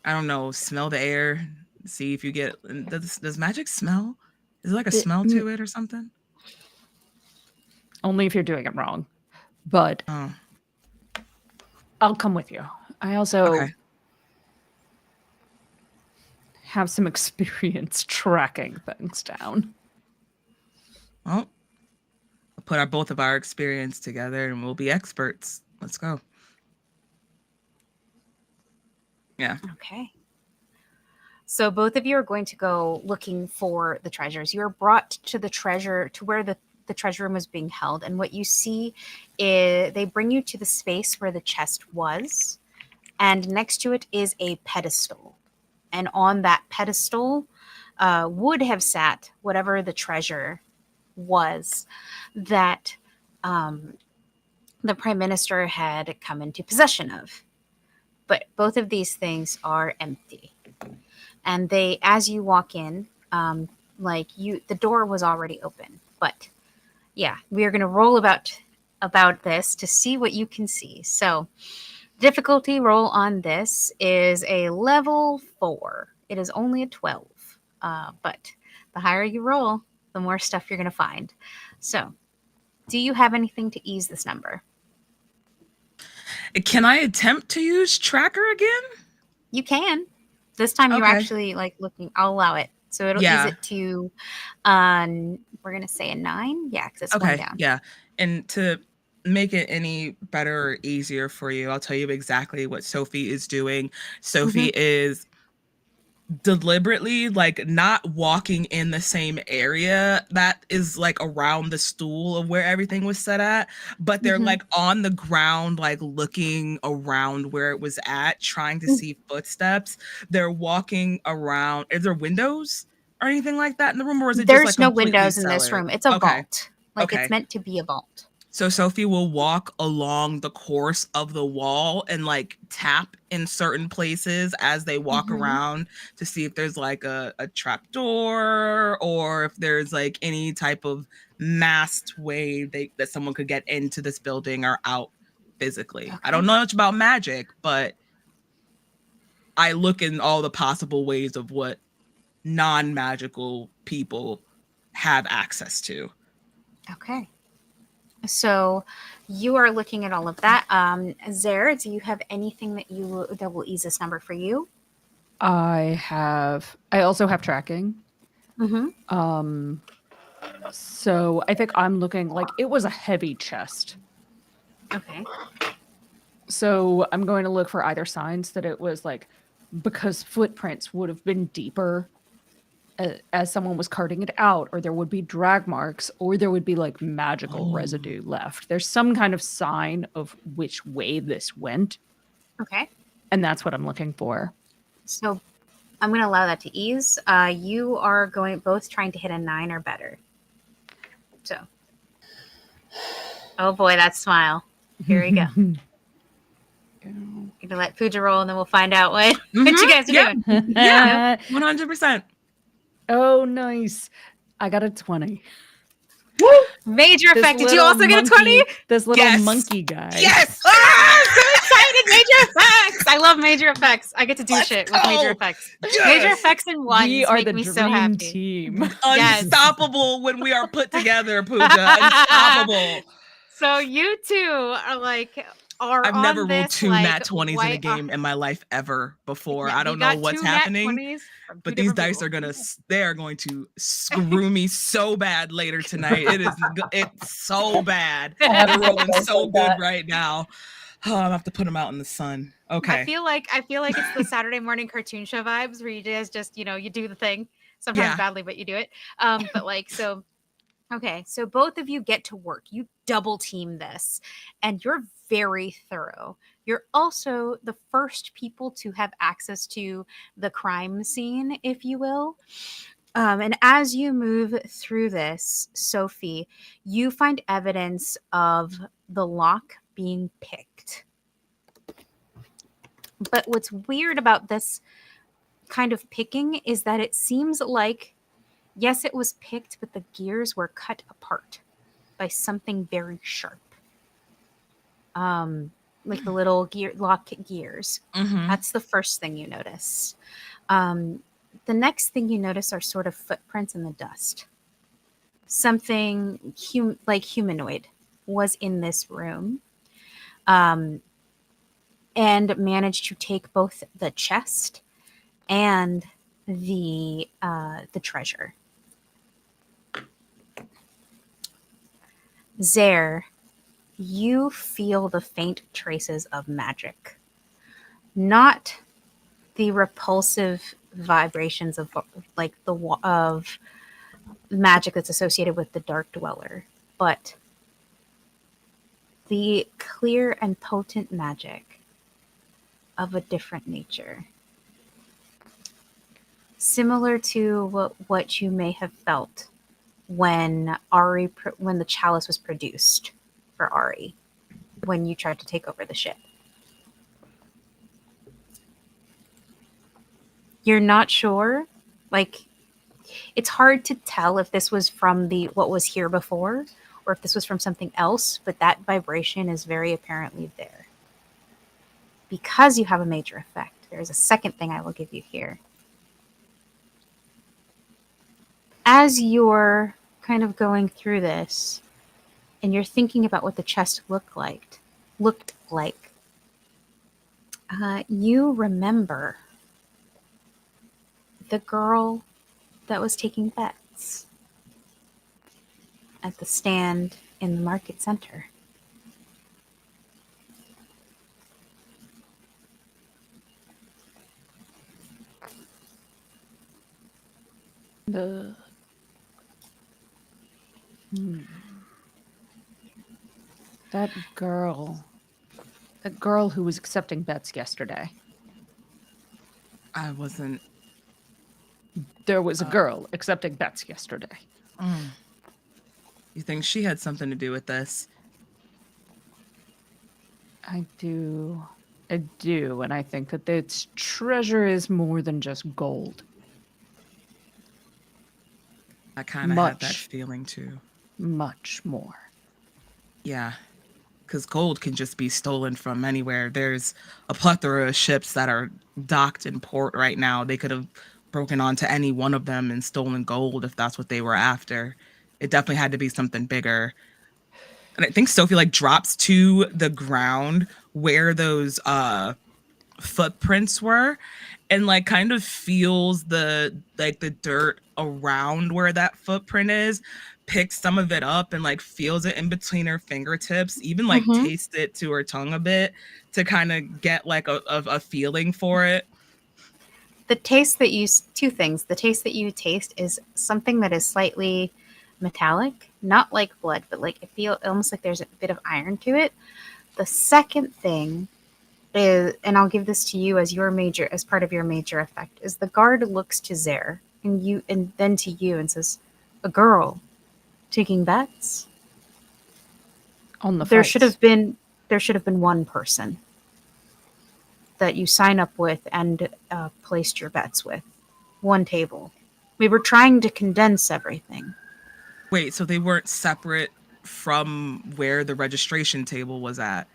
I don't know, smell the air, see if you get, does magic smell? Is there like a smell to it or something? Only if you're doing it wrong. But I'll come with you. I also have some experience tracking things down. Well, we'll put both of our experience together and we'll be experts. Let's go. Yeah. Okay. So both of you are going to go looking for the treasures. You're brought to the treasure, to where the treasure room was being held. And what you see is they bring you to the space where the chest was. And next to it is a pedestal. And on that pedestal would have sat whatever the treasure was that the Prime Minister had come into possession of. But both of these things are empty. And they, as you walk in, the door was already open. But yeah, we are going to roll about this to see what you can see. So difficulty roll on this is a level 4. It is only a 12. But the higher you roll, the more stuff you're going to find. So do you have anything to ease this number? Can I attempt to use tracker again? You can. This time you're Okay. actually looking. I'll allow it. So it'll ease it to, we're going to say a 9. Yeah, because it's one down. Yeah. And to make it any better or easier for you, I'll tell you exactly what Sophie is doing. Sophie is deliberately not walking in the same area that is around the stool of where everything was set at, but they're on the ground, looking around where it was at, trying to see footsteps. They're walking around. Is there windows or anything like that in the room, or is it There's just no completely windows in this cellar? room? It's a vault. It's meant to be a vault. So Sophie will walk along the course of the wall and tap in certain places as they walk around to see if there's a trap door or if there's any type of masked way that someone could get into this building or out physically. I don't know much about magic, but I look in all the possible ways of what non-magical people have access to. Okay. So you are looking at all of that. Zare, do you have anything that will ease this number for you? I also have tracking. So I think I'm looking it was a heavy chest. Okay. So I'm going to look for either signs that it was because footprints would have been deeper as someone was carting it out, or there would be drag marks, or there would be magical residue left. There's some kind of sign of which way this went. Okay. And that's what I'm looking for. So I'm going to allow that to ease. You are both trying to hit a 9 or better. So. Oh boy, that smile. Here we go. I'm going to let Pooja roll and then we'll find out what you guys are doing. Yeah, 100%. Oh, nice. I got a 20. Woo! Major effect. Did you also get a 20? This little monkey guy. Yes! So excited. Major effects. I love major effects. I get to do shit with major effects. Yes! Major effects and ones We are make the me dream so happy. team. Unstoppable when we are put together, Pooja. Unstoppable. So you two are I've never on rolled this, 2 nat 20s in a game in my life ever before. Yeah, I don't know what's happening, but these dice are they are going to screw me so bad later tonight. It's so bad. They're rolling so good right now. Oh, I'm gonna have to put them out in the sun. Okay. I feel like it's the Saturday morning cartoon show vibes where you just you do the thing sometimes badly, but you do it. So. Okay, so both of you get to work. You double team this, and you're very thorough. You're also the first people to have access to the crime scene, if you will. And as you move through this, Sophie, you find evidence of the lock being picked. But what's weird about this kind of picking is that it seems like yes, it was picked, but the gears were cut apart by something very sharp. The little lock gears. That's the first thing you notice. The next thing you notice are sort of footprints in the dust. Something humanoid was in this room, and managed to take both the chest and the treasure. Zare, you feel the faint traces of magic. Not the repulsive vibrations of of magic that's associated with the Dark Dweller, but the clear and potent magic of a different nature. similar to what you may have felt when when the chalice was produced for Ari, when you tried to take over the ship. You're not sure, like, it's hard to tell if this was from what was here before or if this was from something else, but that vibration is very apparently there. Because you have a major effect, there's a second thing I will give you here. As you're kind of going through this and you're thinking about what the chest looked like, you remember the girl that was taking bets at the stand in the market center. That girl who was accepting bets yesterday. I wasn't. There was a girl accepting bets yesterday. You think she had something to do with this? I do, and I think that its treasure is more than just gold. I kind of had that feeling too. Much more. Yeah, because gold can just be stolen from anywhere. There's a plethora of ships that are docked in port right now. They could have broken onto any one of them and stolen gold if that's what they were after. It definitely had to be something bigger. And I think Sophie like drops to the ground where those footprints were and like kind of feels the dirt around where that footprint is, picks some of it up and like feels it in between her fingertips, even like tastes it to her tongue a bit to kind of get like a feeling for it. The taste that two things. The taste that you taste is something that is slightly metallic, not like blood, but like it feels almost like there's a bit of iron to it. The second thing is, and I'll give this to you as part of your major effect, is the guard looks to Zare and then to you and says, "A girl taking bets." On the there fights. should have been one person that you sign up with and placed your bets with. One table. We were trying to condense everything. Wait, so they weren't separate from where the registration table was at?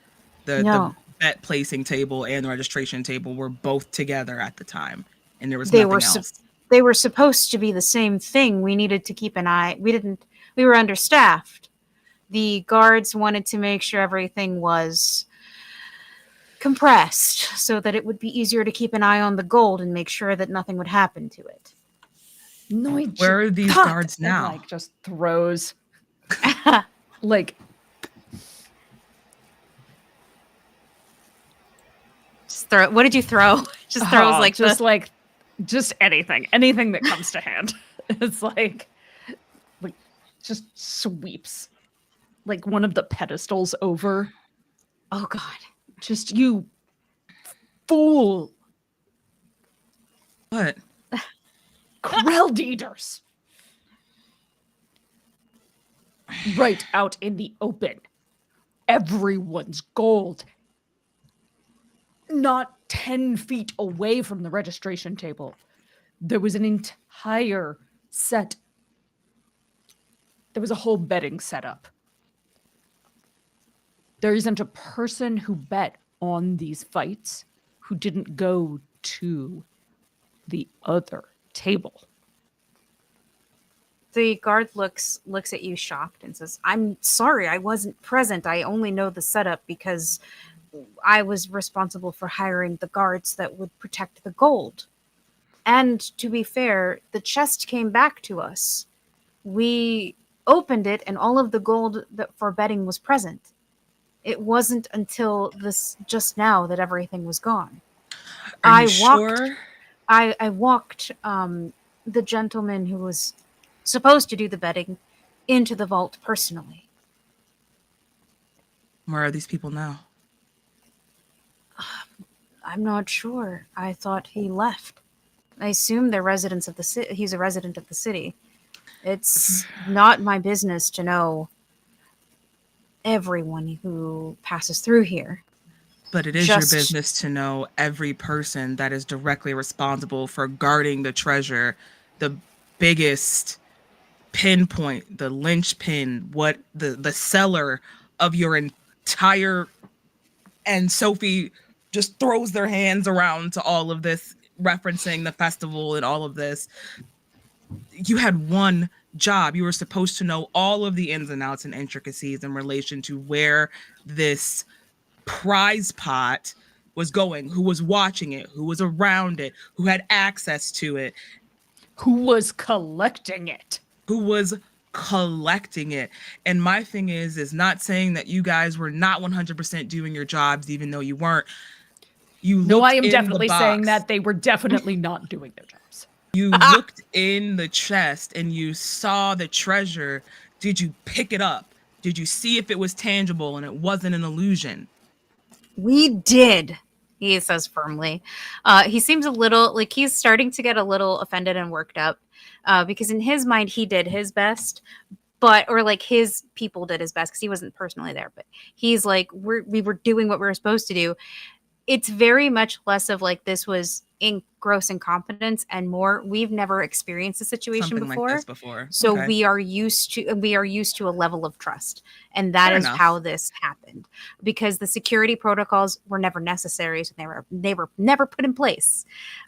No. The bet placing table and the registration table were both together at the time, and there was nothing else. They were supposed to be the same thing. We needed to keep an eye. We were understaffed. The guards wanted to make sure everything was compressed so that it would be easier to keep an eye on the gold and make sure that nothing would happen to it. Where are these guards now? And, like, just throws like just throw. What did you throw? Just throws like just anything that comes to hand. It's like just sweeps like one of the pedestals over. Oh God! Just you fool! What? Kreld eaters! Right out in the open. Everyone's gold. Not 10 feet away from the registration table. There was an entire set. There was a whole betting setup. There isn't a person who bet on these fights who didn't go to the other table. The guard looks at you shocked and says, "I'm sorry, I wasn't present. I only know the setup because I was responsible for hiring the guards that would protect the gold. And to be fair, the chest came back to us. We opened it and all of the gold that for betting was present. It wasn't until this just now that everything was gone." Are you sure? I walked the gentleman who was supposed to do the betting into the vault personally. Where are these people now? I'm not sure. I thought he left. I assume they're residents of the city. He's a resident of the city. It's not my business to know everyone who passes through here. But it is your business to know every person that is directly responsible for guarding the treasure, the biggest pinpoint, the linchpin, what the seller of your entire. And Sophie just throws their hands around to all of this, referencing the festival and all of this. You had one job. You were supposed to know all of the ins and outs and intricacies in relation to where this prize pot was going, who was watching it, who was around it, who had access to it, who was collecting it. And my thing is not saying that you guys were not 100% doing your jobs, even though you weren't. No, I am definitely saying that they were definitely not doing their jobs. You looked in the chest and you saw the treasure. Did you pick it up? Did you see if it was tangible and it wasn't an illusion? We did, he says firmly. He seems a little like he's starting to get a little offended and worked up because in his mind, he did his best, or like his people did his best because he wasn't personally there. But he's like, we were doing what we were supposed to do. It's very much less of like this was in gross incompetence and more we've never experienced a situation before. Like this before. So okay. we are used to a level of trust, and that Fair is enough. How this happened, because the security protocols were never necessary, so they were never put in place.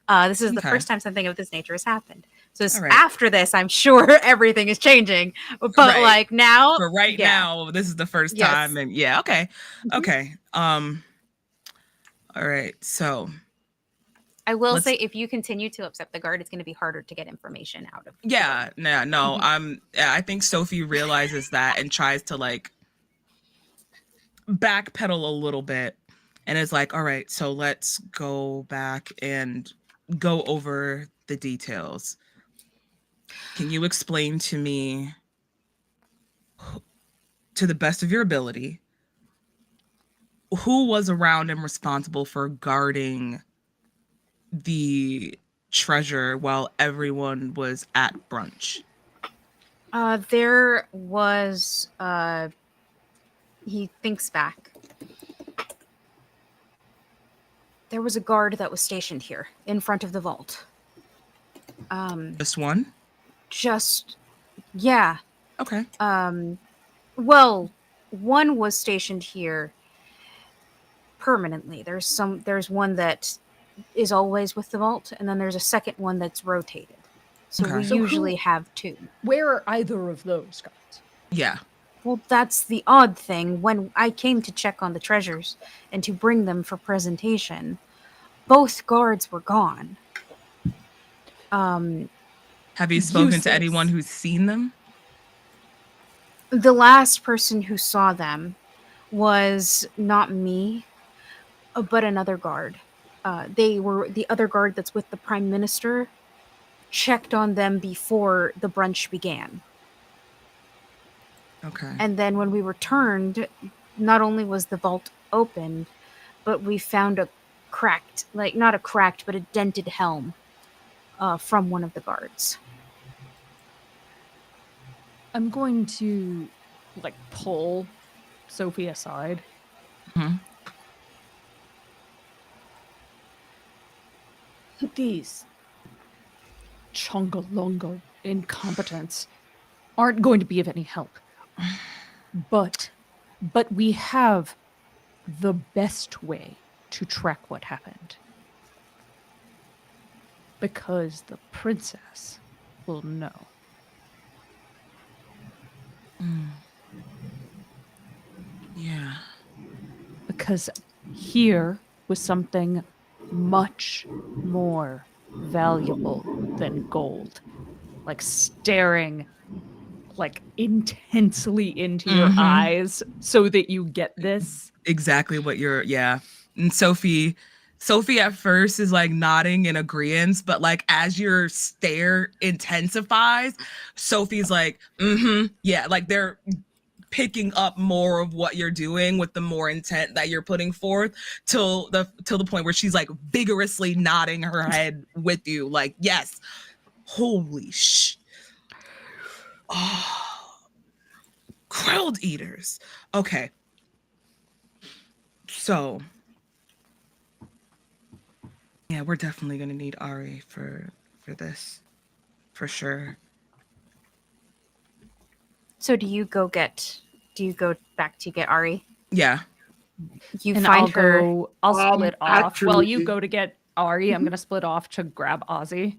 This is the first time something of this nature has happened. So after this, I'm sure everything is changing, but like now, for now, this is the first time, and okay. All right, so I will say, if you continue to upset the guard, it's going to be harder to get information out of. I think Sophie realizes that and tries to like backpedal a little bit, and is like, "All right, so let's go back and go over the details. Can you explain to me, to the best of your ability, who was around and responsible for guarding the treasure while everyone was at brunch?" There was, he thinks back. There was a guard that was stationed here in front of the vault. Just one? Yeah. Okay. Well, one was stationed here permanently. There's one that is always with the vault, and then there's a second one that's rotated. So we usually have two. Where are either of those guys? Yeah. Well, that's the odd thing. When I came to check on the treasures and to bring them for presentation, both guards were gone. Have you spoken to anyone who's seen them? The last person who saw them was not me, but another guard. They were the other guard that's with the Prime Minister, checked on them before the brunch began. Okay. And then when we returned, not only was the vault opened, but we found a cracked, like not a cracked, but a dented helm from one of the guards. I'm going to like pull Sophie aside. Mm-hmm. These chongalongo incompetents aren't going to be of any help. But we have the best way to track what happened. Because the princess will know. Yeah. Because here was something much more valuable than gold. Like staring like intensely into your eyes so that you get this. Exactly what and Sophie at first is like nodding in agreement, but like as your stare intensifies, Sophie's like, like they're picking up more of what you're doing with the more intent that you're putting forth till the point where she's like vigorously nodding her head with you, like, yes, holy sh. Oh, grilled eaters. Okay. So yeah, we're definitely gonna need Ari for this, for sure. So do you go back to get Ari? Yeah. You And find her. I'll split off. While you actually- go to get Ari, I'm gonna split off to grab Ozzy.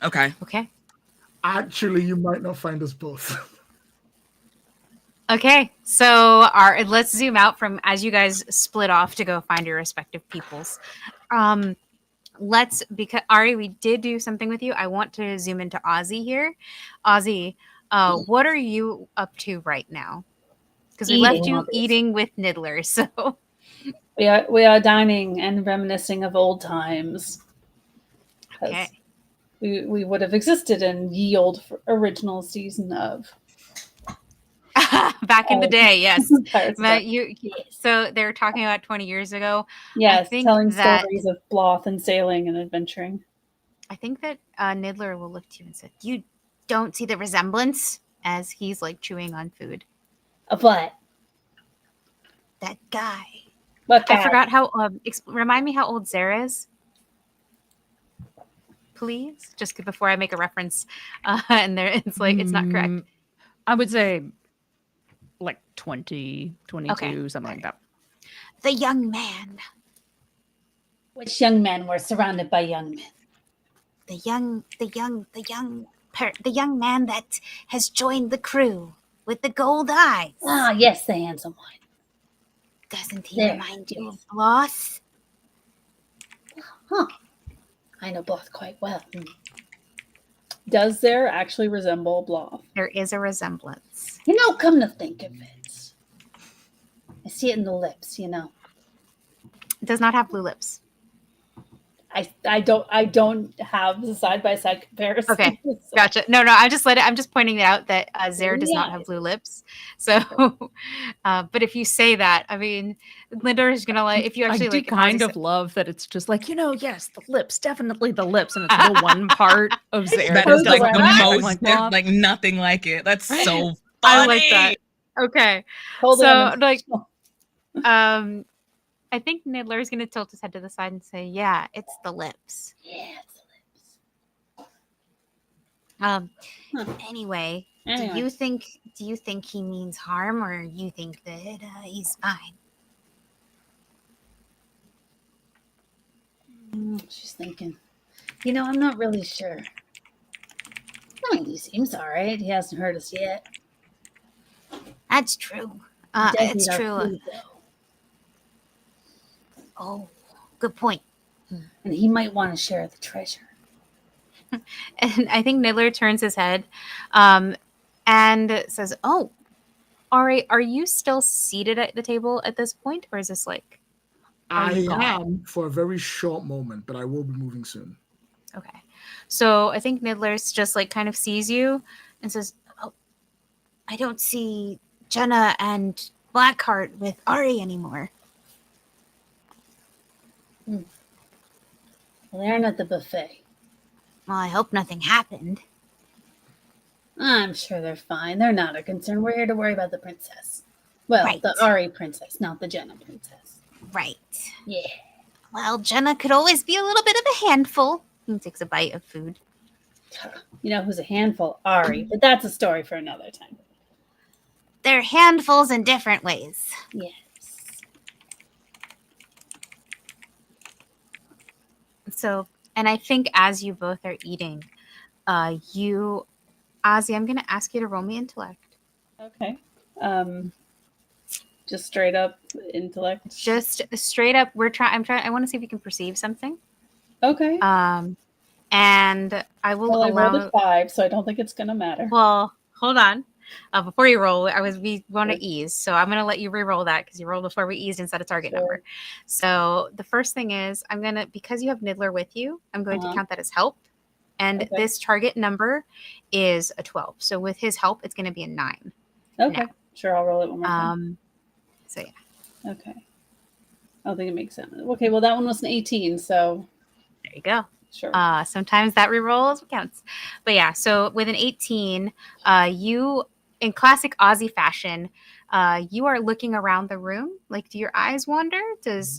Okay. Okay. Actually, you might not find us both. Okay, so let's zoom out from as you guys split off to go find your respective peoples. Because Ari, we did do something with you. I want to zoom into Ozzy here. Ozzy, what are you up to right now? Because we left you eating with Niddler, so We are dining and reminiscing of old times. okay. We would have existed in ye old original season of Back in the day, yes. Pirates of But the- so they were talking about 20 years ago. Yes, think telling that- stories of Bloth and sailing and adventuring. I think that Niddler will look to you and say, "You don't see the resemblance?" As he's like chewing on food. Of what? That guy. What I forgot how. Remind me how old Zara is, please. Just before I make a reference, and there it's like it's not correct. I would say like 20, 22, Okay. something like that. The young man. Which young men were surrounded by young men? The young man that has joined the crew with the gold eyes. Ah, yes, the handsome one. Doesn't he There. remind you of Bloth? Huh. I know Bloth quite well. Does there actually resemble Bloth? There is a resemblance. You know, come to think of it, I see it in the lips, you know. It does not have blue lips. I don't have the side by side comparison. Okay, So- gotcha. No, I'm just pointing out that Zare does not have blue lips. So, but if you say that, I mean, Linda is gonna like if you actually I do like kind Ozzy of love that it's just like, yes, the lips, definitely the lips, and it's the one part of Zare That Those is are like right. the Like most Bloth. like nothing like it. That's so funny. I like that. Okay, Totally so unintentional. I think Niddler is gonna tilt his head to the side and say, "Yeah, it's the lips." Yeah, it's the lips. Anyway, Anyway. do you think he means harm, or you think that he's fine? She's thinking, you know, I'm not really sure. I mean, he seems all right. He hasn't hurt us yet. That's true. He does It's eat our true. food, though. Oh, good point. And he might want to share the treasure. And I think Niddler turns his head and says, "Oh, Ari, are you still seated at the table at this point? Or is this like, I you gone? am for a very short moment, but I will be moving soon. okay." So I think Niddler's just like kind of sees you and says, "Oh, I don't see Jenna and Blackheart with Ari anymore." Well, they aren't at the buffet. Well, I hope nothing happened. I'm sure they're fine. They're not a concern. We're here to worry about the princess. Well, Right. the Ari princess, not the Jenna princess. Right. Yeah. Well, Jenna could always be a little bit of a handful. He takes a bite of food. You know who's a handful? Ari. But that's a story for another time. They're handfuls in different ways. Yes. So, and I think as you both are eating, Ozzy, I'm going to ask you to roll me intellect. Okay. Just straight up intellect. Just straight up, I want to see if you can perceive something. Okay. And I will Well, I allow. rolled a 5, so I don't think it's gonna matter. Well, hold on. Before you roll, we want to ease, so I'm gonna let you re-roll that because you rolled before we eased and set a target Sure. number. So the first thing is because you have Niddler with you, I'm going to count that as help, and this target number is a 12. So with his help, it's going to be a 9. Okay. No. Sure, I'll roll it one more time. So yeah, Okay. I don't think it makes sense. Okay, well, that one was an 18, so there you go. sure. Sometimes that reroll counts. But yeah, so with an 18, you, in classic Aussie fashion, you are looking around the room. Like, do your eyes wander?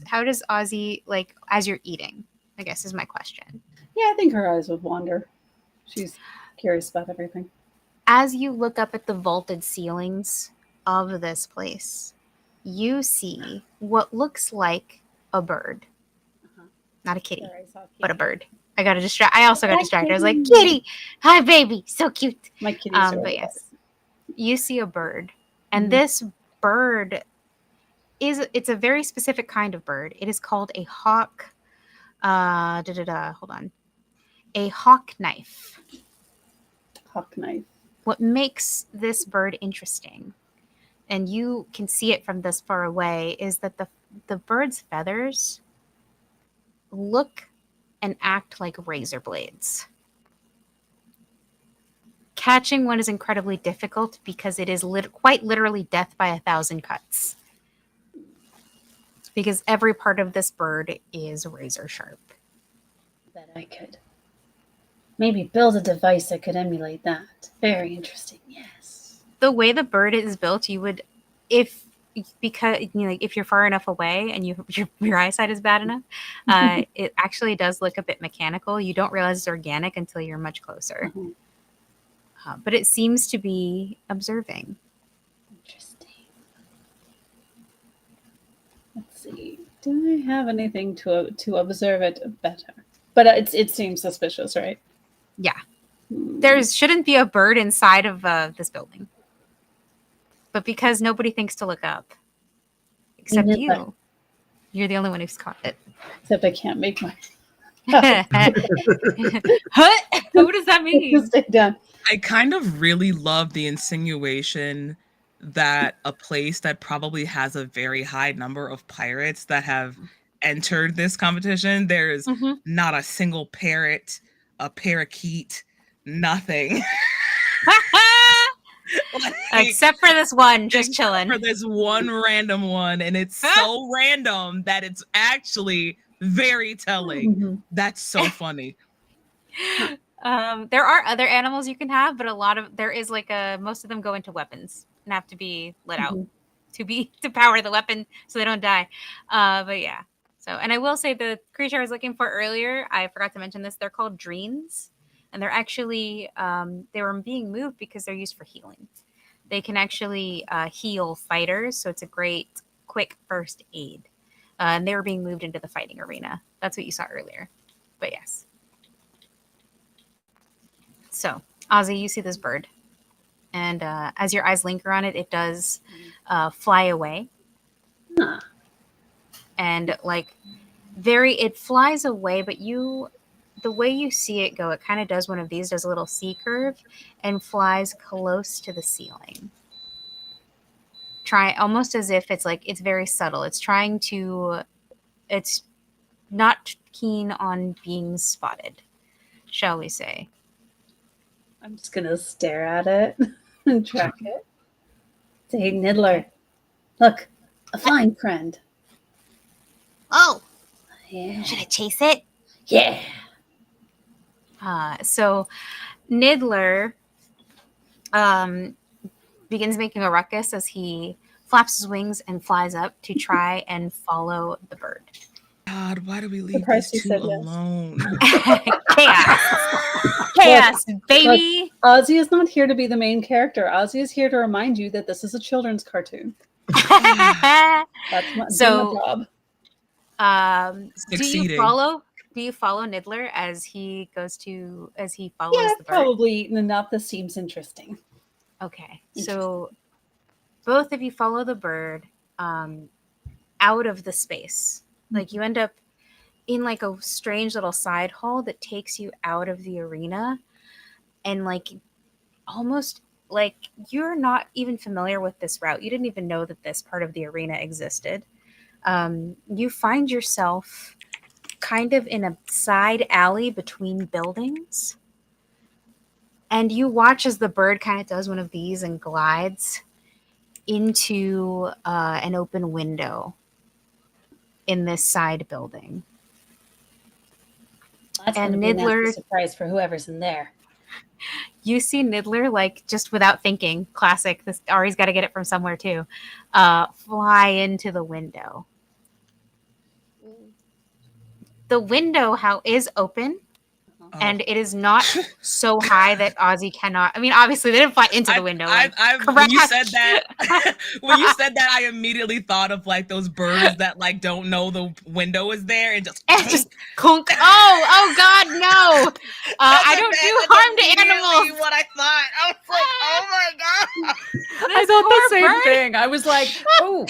How does Aussie, like, as you're eating, I guess is my question. Yeah, I think her eyes would wander. She's curious about everything. As you look up at the vaulted ceilings of this place, you see what looks like a bird. Not a kitty, Sorry, I saw but a kitty. bird. I also got Hi, distracted. I was like, kitty. kitty, hi, baby, so cute. My kitties are But yes, you see a bird. And this bird it's a very specific kind of bird. It is called a hawk. Hold on. A hawk knife. hawk knife. What makes this bird interesting, and you can see it from this far away, is that the bird's feathers look and act like razor blades. Catching one is incredibly difficult because it is quite literally death by 1,000 cuts. Because every part of this bird is razor sharp. Bet I could. Maybe build a device that could emulate that. Very interesting, yes. The way the bird is built, you would, if you're far enough away and your eyesight is bad enough, it actually does look a bit mechanical. You don't realize it's organic until you're much closer. But it seems to be observing. Interesting. Let's see. Do I have anything to observe it better? But it seems suspicious, right? Yeah. There shouldn't be a bird inside of this building. But because nobody thinks to look up, except you, you're the only one who's caught it. Except I can't make my. What does that mean? Stay down. I kind of really love the insinuation that a place that probably has a very high number of pirates that have entered this competition, there's not a single parrot, a parakeet, nothing. Except for this one, just chilling. For this one random one, and it's so random that it's actually very telling. That's so funny. There are other animals you can have, but most of them go into weapons and have to be let out to power the weapon so they don't die. But yeah. So, and I will say the creature I was looking for earlier, I forgot to mention this. They're called dreens, and they're actually they were being moved because they're used for healing. They can actually heal fighters, so it's a great quick first aid. And they were being moved into the fighting arena. That's what you saw earlier. But yes. So, Ozzy, you see this bird. And as your eyes linger on it, it does fly away. And it flies away, but the way you see it go, it kind of does one of these, does a little C curve and flies close to the ceiling. Almost as if it's very subtle. It's not keen on being spotted, shall we say. I'm just going to stare at it and track it. Say, Niddler, look, a fine friend. Oh, Yeah. should I chase it? Yeah. So Niddler begins making a ruckus as he flaps his wings and flies up to try and follow the bird. God, why do we leave Surprised these you two said yes. alone? Chaos, baby. Ozzy is not here to be the main character. Ozzy is here to remind you that this is a children's cartoon. That's my job. Do you follow Niddler as he follows Yeah, the bird? probably enough. This seems interesting. Okay, so both of you follow the bird out of the space. Like you end up in like a strange little side hall that takes you out of the arena, and almost like you're not even familiar with this route. You didn't even know that this part of the arena existed. You find yourself kind of in a side alley between buildings, and you watch as the bird kind of does one of these and glides, into an open window in this side building. That's going to And be a nasty Niddler, surprise for whoever's in there. you see Niddler, like, just without thinking, classic, this Ari's got to get it from somewhere too, fly into the window. The window is open, and it is not so high that Ozzy cannot. I mean, obviously, they didn't fly into the window. When you said that, I immediately thought of like those birds that like don't know the window is there and just clunk. Oh God, no! I don't do harm to animals. What I thought, I was like, oh my god! I thought the same thing. I was like, oh,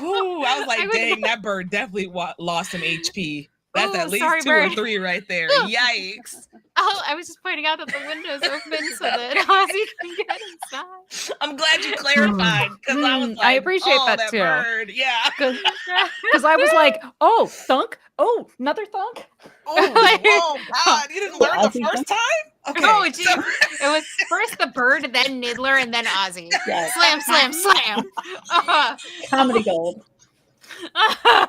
no! I was like, dang, that bird definitely lost some HP. That's at least 2 bird. or 3 right there. Yikes. Oh, I was just pointing out that the window's open so that Ozzy can get inside. I'm glad you clarified because I was like, I appreciate that too. Bird. Yeah. Because I was like, oh, thunk. Oh, another thunk. Oh God, you didn't learn the first time? Okay. Oh, geez. It was first the bird, then Niddler, and then Ozzy. Yes. Slam, slam, slam. Comedy gold.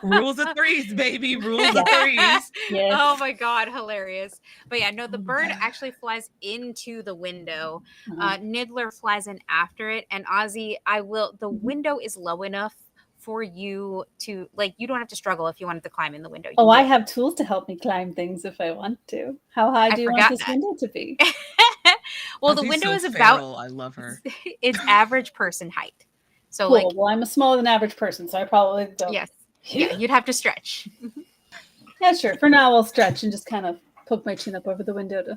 Rules of threes, baby. Rules of threes. Yes. Oh my God, hilarious. But yeah, no, the bird actually flies into the window. Niddler flies in after it, and Ozzy, the window is low enough for you to, like, you don't have to struggle if you wanted to climb in the window. I have tools to help me climb things if I want to. How high do you want this window to be? Well, the window is about, I love her. It's average person height. So Cool. like, well, I'm a smaller than average person, so I probably don't. Yes. Yeah, you'd have to stretch. Yeah, sure. For now, I'll stretch and just kind of poke my chin up over the window to.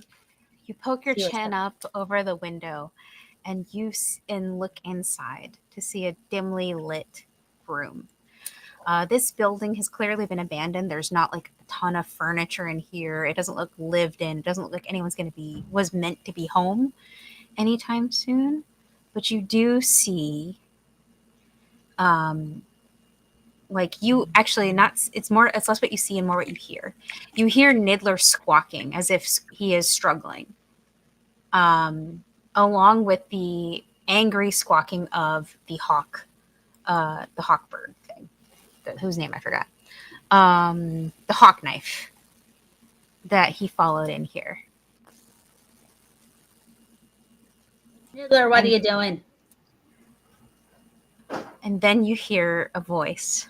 You poke your chin up over the window, and look inside to see a dimly lit room. This building has clearly been abandoned. There's not like a ton of furniture in here. It doesn't look lived in. It doesn't look like anyone's was meant to be home anytime soon. But you do see, like, you actually it's less what you see and more what you hear. You hear Niddler squawking as if he is struggling, along with the angry squawking of the hawk bird thing, whose name I forgot. The hawk knife that he followed in here. Niddler, what are you doing? And then you hear a voice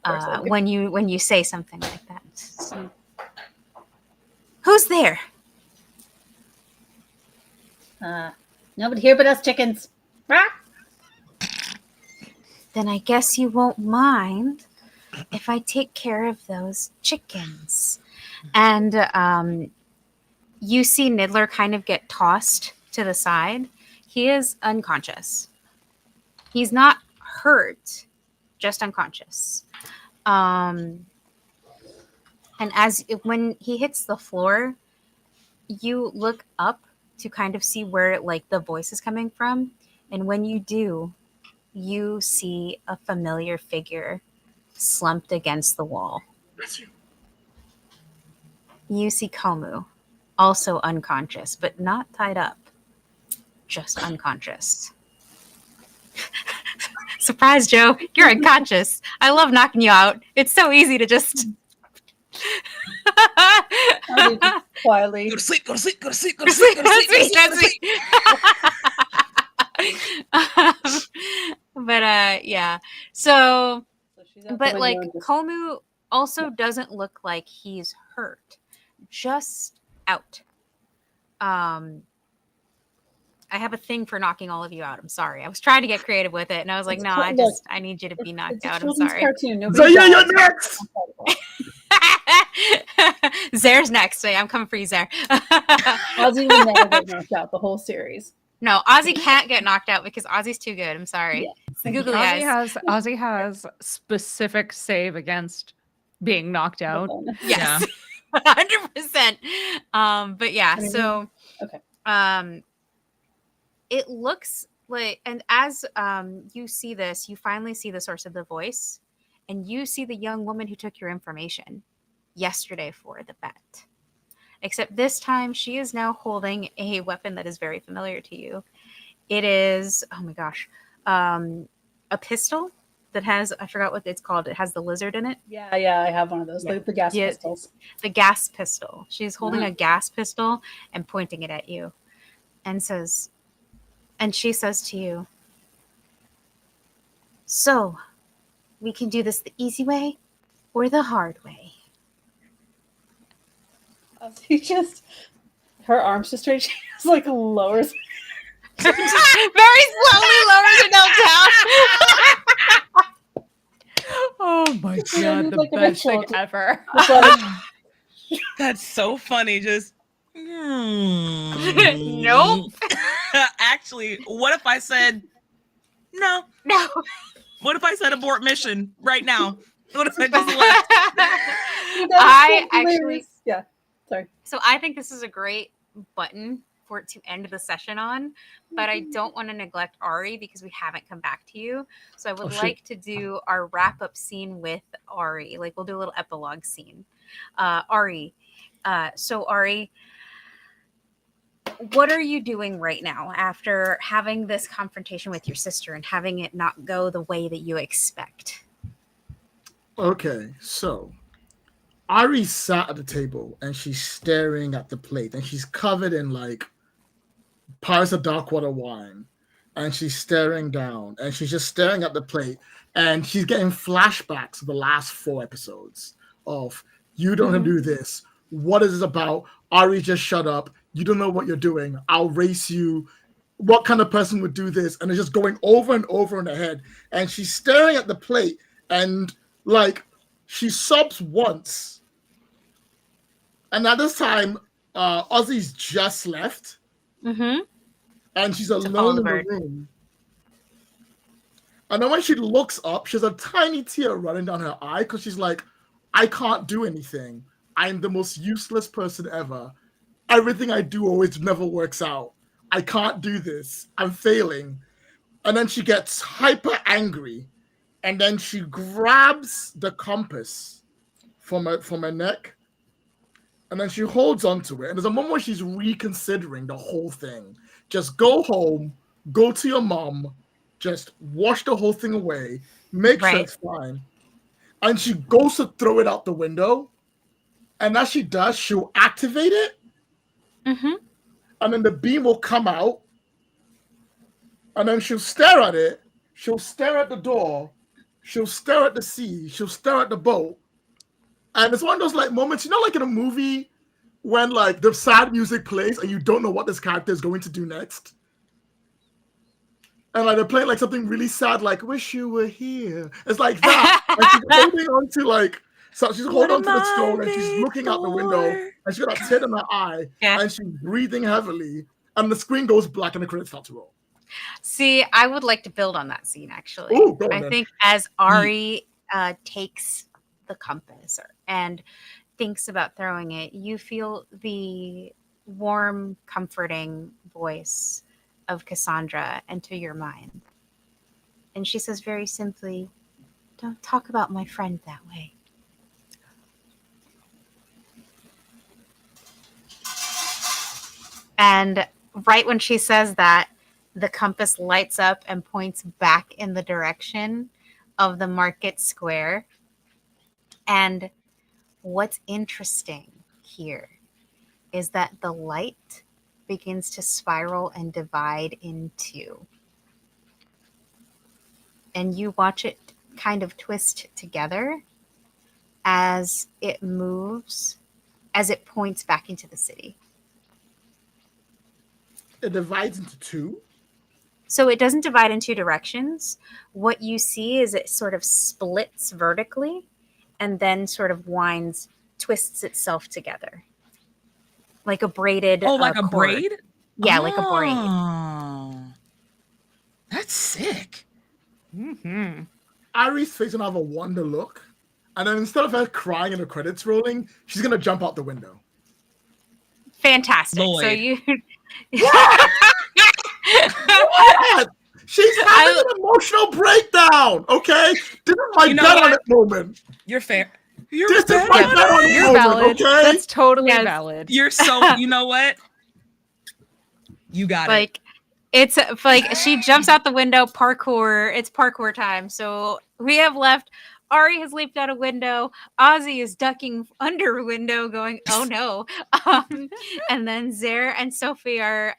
when you say something like that. Who's there? Nobody here but us chickens. Then I guess you won't mind if I take care of those chickens. And you see Niddler kind of get tossed to the side. He is unconscious. He's not hurt, just unconscious. And when he hits the floor, you look up to kind of see where like the voice is coming from. And when you do, you see a familiar figure slumped against the wall. You see Komu, also unconscious, but not tied up, just unconscious. Surprise, Joe, you're unconscious. I love knocking you out. It's so easy to just... Quietly. Go to sleep, go to sleep, go to sleep, go to sleep, go to sleep, go to sleep. But yeah. So but like just... Komu also doesn't look like he's hurt. Just out. I have a thing for knocking all of you out. I'm sorry. I was trying to get creative with it, and I was like, no, I need you to be knocked out. I'm sorry. Zaya, you're next. Zare's next. I'm coming for you, Zare. Ozzy will never get knocked out the whole series. No, Ozzy can't get knocked out because Ozzy's too good. I'm sorry. Yeah. It's the googly eyes. Ozzy has specific save against being knocked out. Yes. 100%. But yeah, so okay. It looks like, and as you see this, you finally see the source of the voice, and you see the young woman who took your information yesterday for the bet. Except this time, she is now holding a weapon that is very familiar to you. It is, oh my gosh, a pistol that has, I forgot what it's called. It has the lizard in it. Yeah, I have one of those, Yeah. the gas Yeah. pistols. The gas pistol. She's holding a gas pistol and pointing it at you and she says to you, so we can do this the easy way or the hard way. She just, her arms just straight, she just like lowers. Very slowly lowers it down. Oh my Yeah, god, it's the like a best thing missile. ever. It's like, That's so funny. Just Nope. Actually, what if I said no? No. What if I said abort mission right now? What if I just left? I actually, yeah. Sorry. so I think this is a great button for it to end the session on, but I don't want to neglect Ari because we haven't come back to you. So I would like to do our wrap up scene with Ari. Like we'll do a little epilogue scene. Ari. So Ari, what are you doing right now after having this confrontation with your sister and having it not go the way that you expect? Okay, so Ari sat at the table and she's staring at the plate and she's covered in like Pirates of Darkwater wine and she's staring down and she's just staring at the plate and she's getting flashbacks of the last 4 episodes of you don't do this. What is this about? Ari, just shut up. You don't know what you're doing. I'll race you. What kind of person would do this? And it's just going over and over in her head. And she's staring at the plate and like she sobs once. And at this time, Ozzy's just left. Mm-hmm. And she's follow alone the in the bird. room. And then when she looks up, she has a tiny tear running down her eye because she's like, I can't do anything. I'm the most useless person ever. Everything I do always never works out. I can't do this. I'm failing. And then she gets hyper angry. And then she grabs the compass from her neck. And then she holds onto it. And there's a moment where she's reconsidering the whole thing. Just go home, go to your mom, just wash the whole thing away, make sure it's fine. And she goes to throw it out the window. And as she does, she'll activate it. Mm-hmm. And then the beam will come out. And then she'll stare at it. She'll stare at the door. She'll stare at the sea. She'll stare at the boat. And it's one of those like moments, you know, like in a movie when like the sad music plays and you don't know what this character is going to do next. And like they're playing like something really sad, like "Wish You Were Here." It's like that. And she's holding on to like, so she's holding on to the stone and she's looking out the window and she's got a tear in her eye and she's breathing heavily. And the screen goes black and the credits start to roll. See, I would like to build on that scene actually. Ooh, go on I then. think as Ari takes the compass and thinks about throwing it, you feel the warm, comforting voice of Cassandra enter your mind. And she says very simply, don't talk about my friend that way. And right when she says that, the compass lights up and points back in the direction of the market square. And what's interesting here is that the light begins to spiral and divide in two. And you watch it kind of twist together as it moves, as it points back into the city. It divides into two. So it doesn't divide in two directions. What you see is it sort of splits vertically and then sort of twists itself together. Like a braided like a cord. braid? Yeah, like a braid. Oh, that's sick. Mm-hmm. Ari's face gonna have a wonder look. And then instead of her crying and the credits rolling, she's gonna jump out the window. Fantastic. Lloyd. So you... What? She's having an emotional breakdown, okay? This is my You know bet on what? it moment. You're fair. You're This is fair. my bet on it You're moment, valid. okay? That's totally Yes. valid. You're so, you know what? You got it. like It's like she jumps out the window, parkour. It's parkour time. So we have left. Ari has leaped out a window. Ozzy is ducking under a window, going, "Oh no!" And then Zare and Sophie are.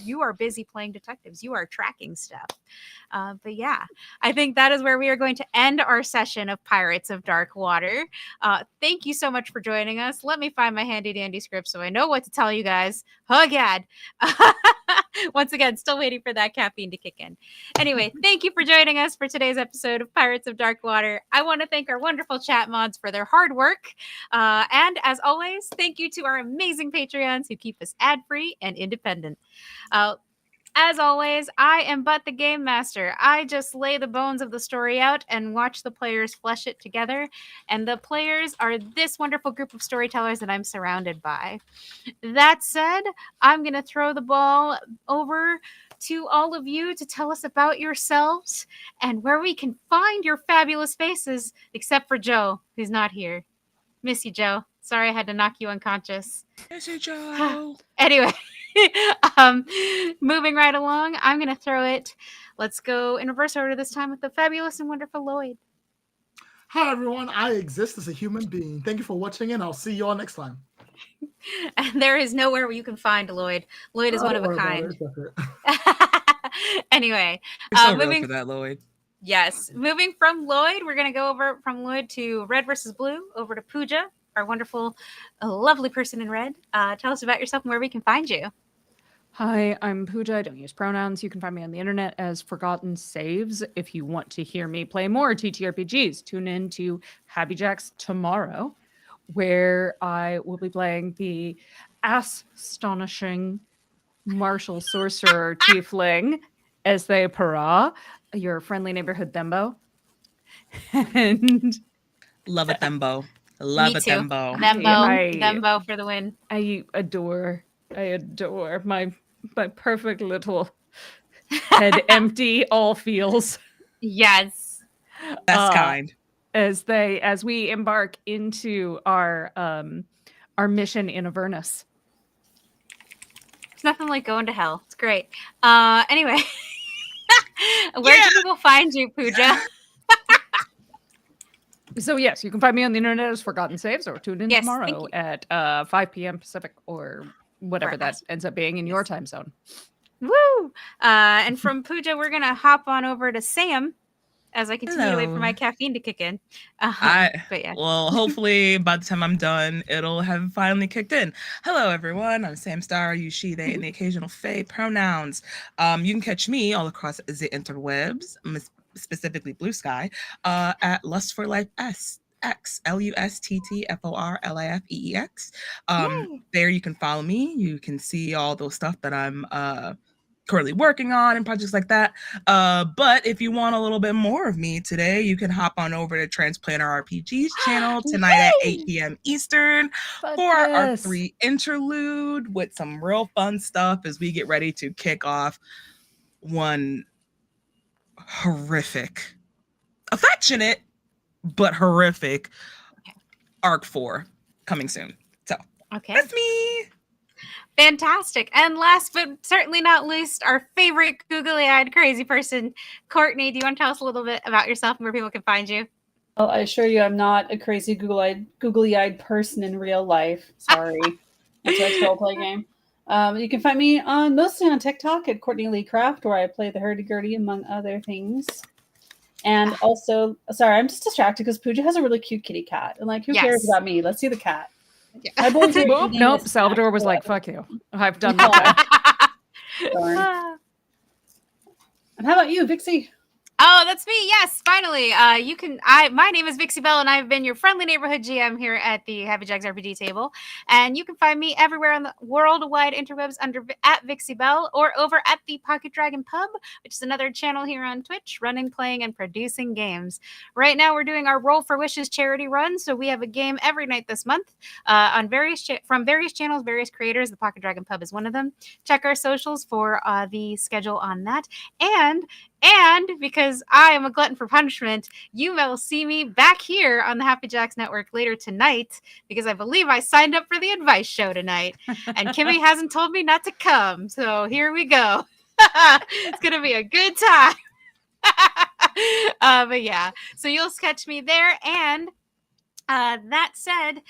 You are busy playing detectives. You are tracking stuff. But yeah, I think that is where we are going to end our session of Pirates of Dark Water. Thank you so much for joining us. Let me find my handy dandy script so I know what to tell you guys. Oh, God. Once again, still waiting for that caffeine to kick in. Anyway, thank you for joining us for today's episode of Pirates of Dark Water. I want to thank our wonderful chat mods for their hard work. And as always, thank you to our amazing Patreons who keep us ad-free and independent. As always, I am but the game master. I just lay the bones of the story out and watch the players flesh it together. And the players are this wonderful group of storytellers that I'm surrounded by. That said, I'm going to throw the ball over to all of you to tell us about yourselves and where we can find your fabulous faces, except for Joe, who's not here. Miss you, Joe. Sorry I had to knock you unconscious. Miss you, Joe. Anyway. Moving right along, I'm going to throw it. Let's go in reverse order this time with the fabulous and wonderful Lloyd. Hi, everyone. I exist as a human being. Thank you for watching, and I'll see you all next time. And there is nowhere where you can find Lloyd. Lloyd is one of a kind. Anyway, You're so real for that, Lloyd. Yes. Moving from Lloyd, we're going to go over from Lloyd to Red versus Blue, over to Pooja, our wonderful, lovely person in red. Tell us about yourself and where we can find you. Hi, I'm Pooja. I don't use pronouns. You can find me on the internet as Forgotten Saves. If you want to hear me play more TTRPGs, tune in to Happy Jacks tomorrow, where I will be playing the astonishing martial sorcerer tiefling XZDQXOEPHIISJE2Q, your friendly neighborhood Thembo. And love a Thembo. Love a Thembo. Thembo for the win. I adore my perfect little head empty all feels. Yes. That's kind. As we embark into our mission in Avernus. It's nothing like going to hell. It's great. Anyway. Where can people find you, Pooja? So yes, you can find me on the internet as Forgotten Saves, or tune in tomorrow at 5 p.m. Pacific, or whatever that ends up being in your time zone. Woo! And from Pooja, we're going to hop on over to Sam as I continue to wait for my caffeine to kick in. But yeah. Well, hopefully by the time I'm done, it'll have finally kicked in. Hello, everyone. I'm Sam Star. I use she, they, and the occasional fae pronouns. You can catch me all across the interwebs, specifically Blue Sky, at Lust for Life X, LUSTTFORLIFEEX. There you can follow me. You can see all those stuff that I'm currently working on and projects like that. But if you want a little bit more of me today, you can hop on over to Transplanter RPG's channel tonight at 8 p.m. Eastern for our 3 interlude with some real fun stuff as we get ready to kick off one horrific, affectionate, but horrific Arc 4 coming soon. So that's me. Fantastic. And last but certainly not least, our favorite googly-eyed crazy person, Courtney. Do you want to tell us a little bit about yourself and where people can find you? Well, I assure you I'm not a crazy googly-eyed person in real life. Sorry. That's a role-play game. You can find me mostly on TikTok at Courtney Lee Craft, where I play the hurdy-gurdy, among other things. And also, sorry, I'm just distracted because Pooja has a really cute kitty cat. And who cares about me? Let's see the cat. Yeah. Nope, Salvador was like, fuck you. I've done that. And how about you, Vixie? Oh, that's me. Yes, finally. My name is Vixie Bell, and I've been your friendly neighborhood GM here at the Happy Jacks RPG table. And you can find me everywhere on the worldwide interwebs at Vixie Bell, or over at the Pocket Dragon Pub, which is another channel here on Twitch, running, playing, and producing games. Right now, we're doing our Roll for Wishes charity run, so we have a game every night this month on from various channels, various creators. The Pocket Dragon Pub is one of them. Check our socials for the schedule on that. And because I am a glutton for punishment, you will see me back here on the Happy Jacks Network later tonight, because I believe I signed up for the advice show tonight. And Kimmy hasn't told me not to come. So here we go. It's gonna be a good time. But yeah, so you'll catch me there. And that said,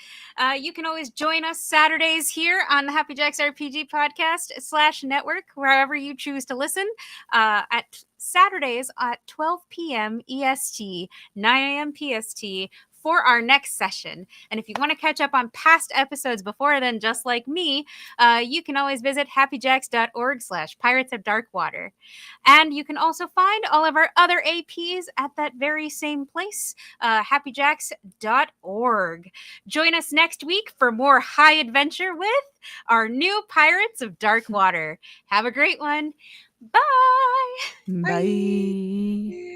you can always join us Saturdays here on the Happy Jacks RPG podcast /network, wherever you choose to listen, at Saturdays at 12 p.m. EST, 9 a.m. PST, for our next session. And if you want to catch up on past episodes before then, just like me, you can always visit happyjacks.org/Pirates of Dark Water. And you can also find all of our other APs at that very same place, happyjacks.org. Join us next week for more high adventure with our new Pirates of Dark Water. Have a great one. Bye. Bye.